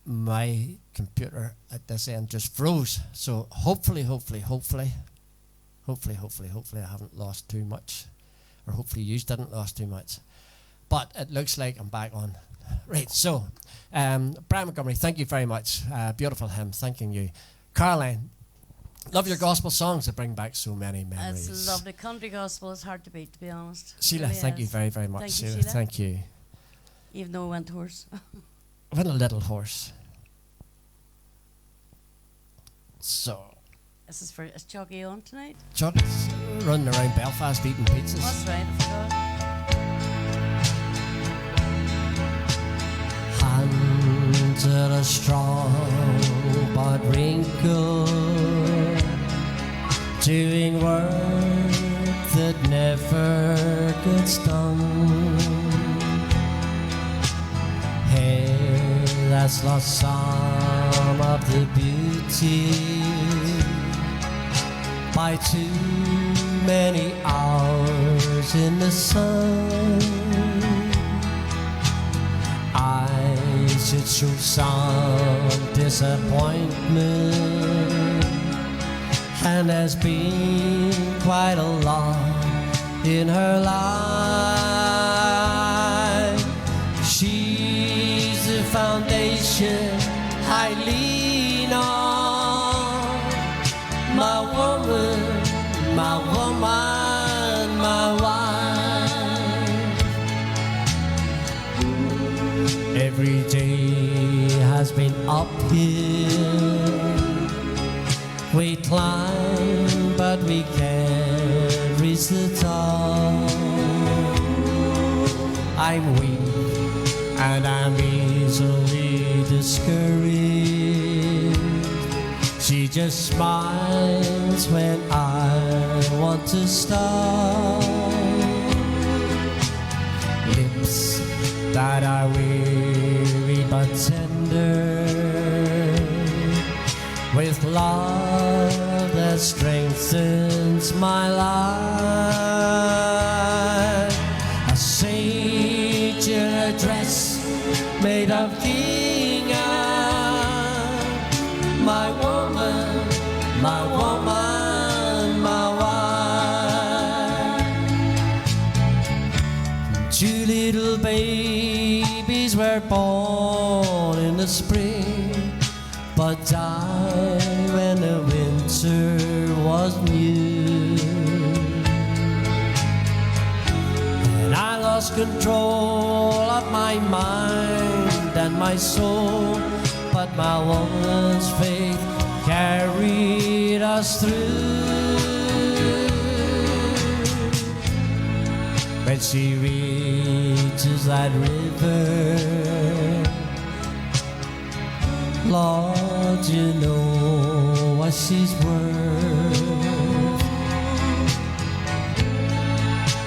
my computer at this end just froze. So hopefully I haven't lost too much, or hopefully you didn't lost too much. But it looks like I'm back on. Right, so, Brian Montgomery, thank you very much. Beautiful hymn, thanking you. Caroline, love your gospel songs that bring back so many memories. It's lovely. Country gospel is hard to beat, to be honest. Sheila, Really thank you is. very, very much. Thank you, Sheila, Sheila. thank you. Even though I went hoarse. I've had a little horse. So, This is Chucky on tonight? Chuck's running around Belfast eating pizzas. That's right, I forgot. Hands are a strong but wrinkle, doing work that never gets done. Hair that's lost some of the beauty by too many hours in the sun. Eyes should show some disappointment, and there's been quite a lot in her life. She's the foundation I lean on, my woman, my woman, my wife. Every day has been uphill. We climb, but we can't reach the top. I'm weak and I'm easily discouraged. She just smiles when I want to stop. Lips that are weary but tender, with love that strengthens my life. A sage in a dress made of gingham, my woman, my woman, my wife. Two little babies were born in the spring, but died when the winter was new. And I lost control of my mind and my soul, but my woman's faith carried us through. When she reaches that river, Lord, you know what she's worth.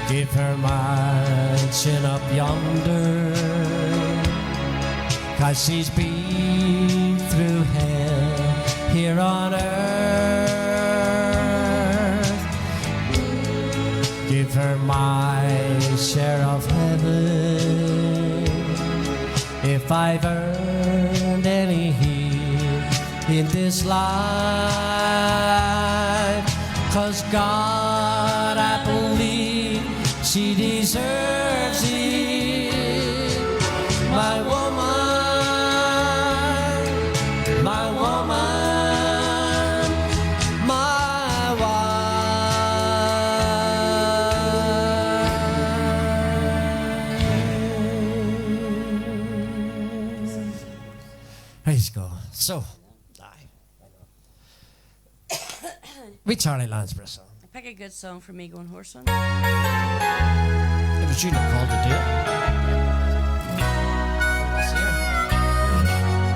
Give her my chin up yonder, 'cause she's been through hell here on earth. Give her my share of heaven, if I've earned any here in this life. 'Cause God, I believe she deserves it. My woman, my woman, my wife. Praise God. So, we Charlie Lansbury song. Pick a good song for me going horsing. It was you that called to do it. Let's hear.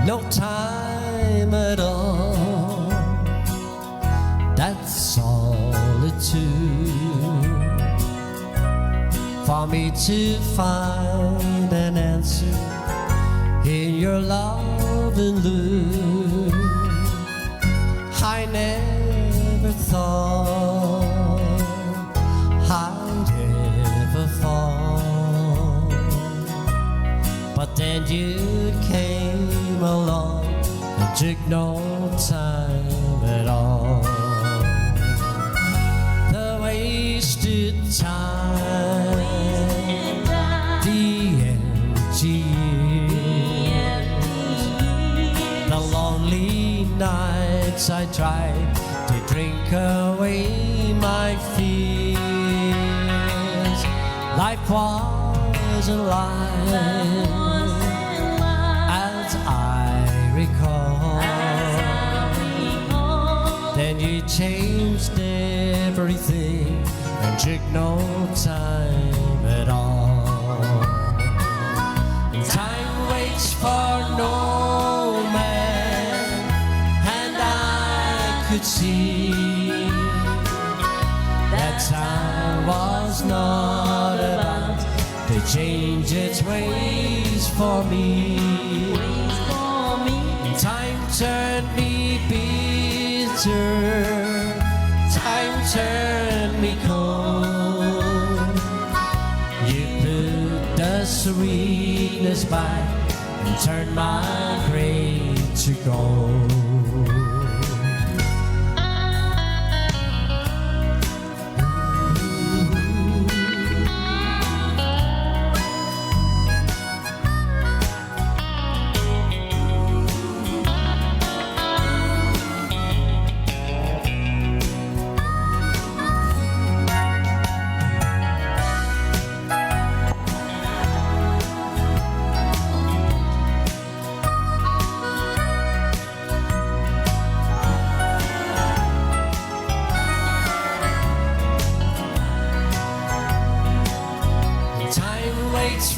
No time at all. That's solitude for me to find an answer in your love and look. I never thought I'd ever fall, but then you came along and took no time at all. The wasted time, the empty years, the lonely nights I tried to drink away my fears. Life was a lie, as I recall. Then you changed everything and took no time at all. Time waits for no man, and I could see that time was not about to change its ways for me. Time turned me bitter, time turned me cold. You put the sweetness back and turned my gray to gold.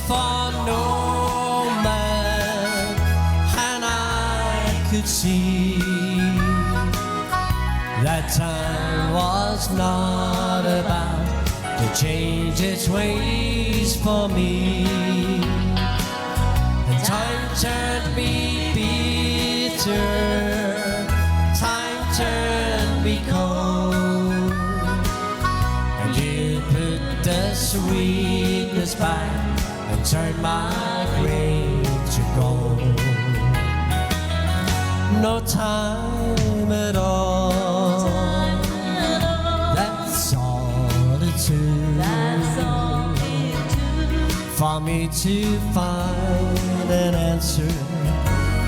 For no man, and I could see that time was not about to change its ways for me. And time turned me bitter, time turned me cold, and you put the sweetness back and turn my gray to gold. No time at all. That's solitude. For me to find an answer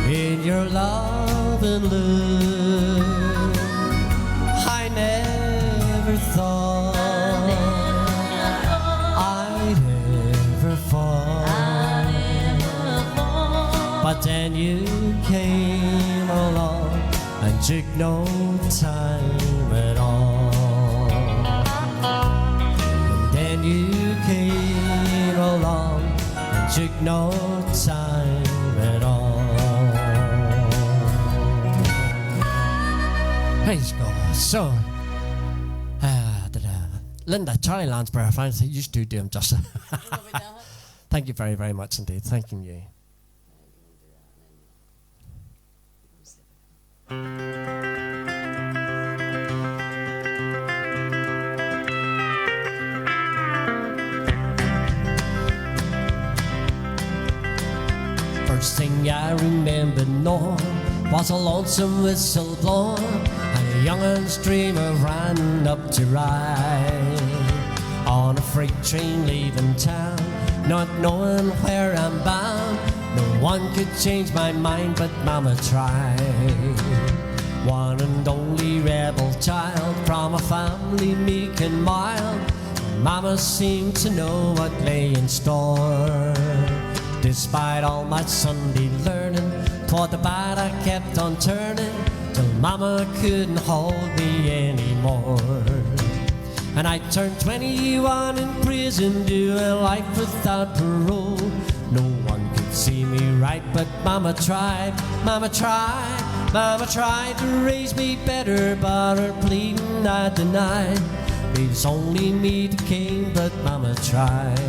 in your love and look. I never thought but then you came along and took no time at all. And then you came along and took no time at all. Praise God. So, Linda, Charlie Lansbury, I finally used to do him justice. Thank you very, very much indeed. Thanking you. First thing I remember knowing was a lonesome whistle blowing, and a youngin's dreamer ran up to ride on a freight train leaving town, not knowing where I'm bound. No one could change my mind, but Mama tried. One and only rebel child from a family meek and mild, Mama seemed to know what lay in store. Despite all my Sunday learning, toward the bad I kept on turning, till Mama couldn't hold me anymore. And I turned 21 in prison, doing life without parole. No one could see me right, but Mama tried, Mama tried, Mama tried to raise me better, but her pleading I denied. It's only me the king, but Mama tried.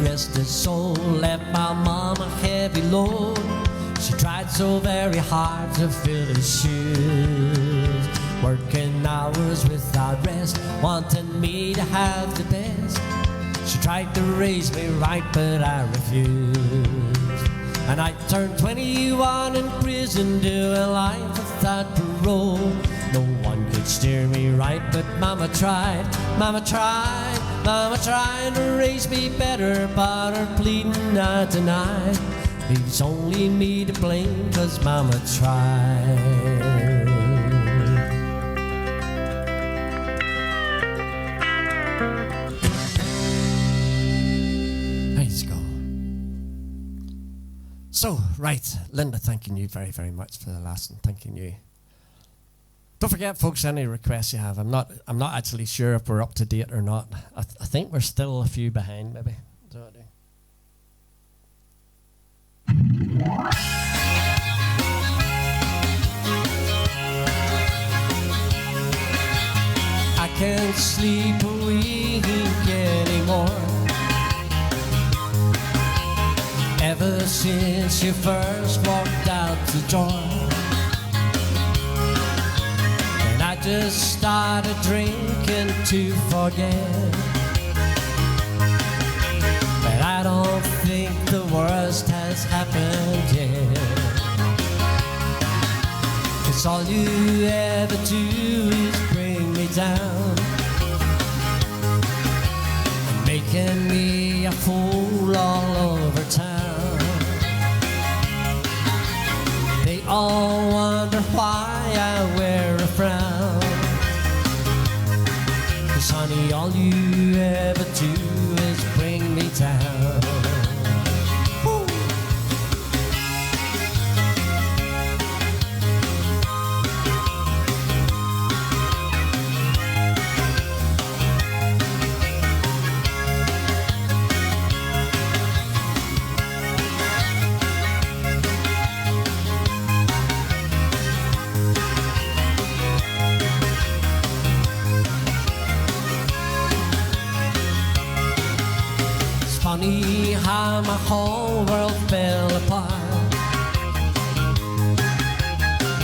Rest his soul, left my mom a heavy load. She tried so very hard to fill his shoes, working hours without rest, wanting me to have the best. She tried to raise me right, but I refused. And I turned 21 in prison, doing life without parole. No one could steer me right, but Mama tried, Mama tried, Mama tried to raise me better, but her pleading I denied. Leaves only me to blame, 'cause Mama tried. Let's go. So, right, Linda, thanking you very, very much for the lesson. Thanking you. Don't forget, folks, any requests you have. I'm not actually sure if we're up to date or not. I think we're still a few behind, maybe. Is that what I do? I can't sleep a wink anymore. Ever since you first walked out the door, I just started drinking to forget. But I don't think the worst has happened yet. 'Cause all you ever do is bring me down, and making me a fool all over town. They all wonder why I wear a frown. 'Cause honey, all you ever do is bring me down. Woo. Funny how my whole world fell apart.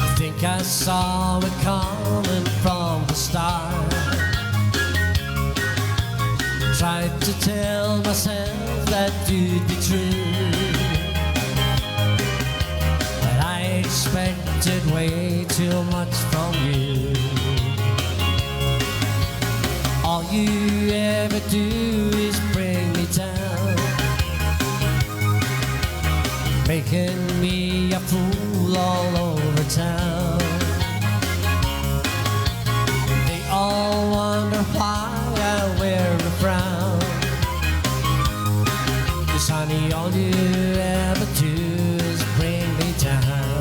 I think I saw it coming from the start. Tried to tell myself that you'd be true, but I expected way too much from you. All you ever do is bring me down, making me a fool all over town. They all wonder why I wear a frown. 'Cause honey, all you ever do is bring me down.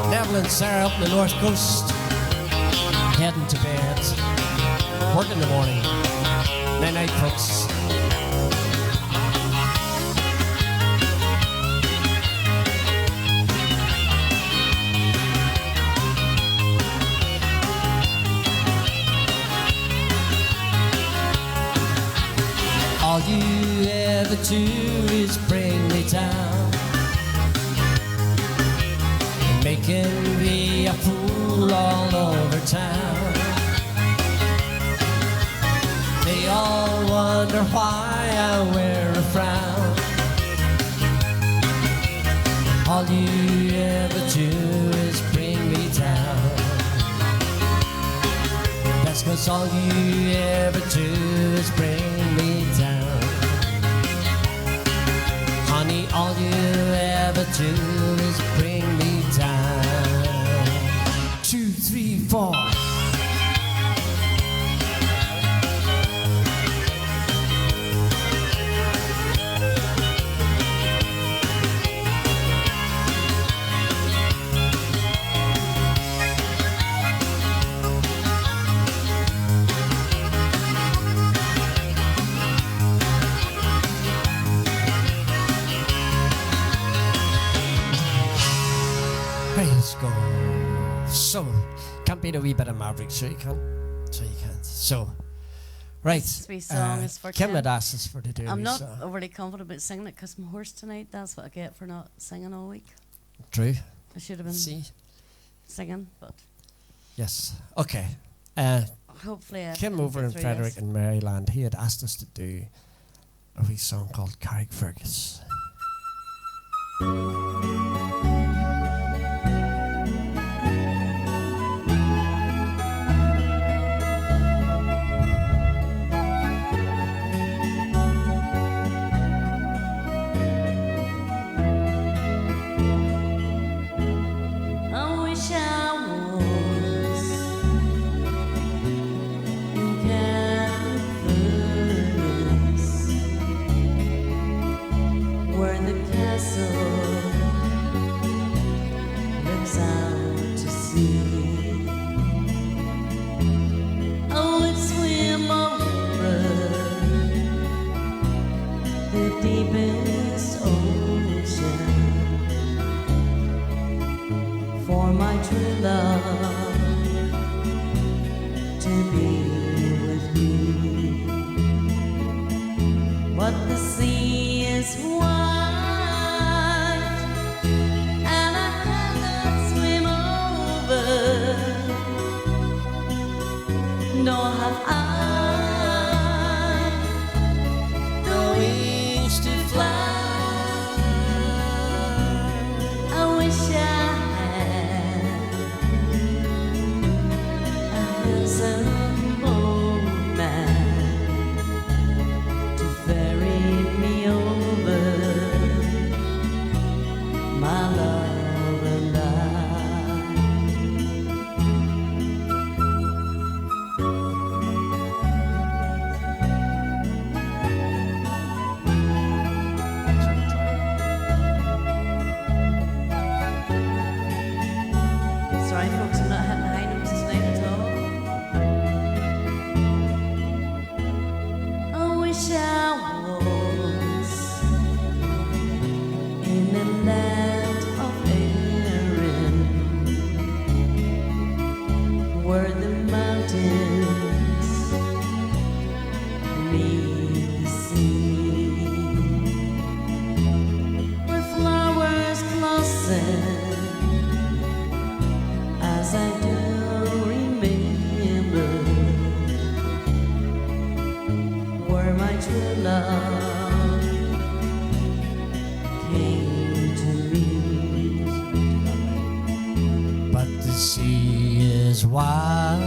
Neville and Sarah up in the North Coast, heading to bed, work in the morning. Night night, folks. All you ever do is bring me down, and making me a fool all over town. They all wonder why I wear a frown. All you ever do is bring me down. That's 'cause all you ever do is bring me down. Honey, all you ever do is bring me down. 2, 3, 4. Praise God. So, can't beat a wee bit of Maverick, so you can't. So you can't. So, right. This wee song is for Kim Tim. had asked us for to do a I'm wee not song. overly confident about singing it because I'm hoarse tonight. That's what I get for not singing all week. True. I should have been See? singing, but Yes. Okay. hopefully I Kim can over get in through Frederick this. in Maryland, he had asked us to do a wee song called Carrickfergus. I wish I was in California, where the castle looks out to sea. I would swim over the deepest ocean for my true love to be with me. But the sea is wide and I cannot swim over, nor have I the wings to fly. I wish I had a handsome old man to ferry me over, my love and I. Sorry, folks, I'm not hitting the high notes tonight at all. I wish I was in the land of Erin, where the mountains meet the sea, where flowers blossom as I do remember where my true love came to me. But the sea is wide,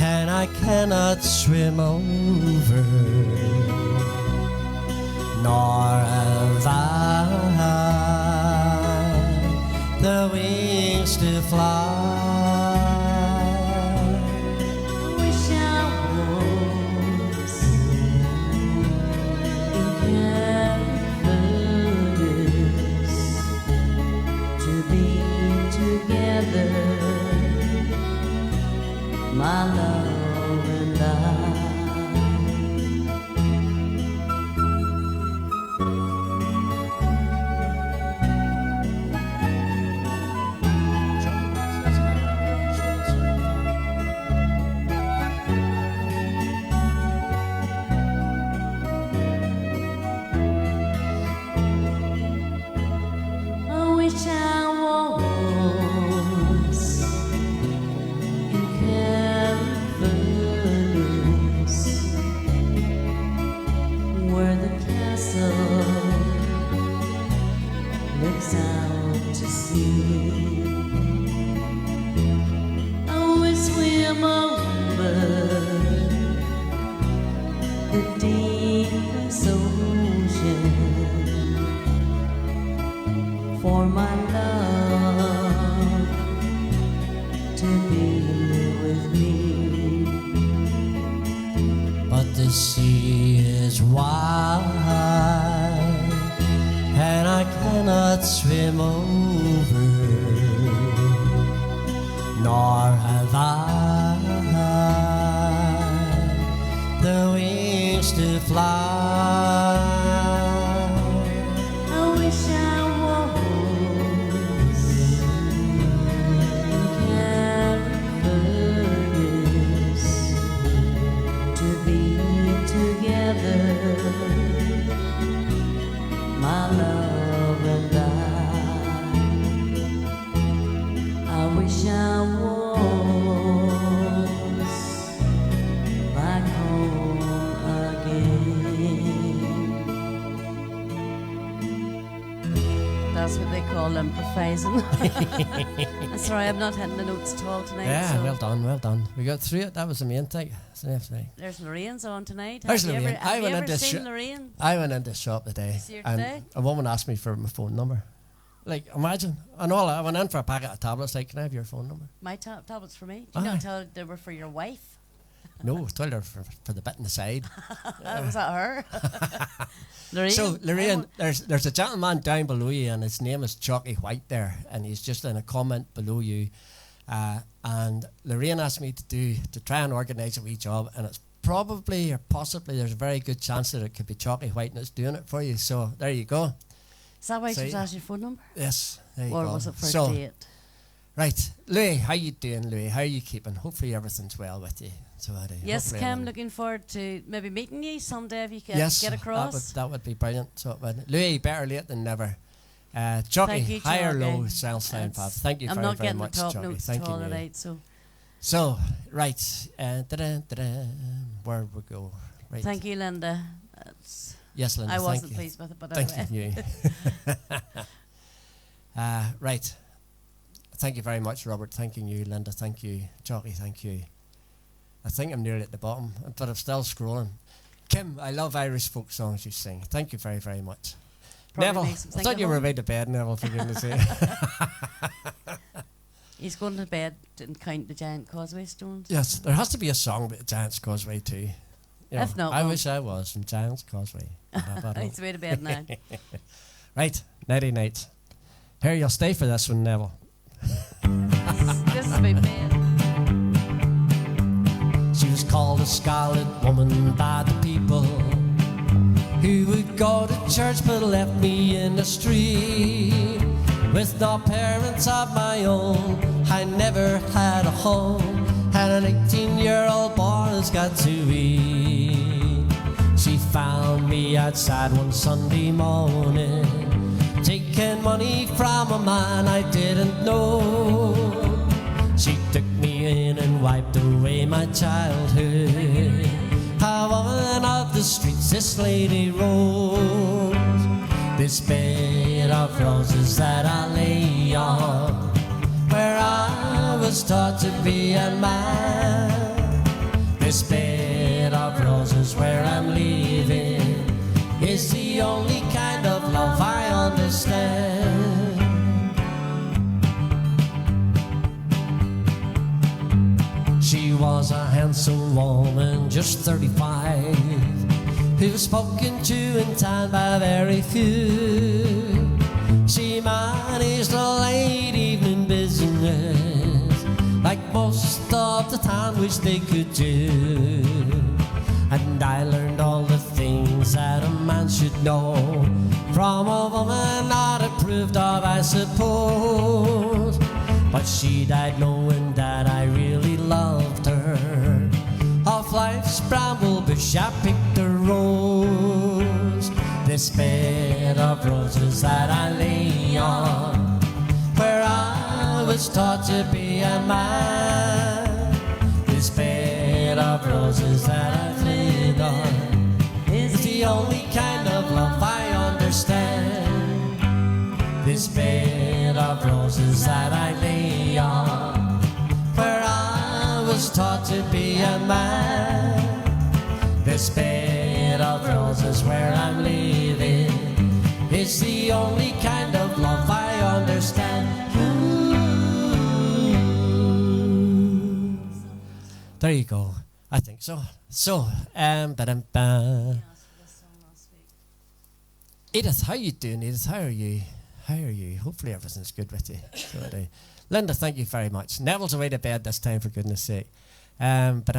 and I cannot swim over, nor have I the wings to fly. I wish I was in California to be together, my love and I. I wish I was in California, where the castle looks out to sea. I would swim over the deepest ocean for my love to be with me. But the sea is wide, and I cannot swim over, nor have I the wings to fly. I wish I was my love and I wish I was back home again. That's what they call improvising. I'm sorry, I'm not hitting the notes at all tonight. Yeah, so well done, well done. We got through it. That was the main thing. There's Lorraine's on tonight. There's have you Lorraine. ever, have I you went ever into seen sh- Lorraine? I went into the shop today, See her and today? a woman asked me for my phone number. Like, imagine. And all I went in for a packet of tablets. Like, can I have your phone number? My tablets for me. Do you Aye. not tell her they were for your wife? No, I told her for the bit in the side. Was that her? Lorraine? So, Lorraine, there's a gentleman down below you, and his name is Chalky White there, and he's just in a comment below you. And Lorraine asked me to try and organise a wee job, and it's probably or possibly there's a very good chance that it could be Chalky White that's doing it for you. So there you go. Is that why So she was you- asking your phone number? Yes, there you Or go. was it for a So, date? right, Louis, how you doing, Louis? How are you keeping? Hopefully everything's well with you. So I do. Yes, Hopefully Kim, everything- looking forward to maybe meeting you someday if you can yes, get across. that would be brilliant. So, Louis, better late than never. Chalky, Thank you, high or low, Chalky. sound fine, It's- Pab. Thank you I'm very, not very getting much, the top Chalky. notes Thank at you, all Louis. tonight, so So, right, where we go? Right. thank you, Linda. That's, Yes, Linda, I thank wasn't you. pleased with it, but Thank anyway. you. Right. Thank you very much, Robert. Thanking you, Linda. Thank you, Chalky. Thank you. I think I'm nearly at the bottom, but I'm still scrolling. Kim, I love Irish folk songs you sing. Thank you very, very much. Probably Neville, makes him I think thought of you were home. about to bed, Neville, for goodness sake. He's going to bed and count the giant causeway stones. Yes, there has to be a song about Giant's Causeway too. You know, If not, I well- wish I was from Giant's Causeway. He's way to bed now. Right, nighty night. Here, you'll stay for this one, Neville. This is about bed. She was called a scarlet woman by the people who would go to church but left me in the street. With no parents of my own, I never had a home, and an 18-year-old boy's got to eat. She found me outside one Sunday morning, taking money from a man I didn't know. She took me in and wiped away my childhood. A woman of the streets, this lady Rose. This bed of roses that I lay on, where I was taught to be a man. This bed of roses where I'm living is the only kind of love I understand. She was a handsome woman, just 35, who was spoken to in time by very few. She managed a late evening business, like most of the time which they could do. And I learned all the things that a man should know from a woman not approved of, I suppose. But she died knowing that I really loved her. Off life's bramble bush I picked a rose. This bed of roses that I lay on, where I was taught to be a man. This bed of roses that I've lived on is the only kind of love I understand. This bed of roses that I lay on, where I was taught to be a man. This bed of roses where I'm living is the only kind of love I understand. Ooh. There you go. I think so. So, ba-dum-ba. Edith, how you doing, Edith? How are you? How are you? Hopefully everything's good with you. So Linda, thank you very much. Neville's away to bed this time, for goodness sake. But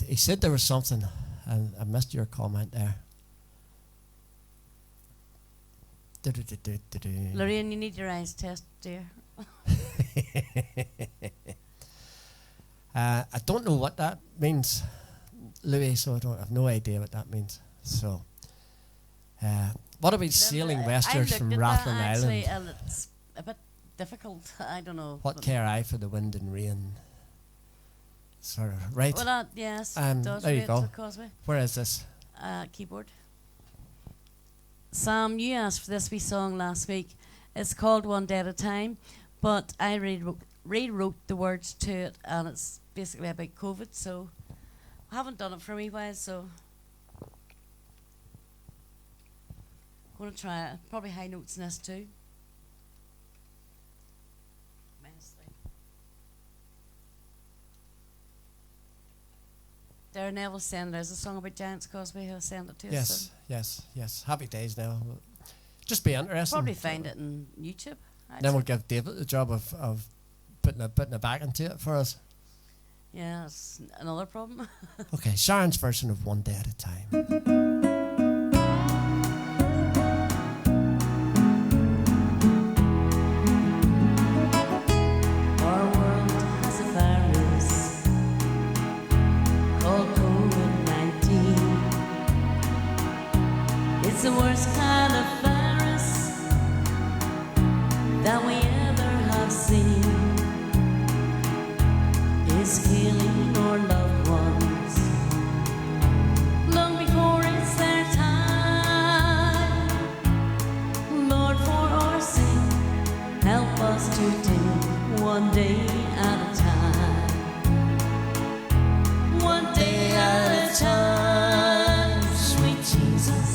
he said there was something, and I missed your comment there. Lorraine, you need your eyes tested, dear. I don't know what that means, Louis, so I have no idea what that means. So, What about sailing westwards from Rathlin actually, Island? and it's a bit difficult. I don't know. What but- care I for the wind and rain? Sort of, right. Well, that, yes, it does there you relate go. to the causeway. Where is this? Keyboard. Sam, you asked for this wee song last week. It's called One Day at a Time, but I rewrote the words to it, and it's basically about COVID, so I haven't done it for a wee while, so I'm going to try it. Probably high notes in this too. Darren Neville sent there's a song about Giants Causeway who sent it to us. Yes, So yes, yes. Happy days now. Just be interesting. probably find it in YouTube. Then we'll give David the job of putting it back into it for us. Yeah, it's another problem. Okay, Sharon's version of One Day at a Time. Our world has a virus called COVID-19. It's the worst kind of virus that we ever have seen. It's killing our loved ones long before it's their time. Lord, for our sake, help us to take one day at a time. One day at a time, sweet Jesus.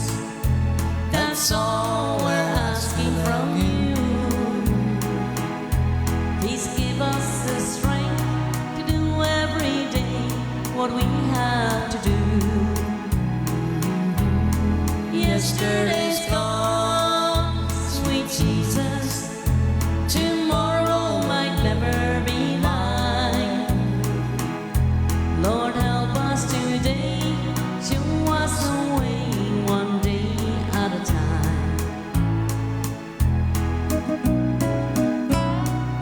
That's all we're asking from you. Please give us the strength to do every day what we have to do. Yesterday's gone, sweet Jesus. Tomorrow might never be mine. Lord, help us today. Show us the way one day at a time.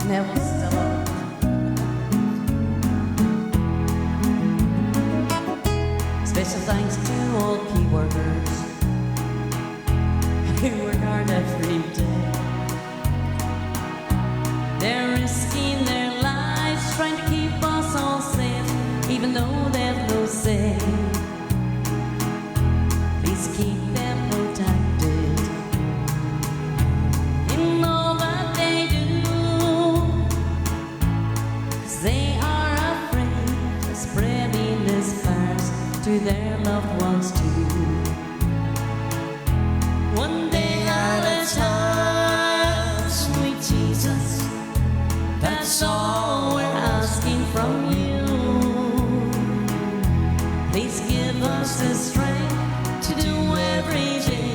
Neville's still up. Special thanks to all key workers who work hard every day. They're risking their lives trying to keep us all safe, even though they've no say. Please keep them protected in all that they do, 'cause they are afraid of spreading this virus to their loved ones too. One day at a time, sweet Jesus. That's all we're asking from you. Please give us the strength to do every day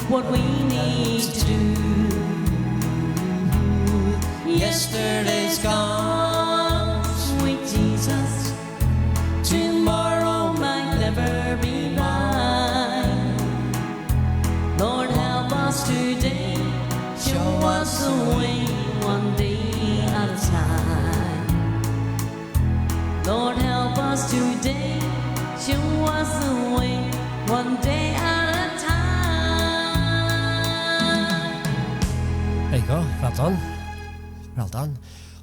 what we need to do. Yesterday's gone, sweet Jesus. Tomorrow might never be mine. Lord, help us today. Show us the way one day at a time. Lord, help us today. Show us the way one day at a time. There you go. Well done. Well done.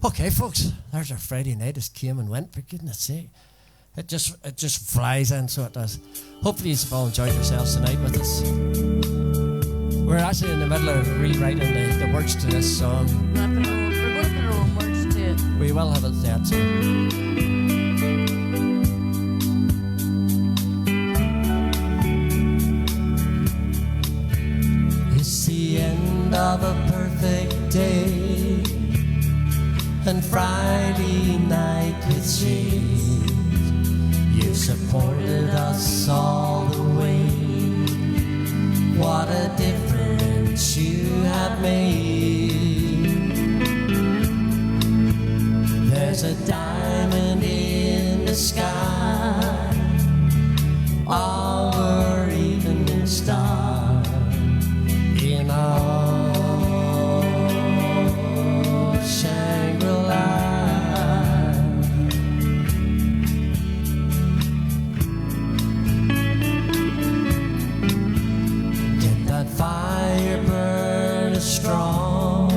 Okay, folks. There's our Friday night. It came and went. For goodness sake, it just flies in. So it does. Hopefully, you've all enjoyed yourselves tonight with us. We're actually in the middle of rewriting the words to this song. We're going to put our own words to it. We will have it there too. It's the end of a perfect day and Friday night with shades. You supported us all the way. What a difference you have made. There's a diamond in the sky, our evening star in our Shangri-La. Get that fire strong,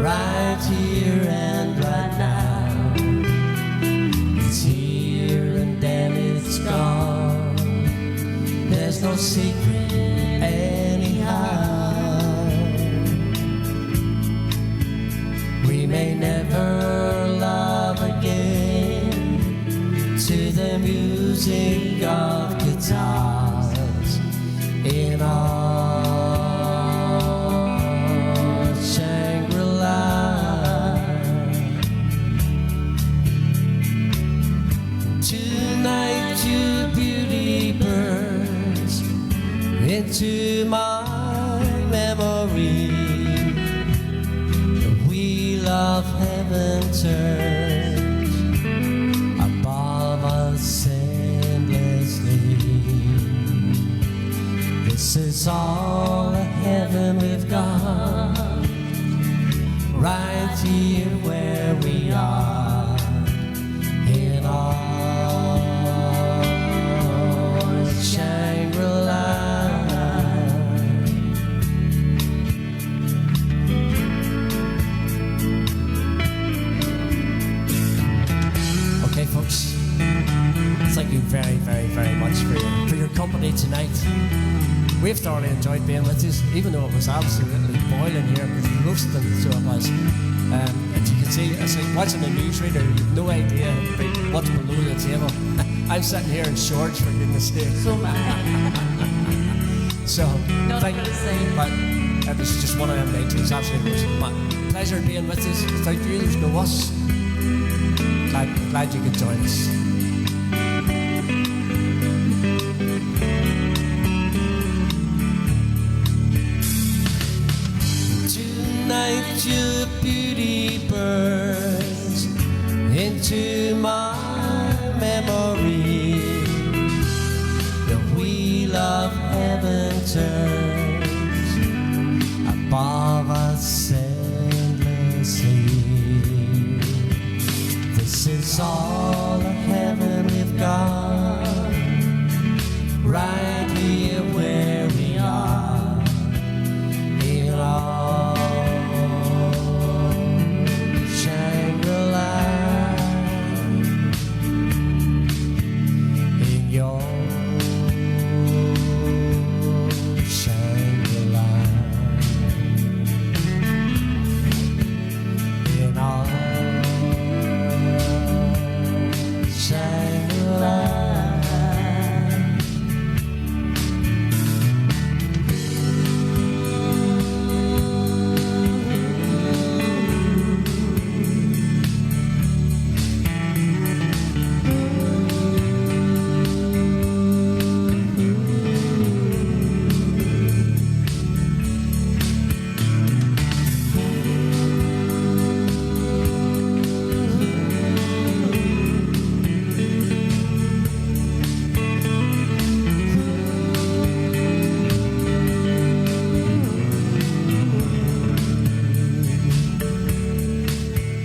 right here and right now. It's here and then it's gone. There's no secret anyhow. We may never love again to the music of guitars in our Shangri-La. Tonight you beauty burns into my memory. The wheel of heaven turns above us endlessly. This is all the heaven we've got, right here where we are in our Shangri-La. Okay, folks, thank you very, very, very much for your company tonight. We've thoroughly enjoyed being with you, even though it was absolutely boiling here. It was roasting, so it was. As you can see, it's like watching a newsreader. You've no idea what's below the table. I'm sitting here in shorts, for goodness sake. So mad. So, Not thank gonna say. But it was just one of them nights. It was absolutely awesome. But pleasure being with you. Without you, there's no us. Glad you could join us. Tonight your beauty burns into my memory. The wheel of heaven turns above us endlessly. This is all the heaven we've got, right here where we are in our Shangri-La, in your Shangri-La, in our Shangri-La.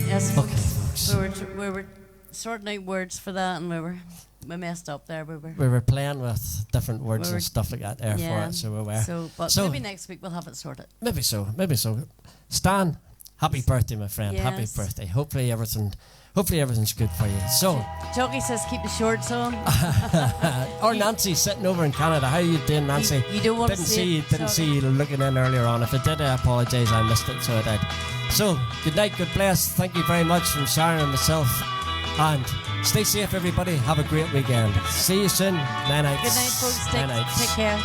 Yes, Okay, folks. folks. We were sorting out words for that, and we messed up there. We We were playing with different words We were- and stuff like that there for it, so we were. But So- maybe next week we'll have it sorted. Maybe so. Stan, happy birthday, my friend. Happy Yes. birthday. Hopefully everything's good for you. So, Chucky says keep the shorts on. or Nancy sitting over in Canada. How you doing, Nancy? You don't want to Didn't see it, didn't see you looking in earlier on. If I did, I apologise. I missed it, so I did. So, good night, good bless. Thank you very much from Sharon and myself. And stay safe, everybody. Have a great weekend. See you soon. Night nights. Good night, folks. Night nights. Take care.